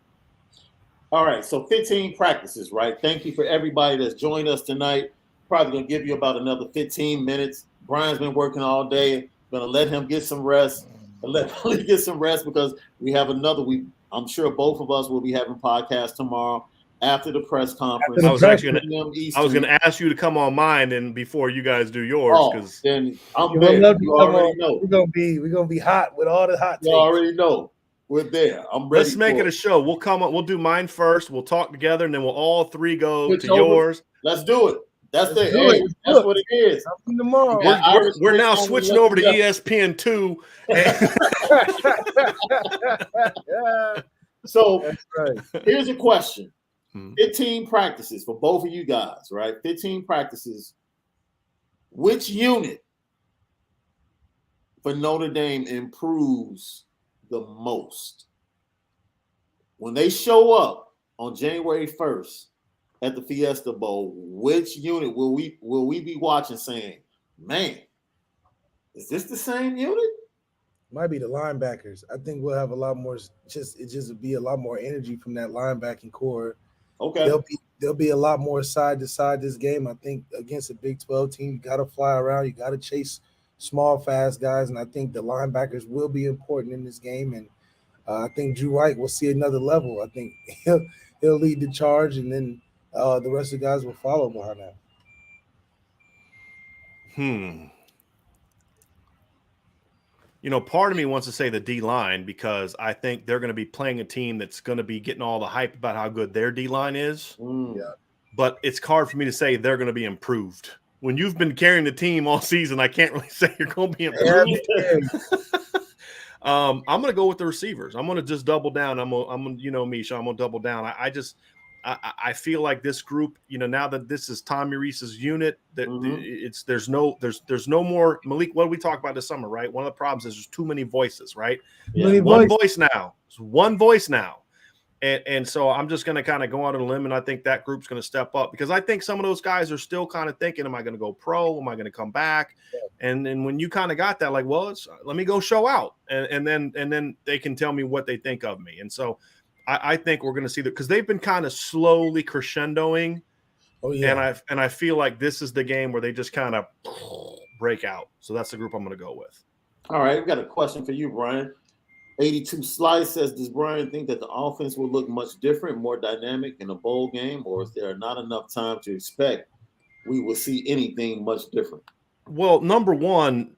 All right, so 15 practices, right? Thank you for everybody that's joined us tonight. Probably going to give you about another 15 minutes. Brian's been working all day. Going to let him get some rest. And let Malik get some rest because we have another. I'm sure both of us will be having podcasts tomorrow after the press conference. I was going to ask you to come on mine and before you guys do yours because then I'm there. You already know. We're gonna be hot with all the hot takes. You already know. We're there. I'm ready. Let's make it a show. We'll come up. We'll do mine first. We'll talk together, and then we'll all three go to yours. Let's do it. That's what it is. Tomorrow. We're now switching over to ESPN2. So here's a question. 15 practices for both of you guys, right? 15 practices. Which unit for Notre Dame improves the most? When they show up on January 1st at the Fiesta Bowl, which unit will we be watching saying, man, is this the same unit? Might be the linebackers. I think we'll have a lot more. Just be a lot more energy from that linebacking core. Okay, there'll be a lot more side to side this game. I think against a Big 12 team, you got to fly around. You got to chase small, fast guys, and I think the linebackers will be important in this game. And I think Drew Wright will see another level. I think he'll lead the charge, and then the rest of the guys will follow behind that. You know, part of me wants to say the D-line because I think they're going to be playing a team that's going to be getting all the hype about how good their D-line is. Yeah. But it's hard for me to say they're going to be improved. When you've been carrying the team all season, I can't really say you're going to be improved. I'm going to go with the receivers. I'm going to just double down. I'm you know me, Shaun, I'm going to double down. I feel like this group, you know, now that this is Tommy Rees's unit, that there's no more Malik. What did we talk about this summer, right? One of the problems is there's too many voices, right? Yeah. One voice now. It's one voice now. And so I'm just going to kind of go out on a limb, and I think that group's going to step up because I think some of those guys are still kind of thinking, am I going to go pro? Am I going to come back? Yeah. And when you kind of got that, like, well, let me go show out. And then they can tell me what they think of me. And so I think we're going to see that because they've been kind of slowly crescendoing. Oh, yeah. And I feel like this is the game where they just kind of break out. So that's the group I'm going to go with. All right. We've got a question for you, Brian. 82 Slice says, does Brian think that the offense will look much different, more dynamic in a bowl game, or is there not enough time to expect we will see anything much different? Well, number one,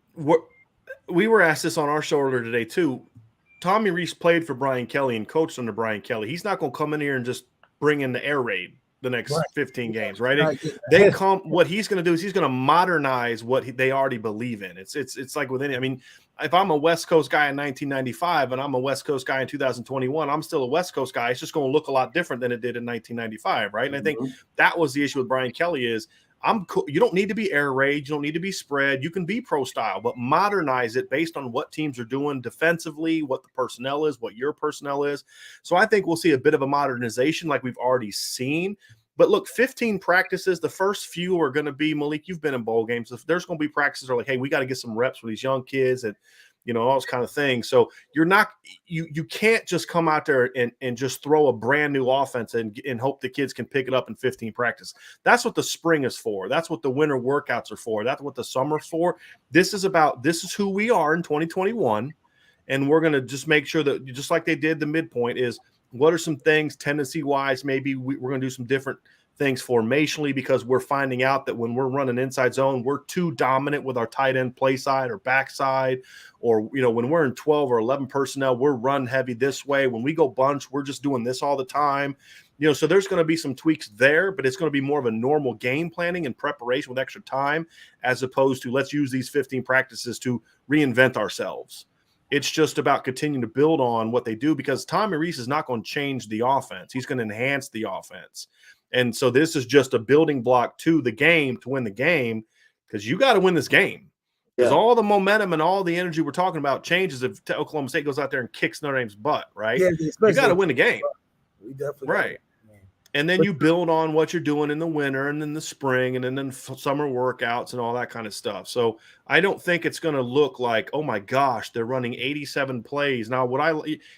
we were asked this on our show earlier today too. Tommy Rees played for Brian Kelly and coached under Brian Kelly. He's not going to come in here and just bring in the air raid the next 15 games, right? What he's going to do is he's going to modernize what they already believe in. It's like with any. I mean, if I'm a West Coast guy in 1995 and I'm a West Coast guy in 2021, I'm still a West Coast guy. It's just going to look a lot different than it did in 1995, right? And I think that was the issue with Brian Kelly is you don't need to be air raid. You don't need to be spread. You can be pro style, but modernize it based on what teams are doing defensively, what the personnel is, what your personnel is. So I think we'll see a bit of a modernization like we've already seen. But look, 15 practices, the first few are going to be, Malik, you've been in bowl games. There's going to be practices that are like, hey, we got to get some reps with these young kids and, you know, all those kind of things. So you can't just come out there and just throw a brand new offense and hope the kids can pick it up in 15 practice. That's what the spring is for. That's what the winter workouts are for. That's what the summer's for. This is who we are in 2021. And we're going to just make sure that just like they did the midpoint is what are some things tendency wise, maybe we're going to do some different things formationally because we're finding out that when we're running inside zone, we're too dominant with our tight end play side or backside, or, you know, when we're in 12 or 11 personnel, we're run heavy this way. When we go bunch, we're just doing this all the time. You know, so there's going to be some tweaks there, but it's going to be more of a normal game planning and preparation with extra time, as opposed to let's use these 15 practices to reinvent ourselves. It's just about continuing to build on what they do because Tommy Rees is not going to change the offense. He's going to enhance the offense. And so this is just a building block to the game to win the game because you got to win this game. Because all the momentum and all the energy we're talking about changes if Oklahoma State goes out there and kicks Notre Dame's butt, right? Yeah, you got to win the game. We definitely right. And then you build on what you're doing in the winter and in the spring and then summer workouts and all that kind of stuff. So I don't think it's going to look like, oh my gosh, they're running 87 plays. Now,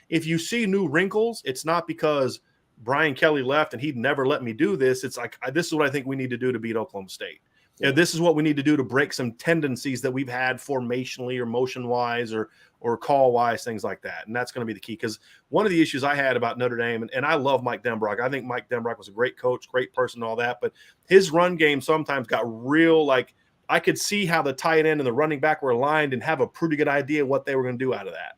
if you see new wrinkles, it's not because Brian Kelly left and he'd never let me do this. It's like, this is what I think we need to do to beat Oklahoma State. Yeah. This is what we need to do to break some tendencies that we've had formationally or motion-wise or call-wise, things like that. And that's going to be the key, because one of the issues I had about Notre Dame, and I love Mike Denbrock. I think Mike Denbrock was a great coach, great person, and all that, but his run game sometimes got real, like I could see how the tight end and the running back were aligned and have a pretty good idea what they were going to do out of that.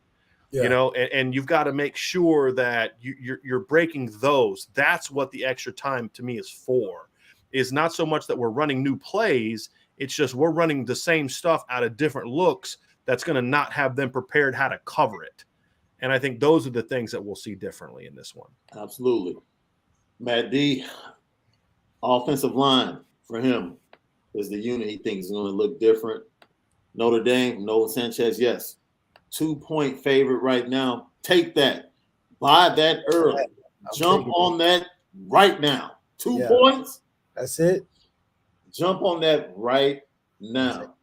Yeah. You know, and you've got to make sure that you're breaking those. That's what the extra time to me is for. Is not so much that we're running new plays. It's just we're running the same stuff out of different looks that's going to not have them prepared how to cover it. And I think those are the things that we'll see differently in this one. Absolutely. Matt D, offensive line for him is the unit he thinks is going to look different. Notre Dame, Noah Sanchez, yes. 2-point favorite right now. Take that. Buy that early. Jump on that right now. 2 points. That's it. Jump on that right now.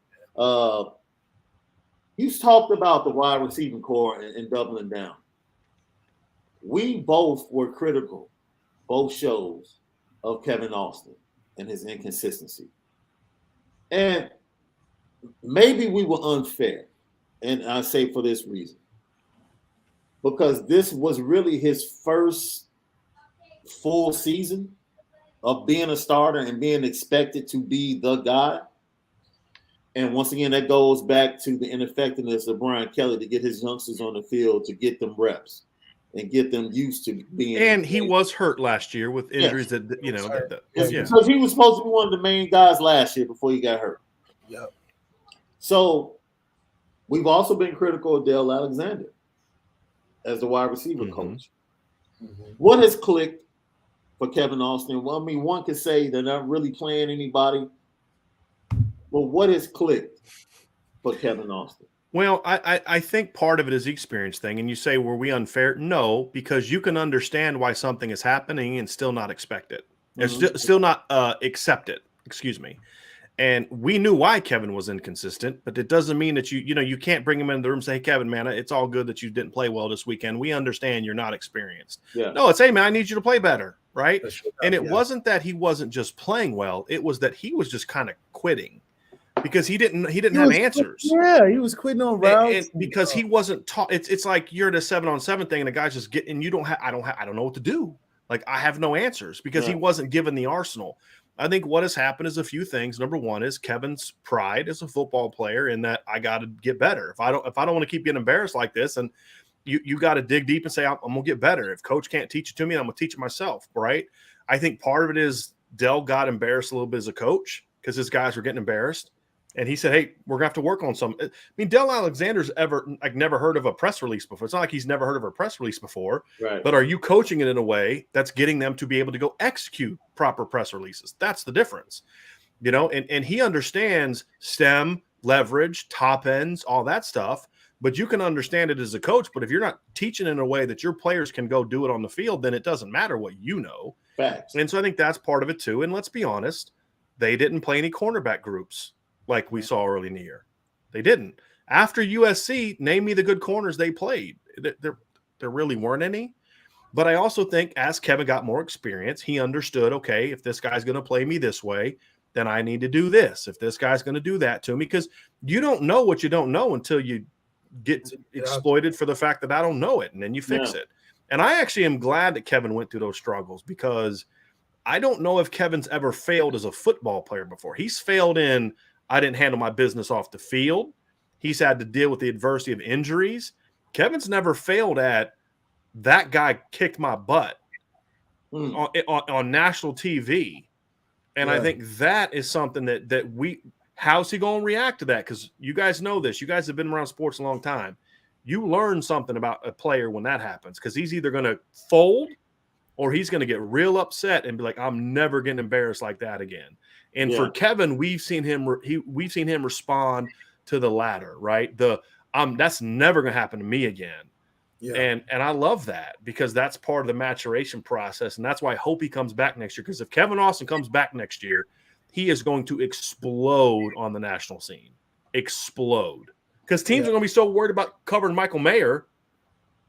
You talked about the wide receiving core and doubling down. We both were critical, both shows, of Kevin Austin and his inconsistency. And maybe we were unfair. And I say for this reason. Because this was really his first full season of being a starter and being expected to be the guy. And once again, that goes back to the ineffectiveness of Brian Kelly to get his youngsters on the field, to get them reps and get them used to being. And he was hurt last year with injuries that, you know. Because he was supposed to be one of the main guys last year before he got hurt. Yep. So we've also been critical of Dale Alexander as the wide receiver coach. Mm-hmm. What has clicked for Kevin Austin? Well, I mean, one could say they're not really playing anybody. Well, what has clicked for Kevin Austin? Well, I think part of it is the experience thing. And you say, were we unfair? No, because you can understand why something is happening and still not expect it. Mm-hmm. Still not accept it. Excuse me. And we knew why Kevin was inconsistent, but it doesn't mean that you can't bring him into the room and say, hey, Kevin, man, it's all good that you didn't play well this weekend. We understand you're not experienced. Yeah. No, it's, hey, man, I need you to play better, right? And it wasn't that he wasn't just playing well. It was that he was just kind of quitting because he didn't have answers. Yeah, he was quitting on routes. And because he wasn't taught. It's like you're at a 7-on-7 thing and the guy's just getting, and I don't know what to do. Like, I have no answers because he wasn't given the arsenal. I think what has happened is a few things. Number one is Kevin's pride as a football player in that I got to get better. If I don't want to keep getting embarrassed like this, and you got to dig deep and say, I'm going to get better. If coach can't teach it to me, I'm going to teach it myself, right? I think part of it is Dell got embarrassed a little bit as a coach because his guys were getting embarrassed. And he said, hey, we're going to have to work on some. I mean, Dell Alexander's never heard of a press release before. It's not like he's never heard of a press release before. Right. But are you coaching it in a way that's getting them to be able to go execute proper press releases? That's the difference. And he understands STEM, leverage, top ends, all that stuff. But you can understand it as a coach. But if you're not teaching in a way that your players can go do it on the field, then it doesn't matter what you know. Facts. And so I think that's part of it too. And let's be honest, they didn't play any cornerback groups like we saw early in the year. They didn't. After USC, name me the good corners they played. There really weren't any. But I also think as Kevin got more experience, he understood, okay, if this guy's going to play me this way, then I need to do this. If this guy's going to do that to me, because you don't know what you don't know until you get exploited for the fact that I don't know it, and then you fix it. And I actually am glad that Kevin went through those struggles because I don't know if Kevin's ever failed as a football player before. He's failed in I didn't handle my business off the field. He's had to deal with the adversity of injuries. Kevin's never failed at that guy kicked my butt on national TV. And I think that is something that how's he going to react to that? Because you guys know this. You guys have been around sports a long time. You learn something about a player when that happens because he's either going to fold or he's going to get real upset and be like, I'm never getting embarrassed like that again. And for Kevin, we've seen him respond to the latter, right? That's never going to happen to me again. Yeah. And I love that because that's part of the maturation process. And that's why I hope he comes back next year. Because if Kevin Austin comes back next year, he is going to explode on the national scene. Explode. Because teams are going to be so worried about covering Michael Mayer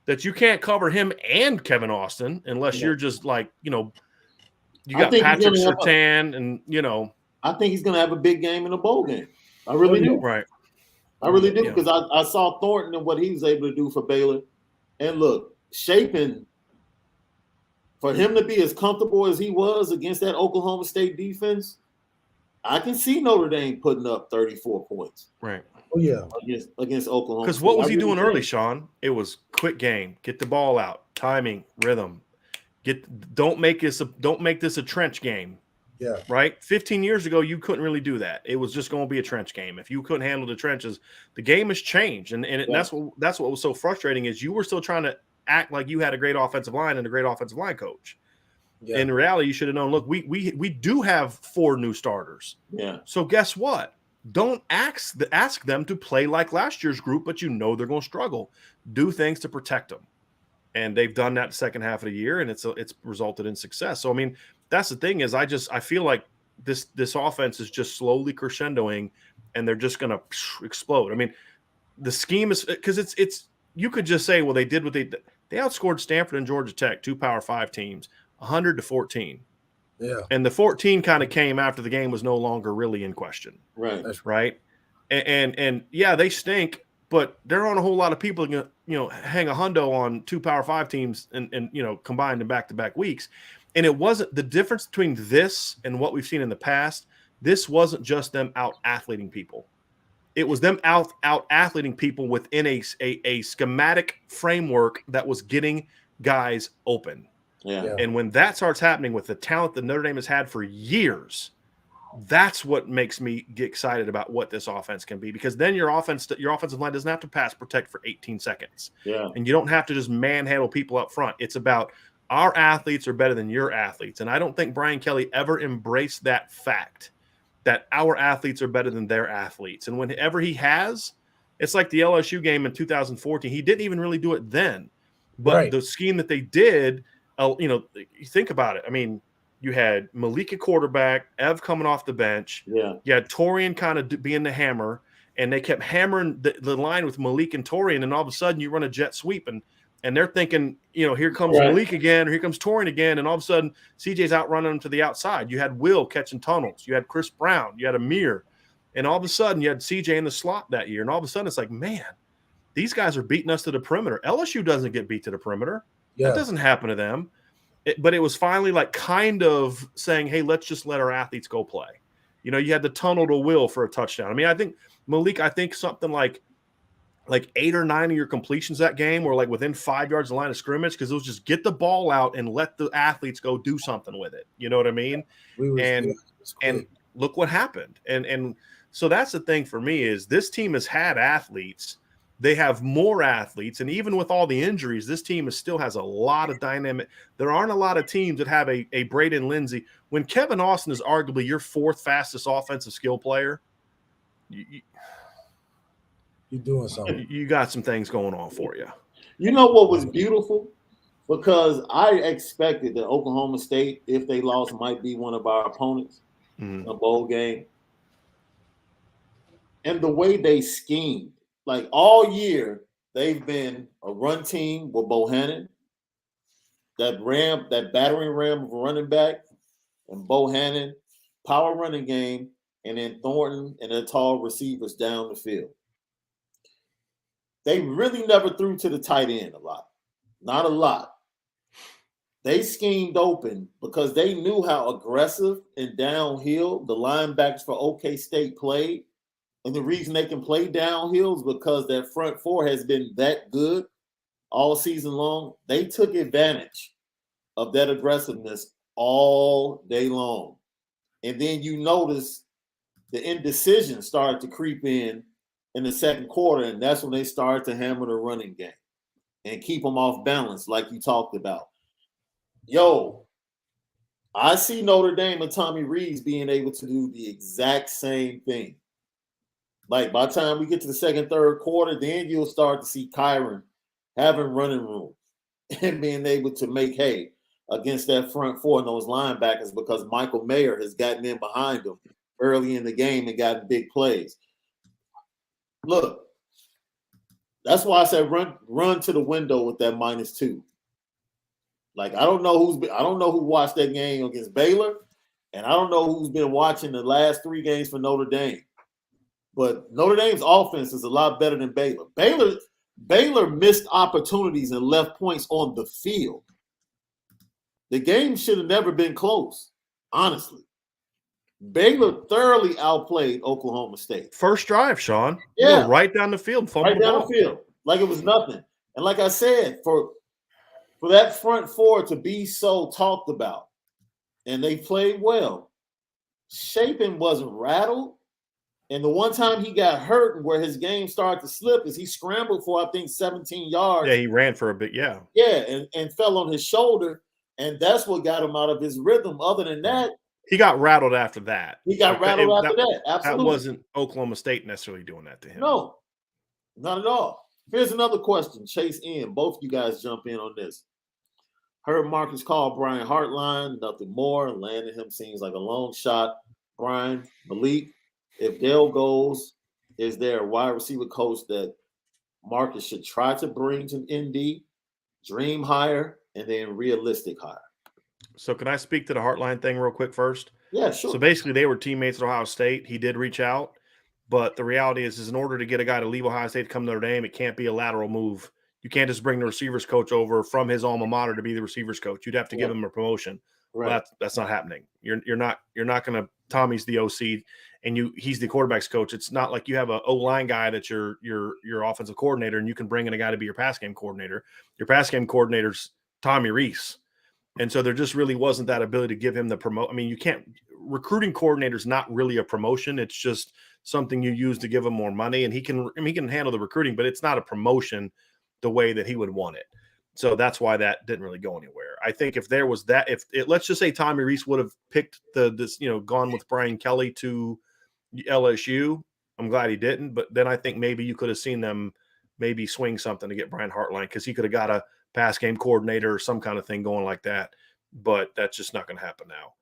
that you can't cover him and Kevin Austin unless you're just like, you got Patrick Surtain and, I think he's going to have a big game in the bowl game. I really do. Right. I really do because I saw Thornton and what he was able to do for Baylor. And look, Shapen, for him to be as comfortable as he was against that Oklahoma State defense, I can see Notre Dame putting up 34 points. Right. Oh, yeah. Against Oklahoma. Because what was he doing early, Shaun? It was quick game, get the ball out, timing, rhythm. Don't make this a trench game. Yeah. Right? 15 years ago, you couldn't really do that. It was just going to be a trench game. If you couldn't handle the trenches, the game has changed. And that's what was so frustrating is you were still trying to act like you had a great offensive line and a great offensive line coach. Yeah. In reality, you should have known, look, we do have 4 new starters. Yeah. So guess what? Don't ask them to play like last year's group, but they're going to struggle. Do things to protect them. And they've done that the second half of the year, and it's resulted in success. So, I mean, that's the thing is I feel like this offense is just slowly crescendoing, and they're just going to explode. I mean, the scheme is because it's you could just say, well, they did what they outscored Stanford and Georgia Tech, 2 Power 5 teams, 100-14. Yeah. And the 14 kind of came after the game was no longer really in question. Right. That's right. And yeah, they stink, but there aren't a whole lot of people going to, hang a hundo on 2 Power 5 teams and combined in back-to-back weeks. And it wasn't the difference between this and what we've seen in the past. This wasn't just them out-athleting people. It was them out-athleting people within a schematic framework that was getting guys open. Yeah. And when that starts happening with the talent that Notre Dame has had for years, that's what makes me get excited about what this offense can be, because then your offensive line doesn't have to pass protect for 18 seconds. Yeah. And you don't have to just manhandle people up front. It's about our athletes are better than your athletes. And I don't think Brian Kelly ever embraced that fact that our athletes are better than their athletes. And whenever he has, it's like the LSU game in 2014. He didn't even really do it then. But the scheme that they did, you think about it. I mean, you had Malik at quarterback, Ev coming off the bench. Yeah. You had Torian kind of being the hammer, and they kept hammering the line with Malik and Torian, and all of a sudden you run a jet sweep, and they're thinking, here comes Malik again, or here comes Torian again, and all of a sudden CJ's outrunning them to the outside. You had Will catching tunnels. You had Chris Brown. You had Amir. And all of a sudden you had CJ in the slot that year, and all of a sudden it's like, man, these guys are beating us to the perimeter. LSU doesn't get beat to the perimeter. Yeah. That doesn't happen to them. But it was finally like kind of saying, hey, let's just let our athletes go play. You had the tunnel to Will for a touchdown. I mean, I think Malik, something like 8 or 9 of your completions that game were like within 5 yards of the line of scrimmage, because it was just get the ball out and let the athletes go do something with it. You know what I mean? And look what happened. And so that's the thing for me is this team has had athletes. They have more athletes, and even with all the injuries, this team still has a lot of dynamic. There aren't a lot of teams that have a Braden Lindsey. When Kevin Austin is arguably your 4th fastest offensive skill player, you're doing something. You got some things going on for you. You know what was beautiful? Because I expected that Oklahoma State, if they lost, might be one of our opponents in a bowl game. And the way they schemed. Like all year, they've been a run team with Bohannon, that battering ram of a running back, and Bohannon, power running game, and then Thornton and their tall receivers down the field. They really never threw to the tight end a lot. Not a lot. They schemed open because they knew how aggressive and downhill the linebackers for OK State played. And the reason they can play downhill is because their front 4 has been that good all season long. They took advantage of that aggressiveness all day long. And then you notice the indecision started to creep in the second quarter, and that's when they started to hammer the running game and keep them off balance like you talked about. I see Notre Dame and Tommy Rees being able to do the exact same thing. Like by the time we get to the second, third quarter, then you'll start to see Kyron having running room, and being able to make hay against that front four and those linebackers because Michael Mayer has gotten in behind them early in the game and gotten big plays. Look, that's why I said run to the window with that -2. Like, I don't know who watched that game against Baylor, and I don't know who's been watching the last 3 games for Notre Dame. But Notre Dame's offense is a lot better than Baylor. Baylor missed opportunities and left points on the field. The game should have never been close, honestly. Baylor thoroughly outplayed Oklahoma State. First drive, Shaun. Yeah. Right down the field. Right down the field. Like it was nothing. And like I said, for that front four to be so talked about, and they played well, Shapen wasn't rattled. And the one time he got hurt and where his game started to slip is he scrambled for, I think, 17 yards. Yeah, he ran for a bit, yeah. Yeah, and fell on his shoulder, and that's what got him out of his rhythm. Other than that, he got rattled after that. He got rattled after that. Absolutely. That wasn't Oklahoma State necessarily doing that to him. No, not at all. Here's another question. Chase in. Both you guys jump in on this. Heard Marcus call Brian Hartline. Nothing more. Landing him seems like a long shot. Brian, Malik, if Dale goes, is there a wide receiver coach that Marcus should try to bring to ND, dream hire, and then realistic hire? So can I speak to the Hartline thing real quick first? Yeah, sure. So basically they were teammates at Ohio State. He did reach out, but the reality is in order to get a guy to leave Ohio State to come to Notre Dame, it can't be a lateral move. You can't just bring the receivers coach over from his alma mater to be the receivers coach. You'd have to give him a promotion. Right. Well, that's not happening. You're not going to. Tommy's the OC, and he's the quarterback's coach. It's not like you have a O-line guy that's your offensive coordinator, and you can bring in a guy to be your pass game coordinator. Your pass game coordinator's Tommy Rees, and so there just really wasn't that ability to give him the promote. I mean, you can't. Recruiting coordinator's not really a promotion. It's just something you use to give him more money, and he can handle the recruiting, but it's not a promotion the way that he would want it. So that's why that didn't really go anywhere. I think if there was that, let's just say Tommy Rees would have picked gone with Brian Kelly to LSU. I'm glad he didn't, but then I think maybe you could have seen them maybe swing something to get Brian Hartline because he could have got a pass game coordinator or some kind of thing going like that. But that's just not going to happen now.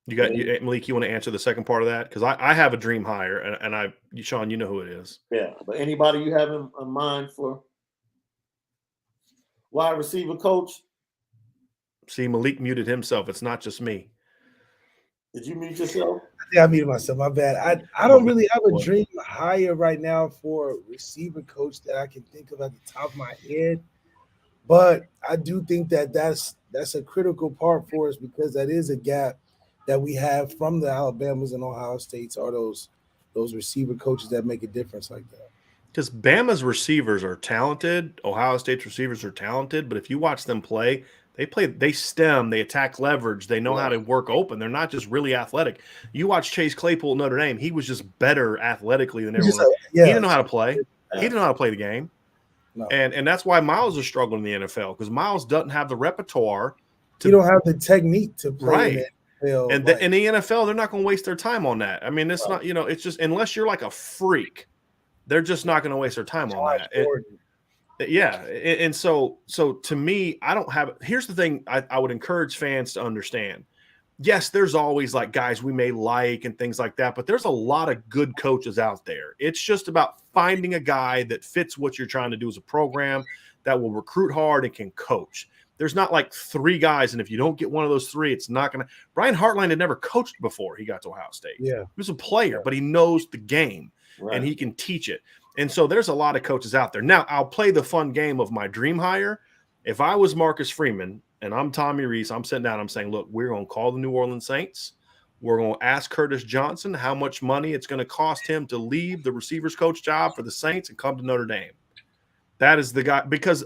Malik, you want to answer the second part of that? Because I have a dream hire, and Shaun, you know who it is. Yeah, but anybody you have in mind for wide receiver coach? See, Malik muted himself. It's not just me. Did you mute yourself? Yeah, I muted myself. My bad. I don't really have a dream hire right now for a receiver coach that I can think of at the top of my head. But I do think that's a critical part for us because that is a gap that we have from the Alabamas and Ohio States are those receiver coaches that make a difference like that. Because Bama's receivers are talented, Ohio State's receivers are talented, but if you watch them play, they stem, they attack leverage, they know how to work open. They're not just really athletic. You watch Chase Claypool at Notre Dame, he was just better athletically than everyone. He didn't know how to play. He didn't know how to play the game. No. And that's why Miles is struggling in the NFL because Miles doesn't have the repertoire. You don't have the technique to play. Right. And in the NFL, they're not going to waste their time on that. I mean, it's not, it's just unless you're like a freak, they're just not going to waste their time on that. And so to me, I don't have – here's the thing I would encourage fans to understand. Yes, there's always like guys we may like and things like that, but there's a lot of good coaches out there. It's just about finding a guy that fits what you're trying to do as a program, that will recruit hard and can coach. There's not like 3 guys, and if you don't get one of those 3, it's not going to – Brian Hartline had never coached before he got to Ohio State. Yeah. He was a player, but he knows the game, and he can teach it. And so there's a lot of coaches out there. Now, I'll play the fun game of my dream hire. If I was Marcus Freeman and I'm Tommy Rees, I'm sitting down, I'm saying, look, we're going to call the New Orleans Saints. We're going to ask Curtis Johnson how much money it's going to cost him to leave the receivers coach job for the Saints and come to Notre Dame. That is the guy, because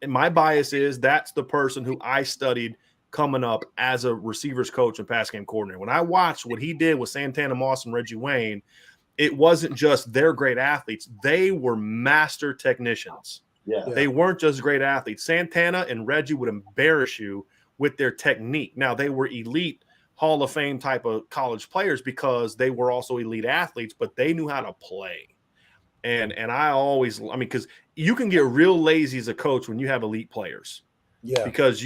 my bias is that's the person who I studied coming up as a receivers coach and pass game coordinator. When I watched what he did with Santana Moss and Reggie Wayne, it wasn't just they're great athletes. They were master technicians. Yeah. They weren't just great athletes. Santana and Reggie would embarrass you with their technique. Now, they were elite Hall of Fame type of college players because they were also elite athletes, but they knew how to play. And I always, because you can get real lazy as a coach when you have elite players. Yeah. Because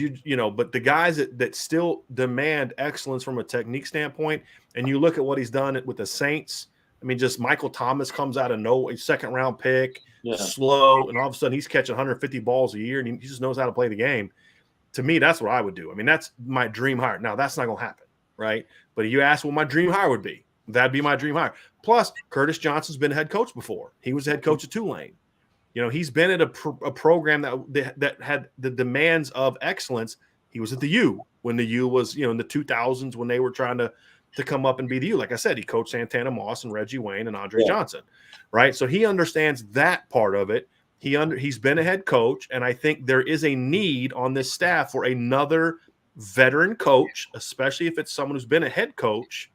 but the guys that still demand excellence from a technique standpoint, and you look at what he's done with the Saints. I mean, just Michael Thomas comes out of nowhere, second round pick, slow, and all of a sudden he's catching 150 balls a year, and he just knows how to play the game. To me, that's what I would do. I mean, that's my dream hire. Now, that's not going to happen, right? But you ask what my dream hire would be. That'd be my dream hire. Plus, Curtis Johnson's been a head coach before. He was the head coach at Tulane. He's been at a program that had the demands of excellence. He was at the U when the U was, in the 2000s when they were trying to come up and be the U. Like I said, he coached Santana Moss and Reggie Wayne and Andre Johnson, right? So he understands that part of it. He's been a head coach, and I think there is a need on this staff for another veteran coach, especially if it's someone who's been a head coach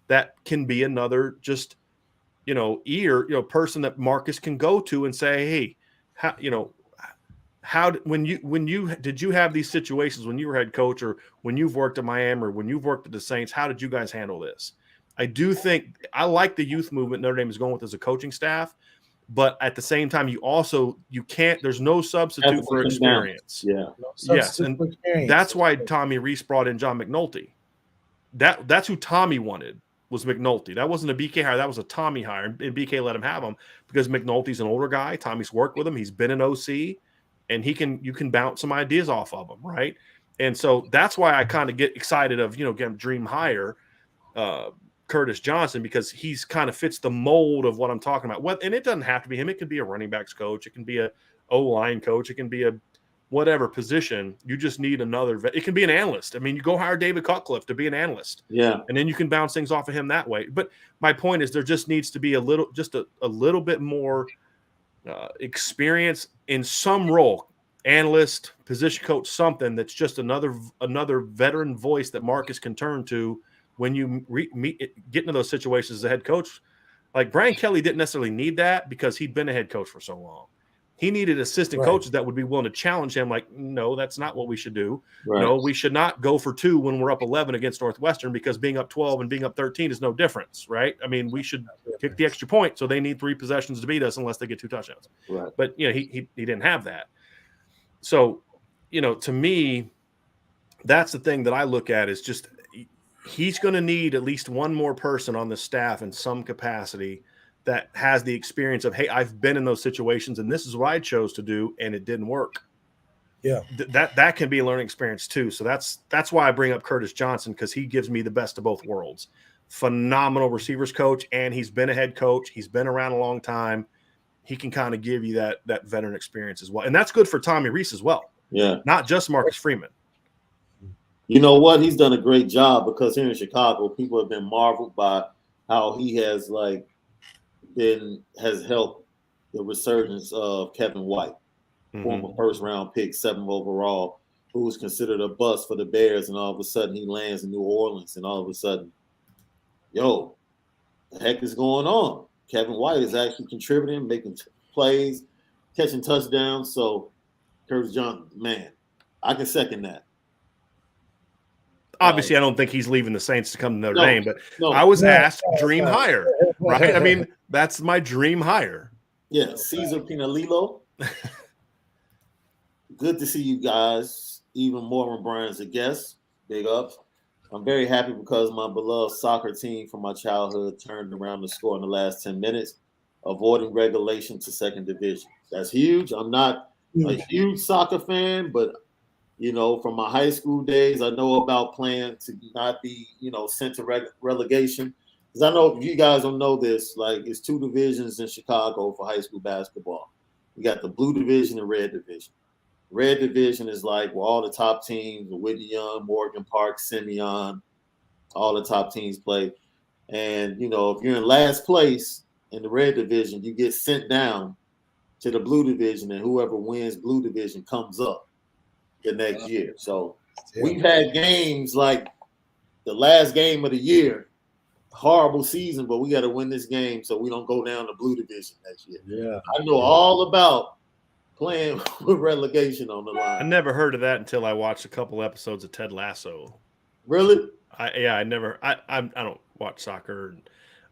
that can be another just – person that Marcus can go to and say, hey, did you have these situations when you were head coach, or when you've worked at Miami, or when you've worked at the Saints, how did you guys handle this? I do think I like the youth movement Notre Dame is going with as a coaching staff, but at the same time, there's no substitute for experience. Yes. And that's why Tommy Rees brought in John McNulty. That's who Tommy wanted. Was McNulty. That wasn't a BK hire. That was a Tommy hire. And BK let him have him because McNulty's an older guy. Tommy's worked with him. He's been an OC, and you can bounce some ideas off of him, right? And so that's why I kind of get excited of, again, dream hire Curtis Johnson, because he's kind of fits the mold of what I'm talking about. And it doesn't have to be him. It could be a running backs coach. It can be a O-line coach. It can be a whatever position. You just need another. It can be an analyst. I mean, you go hire David Cutcliffe to be an analyst. Yeah. And then you can bounce things off of him that way. But my point is there just needs to be a little bit more experience in some role, analyst, position coach, something that's just another veteran voice that Marcus can turn to when you get into those situations as a head coach. Like Brian Kelly didn't necessarily need that because he'd been a head coach for so long. He needed assistant coaches that would be willing to challenge him. Like, no, that's not what we should do. Right. No, we should not go for 2 when we're up 11 against Northwestern, because being up 12 and being up 13 is no difference, right? I mean, we should kick the extra point, so they need 3 possessions to beat us unless they get 2 touchdowns. Right. But, he didn't have that. So, to me, that's the thing that I look at is just he's going to need at least one more person on the staff in some capacity that has the experience of, hey, I've been in those situations and this is what I chose to do and it didn't work. Yeah. That can be a learning experience too. So that's why I bring up Curtis Johnson, because he gives me the best of both worlds. Phenomenal receivers coach, and he's been a head coach. He's been around a long time. He can kind of give you that veteran experience as well. And that's good for Tommy Rees as well. Yeah. Not just Marcus Freeman. You know what? He's done a great job, because here in Chicago, people have been marveled by how he has has helped the resurgence of Kevin White, former first-round pick, 7th overall, who was considered a bust for the Bears, and all of a sudden he lands in New Orleans, and all of a sudden, the heck is going on? Kevin White is actually contributing, making plays, catching touchdowns. So Curtis Johnson, man, I can second that. Obviously, I don't think he's leaving the Saints to come to Notre Dame, but I was asked dream hire, right? I mean, that's my dream hire. Yeah, Caesar Pinalilo. Good to see you guys. Even more when Brian's a guest. Big ups. I'm very happy because my beloved soccer team from my childhood turned around the score in the last 10 minutes, avoiding relegation to 2nd division. That's huge. I'm not a huge soccer fan, but from my high school days, I know about playing to not be, sent to relegation. Because I know you guys don't know this, it's 2 divisions in Chicago for high school basketball. You got the blue division and red division. Red division is where all the top teams, Whitney Young, Morgan Park, Simeon, all the top teams play. And, if you're in last place in the red division, you get sent down to the blue division, and whoever wins blue division comes up the next year. So we've had games like the last game of the year, horrible season, but we got to win this game so we don't go down to blue division next year. Yeah. I know all about playing with relegation on the line. I never heard of that until I watched a couple episodes of Ted Lasso. Really? I don't watch soccer.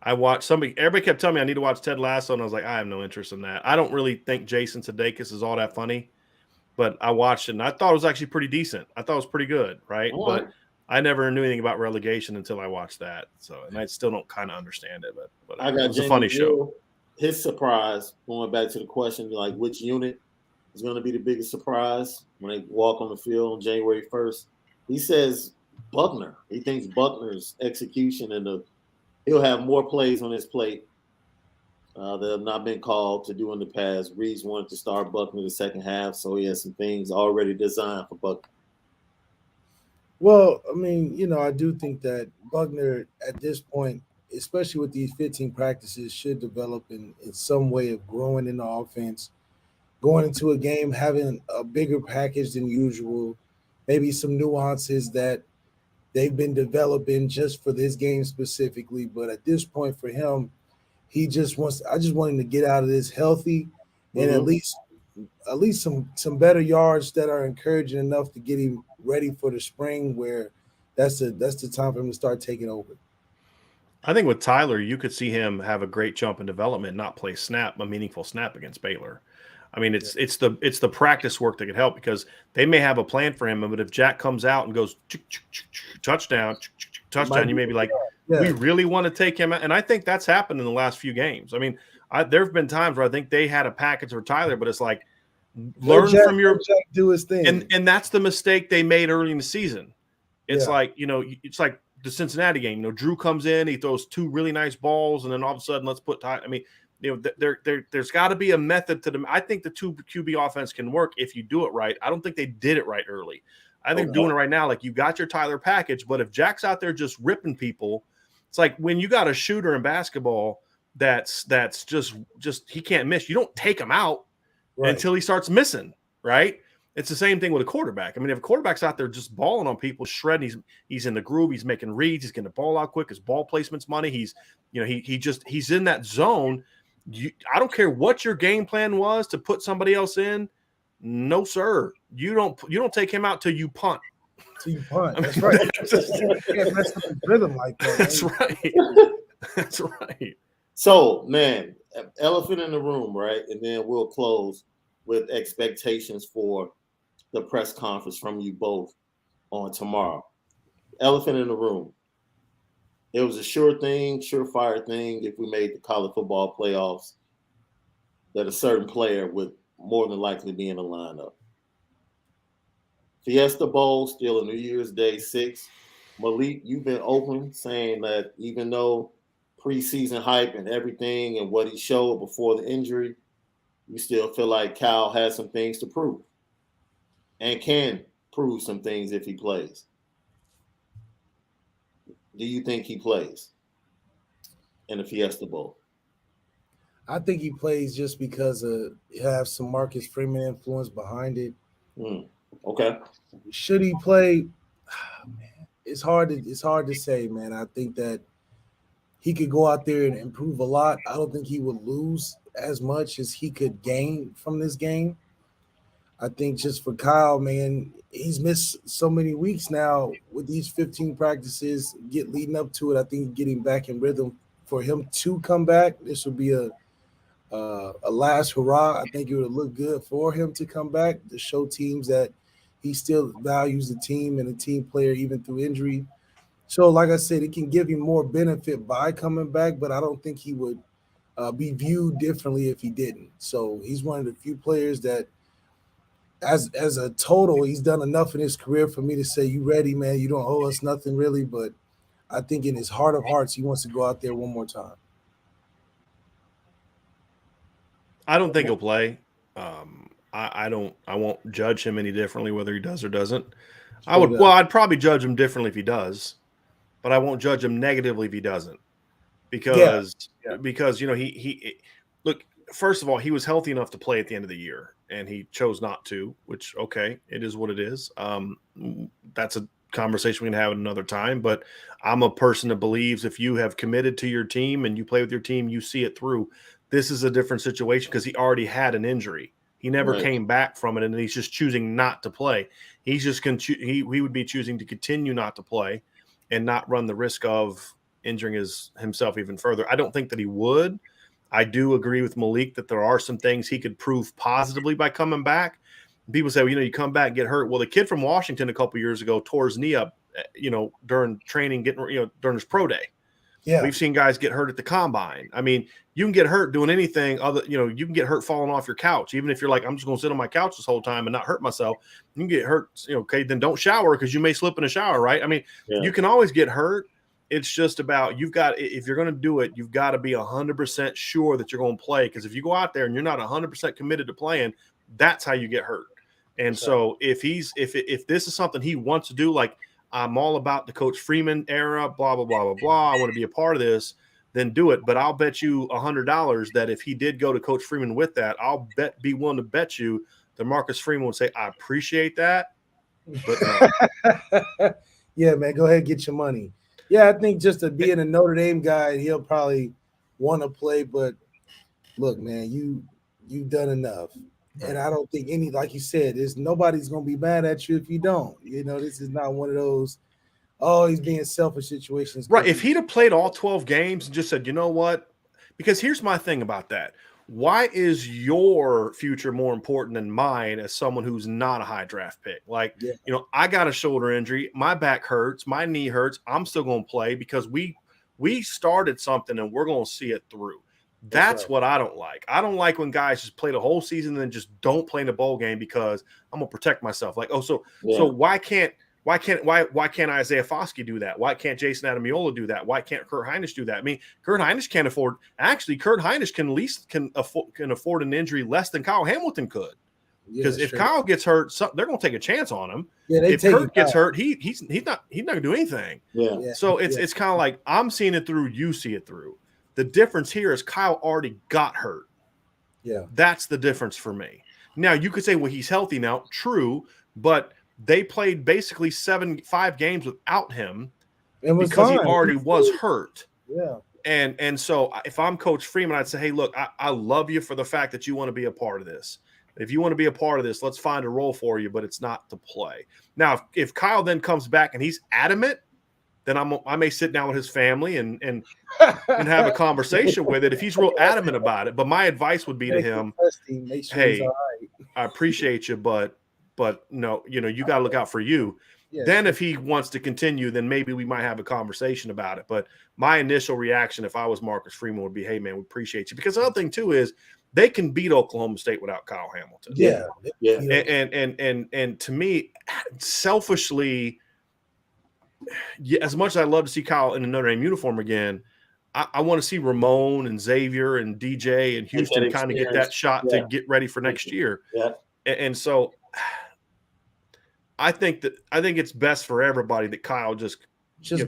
I watched everybody kept telling me I need to watch Ted Lasso, and I was like, I have no interest in that. I don't really think Jason Sudeikis is all that funny, but I watched it and I thought it was actually pretty decent. I thought it was pretty good, right? All But right. I never knew anything about relegation until I watched that. So, and I still don't kind of understand it, but I it got was a Jamie funny show. Gill. His surprise, going back to the question, like which unit is going to be the biggest surprise when they walk on the field on January 1st? He says Buckner. He thinks Buckner's execution and he'll have more plays on his plate that have not been called to do in the past. Reeves wanted to start Buckner the second half, so he has some things already designed for Buckner. Well, I mean, I do think that Buckner at this point, especially with these 15 practices, should develop in some way of growing in the offense, going into a game, having a bigger package than usual, maybe some nuances that they've been developing just for this game specifically. But at this point for him, I just want him to get out of this healthy and at least some better yards that are encouraging enough to get him ready for the spring, where that's the time for him to start taking over. I think with Tyler, you could see him have a great jump in development, not play a meaningful snap against Baylor. I mean, it's the practice work that could help, because they may have a plan for him, but if Jack comes out and goes touchdown, you may be like, we really want to take him out. And I think that's happened in the last few games. I mean, there have been times where I think they had a package for Tyler, but it's like, learn from your Jack do his thing. And that's the mistake they made early in the season. It's like, it's like the Cincinnati game. Drew comes in, he throws two really nice balls, and then all of a sudden, let's put Tyler. I mean, there's got to be a method to them. I think the 2 QB offense can work if you do it right. I don't think they did it right early. I think doing it right now, like, you got your Tyler package, but if Jack's out there just ripping people, it's like when you got a shooter in basketball that's just he can't miss. You don't take him out until he starts missing, right? It's the same thing with a quarterback. I mean, if a quarterback's out there just balling on people, shredding, he's in the groove, he's making reads, he's getting the ball out quick, his ball placement's money, he's in that zone. I don't care what your game plan was to put somebody else in. No, sir. You don't take him out till you punt. That's right. You can't mess up the rhythm like that. That's right. That's right. So, man, elephant in the room, right? And then we'll close with expectations for the press conference from you both on tomorrow. Elephant in the room. It was a surefire thing if we made the college football playoffs that a certain player would more than likely be in the lineup. Fiesta Bowl, still a New Year's Day 6. Malik, you've been open saying that even though preseason hype and everything and what he showed before the injury, you still feel like Cal has some things to prove and can prove some things if he plays. Do you think he plays in the Fiesta Bowl? I think he plays just because he has some Marcus Freeman influence behind it. Okay. Should he play? Man, it's hard to say, man. I think that he could go out there and improve a lot. I don't think he would lose as much as he could gain from this game. I think just for Kyle, man, he's missed so many weeks now with these 15 practices leading up to it. I think getting back in rhythm for him to come back, this would be a last hurrah. I think it would look good for him to come back to show teams that he still values the team and a team player even through injury. So, like I said, it can give him more benefit by coming back, but I don't think he would be viewed differently if he didn't. So he's one of the few players that, as a total, he's done enough in his career for me to say, you ready, man? You don't owe us nothing really, but I think in his heart of hearts, he wants to go out there one more time. I don't think he'll play. I won't judge him any differently whether he does or doesn't. I'd probably judge him differently if he does, but I won't judge him negatively if he doesn't, because he look, first of all, he was healthy enough to play at the end of the year and he chose not to, which, okay, it is what it is. That's a conversation we can have at another time, but I'm a person that believes if you have committed to your team and you play with your team, you see it through. This is a different situation because he already had an injury. He never came back from it, and he's just choosing not to play. He's just he would be choosing to continue not to play and not run the risk of injuring himself even further. I don't think that he would. I do agree with Malik that there are some things he could prove positively by coming back. People say, well, you come back and get hurt. Well, the kid from Washington a couple years ago tore his knee up, during training, during his pro day. Yeah. We've seen guys get hurt at the combine. I mean, you can get hurt doing anything other, you can get hurt falling off your couch. Even if you're like, I'm just going to sit on my couch this whole time and not hurt myself, you can get hurt. Okay, then don't shower because you may slip in a shower, right? I mean, you can always get hurt. It's just about, if you're going to do it, you've got to be 100% sure that you're going to play. Because if you go out there and you're not 100% committed to playing, that's how you get hurt. And so if this is something he wants to do, like, I'm all about the Coach Freeman era, blah, blah, blah, blah, blah, I want to be a part of this, then do it. But I'll bet you $100 that if he did go to Coach Freeman with that, I'll be willing to bet you that Marcus Freeman would say, I appreciate that. But yeah, man, go ahead and get your money. Yeah, I think just to being a Notre Dame guy, he'll probably want to play. But look, man, you've done enough. And I don't think like you said, nobody's going to be mad at you if you don't. This is not one of those, he's being selfish situations. Right. If he'd have played all 12 games and just said, you know what? Because here's my thing about that. Why is your future more important than mine as someone who's not a high draft pick? Like, I got a shoulder injury. My back hurts. My knee hurts. I'm still going to play because we started something and we're going to see it through. That's right. What I don't like. I don't like when guys just play the whole season and then just don't play in the bowl game because I'm gonna protect myself. Like, so why can't Isaiah Foskey do that? Why can't Jason Adamiola do that? Why can't Kurt Hinish do that? I mean, Kurt Hinish can't afford. Actually, Kurt Hinish can afford an injury less than Kyle Hamilton could. Because if Kyle gets hurt, they're going to take a chance on him. Yeah, if Kurt gets hurt, he's not going to do anything. Yeah. So it's kind of like I'm seeing it through. You see it through. The difference here is Kyle already got hurt. Yeah. That's the difference for me. Now, you could say, well, he's healthy now. True. But they played basically 5 games without him because he already was hurt. Yeah. And so if I'm Coach Freeman, I'd say, hey, look, I love you for the fact that you want to be a part of this. If you want to be a part of this, let's find a role for you, but it's not to play. Now, if Kyle then comes back and he's adamant, then I may sit down with his family and have a conversation with it if he's real adamant about it. But my advice would be to him, hey, I appreciate you, but no, you got to look out for you. Yeah, then if he wants to continue, then maybe we might have a conversation about it. But my initial reaction, if I was Marcus Freeman, would be, hey, man, we appreciate you. Because the other thing, too, is they can beat Oklahoma State without Kyle Hamilton. Yeah. And to me, selfishly, as much as I love to see Kyle in a Notre Dame uniform again, I want to see Ramon and Xavier and DJ and Houston kind of get that shot to get ready for next year. Yeah. And so I think it's best for everybody that Kyle just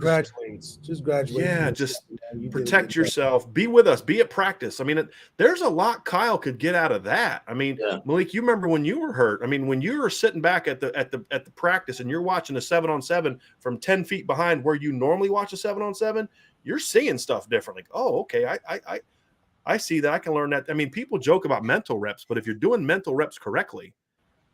graduates. Just graduate. Yeah, just protect yourself. Be with us. Be at practice. I mean, there's a lot Kyle could get out of that. I mean, Malik, you remember when you were hurt? I mean, when you were sitting back at the practice and you're watching a 7-on-7 from 10 feet behind where you normally watch a 7-on-7, you're seeing stuff differently. Oh, okay. I see that. I can learn that. I mean, people joke about mental reps, but if you're doing mental reps correctly,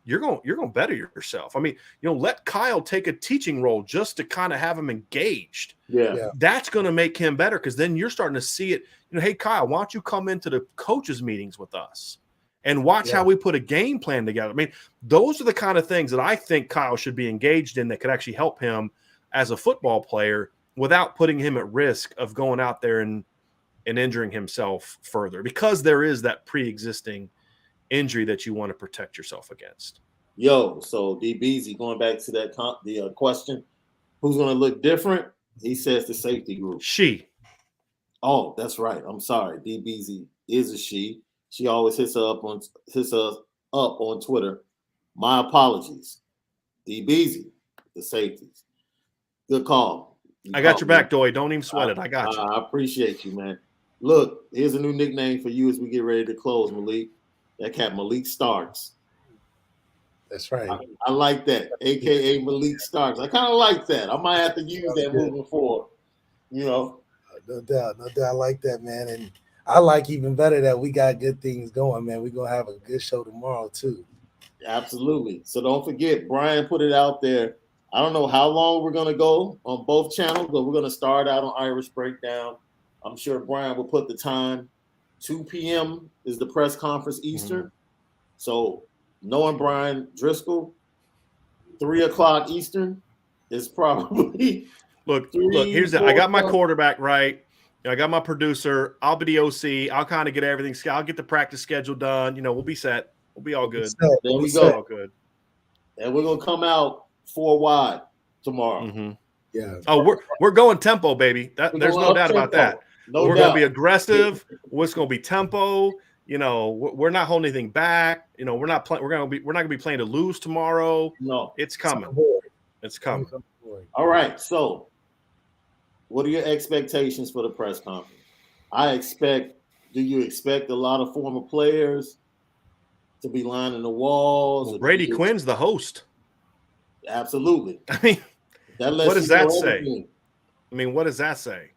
you're going to better yourself. I mean, let Kyle take a teaching role just to kind of have him engaged. Yeah. That's going to make him better because then you're starting to see it. Hey, Kyle, why don't you come into the coaches' meetings with us and watch how we put a game plan together? I mean, those are the kind of things that I think Kyle should be engaged in that could actually help him as a football player without putting him at risk of going out there and injuring himself further because there is that pre-existing injury that you want to protect yourself against. So DBZ, going back to the question, who's going to look different? He says the safety group. She. Oh, that's right. I'm sorry. DBZ is a she. She always hits us up on Twitter. My apologies. DBZ, the safeties. Good call. I got your back, Doy. Don't even sweat it. I got you. I appreciate you, man. Look, here's a new nickname for you as we get ready to close, Malik. That cat Malik Starks. That's right. I like that, a.k.a. Malik Starks. I kind of like that. I might have to use that moving forward. No doubt. I like that, man. And I like even better that we got good things going, man. We're going to have a good show tomorrow, too. Absolutely. So don't forget, Brian put it out there. I don't know how long we're going to go on both channels, but we're going to start out on Irish Breakdown. I'm sure Brian will put the time. 2 p.m. is the press conference Eastern. Mm-hmm. So knowing Brian Driscoll, 3 o'clock Eastern is probably look. Here's I got my quarterback right. I got my producer. I'll be the OC. I'll kind of get everything. I'll get the practice schedule done. We'll be set. We'll be all good. There we go. All good. And we're gonna come out 4 wide tomorrow. Mm-hmm. Yeah. Oh, we're going tempo, baby. There's no doubt about that. We're going to be aggressive. It's going to be tempo. We're not holding anything back. We're not going to be playing to lose tomorrow. No, it's coming. It's coming. All right. So, what are your expectations for the press conference? Do you expect a lot of former players to be lining the walls? Well, Brady Quinn's the host. Absolutely. I mean, what does that say? What does that say?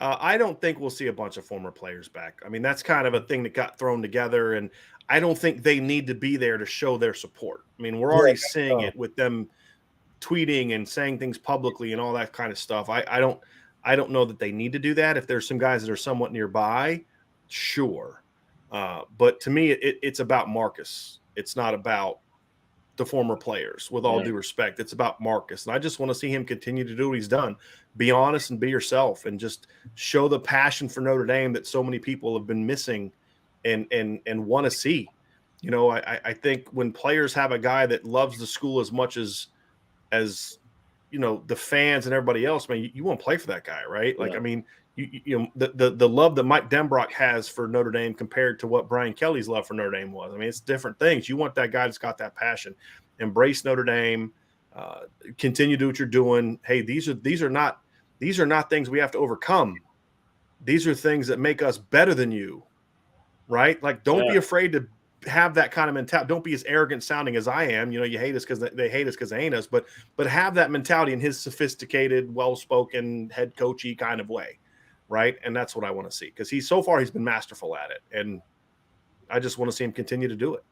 I don't think we'll see a bunch of former players back. I mean, that's kind of a thing that got thrown together, and I don't think they need to be there to show their support. I mean, we're already seeing it with them tweeting and saying things publicly and all that kind of stuff. I don't know that they need to do that. If there's some guys that are somewhat nearby, sure. But to me, it's about Marcus. It's not about the former players, with all due respect. It's about Marcus. And I just want to see him continue to do what he's done. Be honest and be yourself, and just show the passion for Notre Dame that so many people have been missing and want to see. I think when players have a guy that loves the school as much as the fans and everybody else, man, you want to play for that guy, right? Like, I mean, the love that Mike Denbrock has for Notre Dame compared to what Brian Kelly's love for Notre Dame was. I mean, it's different things. You want that guy that's got that passion. Embrace Notre Dame. Continue to do what you're doing. Hey, these are not things we have to overcome. These are things that make us better than you, right? Like, don't be afraid to have that kind of mentality. Don't be as arrogant sounding as I am. You hate us because they hate us because they ain't us. But have that mentality in his sophisticated, well-spoken, head coachy kind of way. Right. And that's what I want to see, because he's been masterful at it. And I just want to see him continue to do it.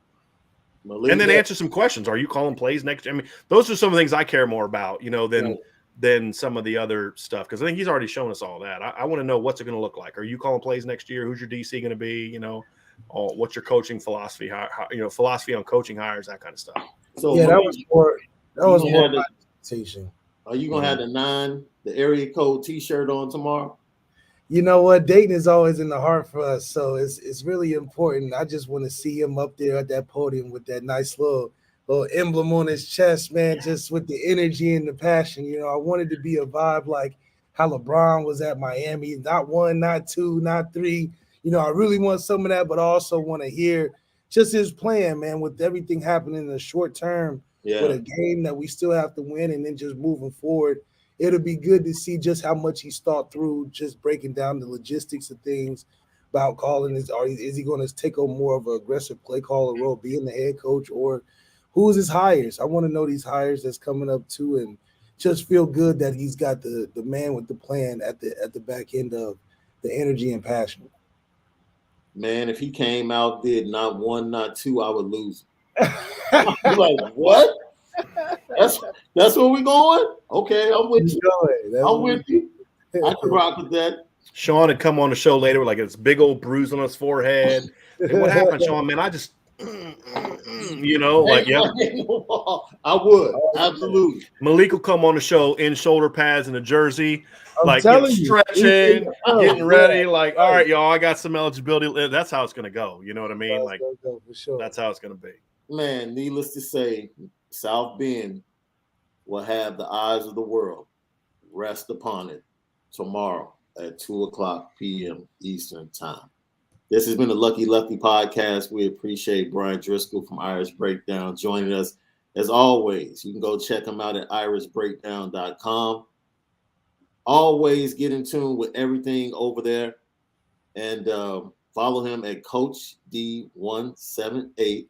Malik, and then answer some questions. Are you calling plays next year? I mean, those are some of the things I care more about, than some of the other stuff. Because I think he's already shown us all that. I want to know, what's it going to look like? Are you calling plays next year? Who's your DC going to be? What's your coaching philosophy? How philosophy on coaching hires, that kind of stuff. So that was more my expectation. Are you going to have the area code T-shirt on tomorrow? You know what? Dayton is always in the heart for us, so it's really important. I just want to see him up there at that podium with that nice little emblem on his chest, man, just with the energy and the passion. I wanted to be a vibe like how LeBron was at Miami, not 1, not 2, not 3. I really want some of that, but I also want to hear just his plan, man, with everything happening in the short term, with a game that we still have to win, and then just moving forward. It'll be good to see just how much he's thought through, just breaking down the logistics of things about calling. Is he going to take on more of an aggressive play caller role, being the head coach, or who's his hires? I want to know these hires that's coming up too, and just feel good that he's got the man with the plan at the back end of the energy and passion. Man, if he came out, did not 1, not 2, I would lose. I'm like, what? That's where we going? Okay, I'm with you. I'm with you. I can rock with that. Shaun had come on the show later with like this big old bruise on his forehead. And what happened, Shaun? Man, I just, like, yeah. I would, absolutely. Malik will come on the show in shoulder pads and a jersey, like stretching, getting ready. Like, all right, y'all, I got some eligibility. That's how it's going to go. You know what I mean? Like, that's how it's going to be. Man, needless to say, South Bend will have the eyes of the world rest upon it tomorrow at 2:00 p.m. Eastern Time. This has been the Lucky Lefty Podcast. We appreciate Brian Driscoll from Irish Breakdown joining us. As always, you can go check him out at irishbreakdown.com. Always get in tune with everything over there, and follow him at Coach D178.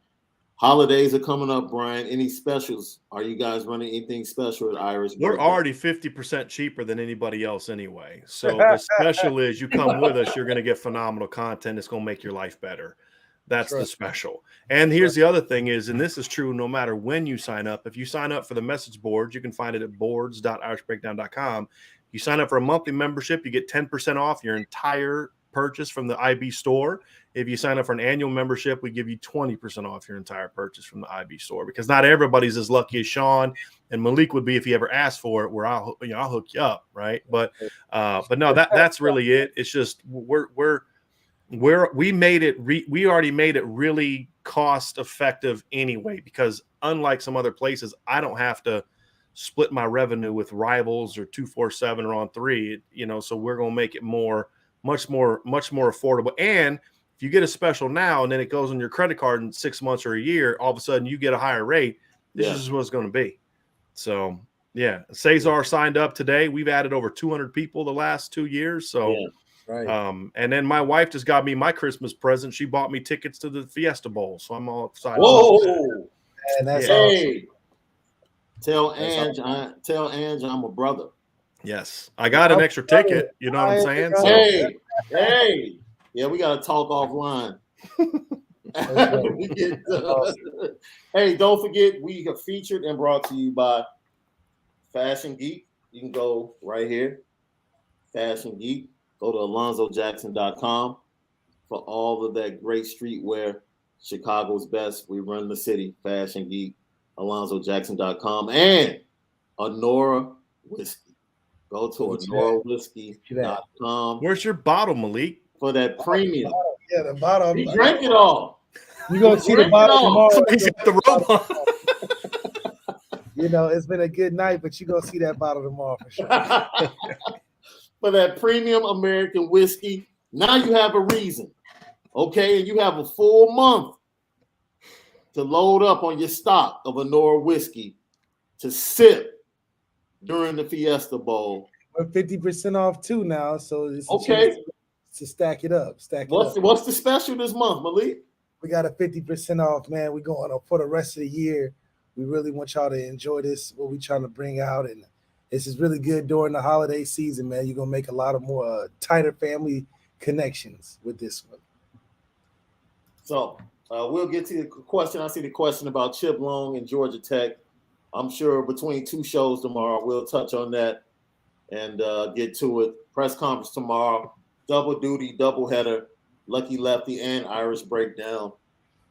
Holidays are coming up, Brian. Any specials? Are you guys running anything special at Irish? We're already 50% cheaper than anybody else anyway. So the special is you come with us, you're going to get phenomenal content. It's going to make your life better. That's the special. And here's the other thing is, and this is true no matter when you sign up. If you sign up for the message boards, you can find it at boards.irishbreakdown.com. You sign up for a monthly membership, you get 10% off your entire purchase from the IB store. If you sign up for an annual membership, we give you 20% off your entire purchase from the IB store, because not everybody's as lucky as Shaun and Malik would be if he ever asked for it, where I'll hook you up, right? But no, that's really it. It's just we already made it really cost effective anyway, because unlike some other places, I don't have to split my revenue with Rivals or 247 or On3, so we're going to make it much more affordable. And if you get a special now and then it goes on your credit card in 6 months or a year, all of a sudden you get a higher rate. This is what it's going to be. So yeah, Cesar signed up today. We've added over 200 people the last 2 years. So Right. And then my wife just got me my Christmas present. She bought me tickets to the Fiesta Bowl, so I'm all excited. Whoa! And that's awesome. Tell Ange I'm a brother. Yes, I got an extra ticket. You know what I'm saying? So. Hey, yeah, we gotta talk offline. Hey, don't forget, we are featured and brought to you by Fashion Geek. You can go right here, Fashion Geek. Go to alonzojackson.com for all of that great streetwear. Chicago's best. We run the city. Fashion Geek, alonzojackson.com, and Honora Whiskey. Go to honorawhiskey.com. Where's your bottle, Malik? For that premium. Yeah, the bottle. He drank it all. You're going to see the bottle tomorrow. He's got the robe on. It's been a good night, but you're going to see that bottle tomorrow for sure. For that premium American whiskey. Now you have a reason, okay? And you have a full month to load up on your stock of Honora whiskey to sip during the Fiesta Bowl. We're 50% off too now, so it's okay to stack it up. What's the special this month, Malik? We got a 50% off, man. We're going on for the rest of the year. We really want y'all to enjoy this, what we're trying to bring out, and this is really good during the holiday season, man. You're going to make a lot of more tighter family connections with this one. So we'll get to the question. I see the question about Chip Long and Georgia Tech. I'm sure between two shows tomorrow, we'll touch on that and get to it. Press conference tomorrow. Double duty, double header, Lucky Lefty, and Irish Breakdown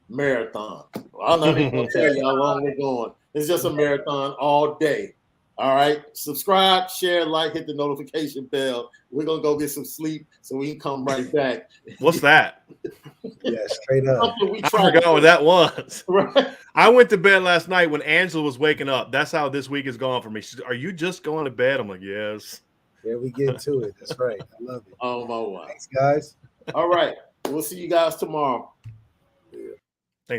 marathon. I'm not even going to tell you how long we're going. It's just a marathon all day. All right, subscribe, share, like, hit the notification bell. We're going to go get some sleep so we can come right back. What's that? Yeah, straight up. I forgot what that was. Right. I went to bed last night when Angela was waking up. That's how this week is going for me. She said, "Are you just going to bed?" I'm like, yes. Yeah, we get to it. That's right. I love it. Oh, my God. Thanks, guys. All right. We'll see you guys tomorrow.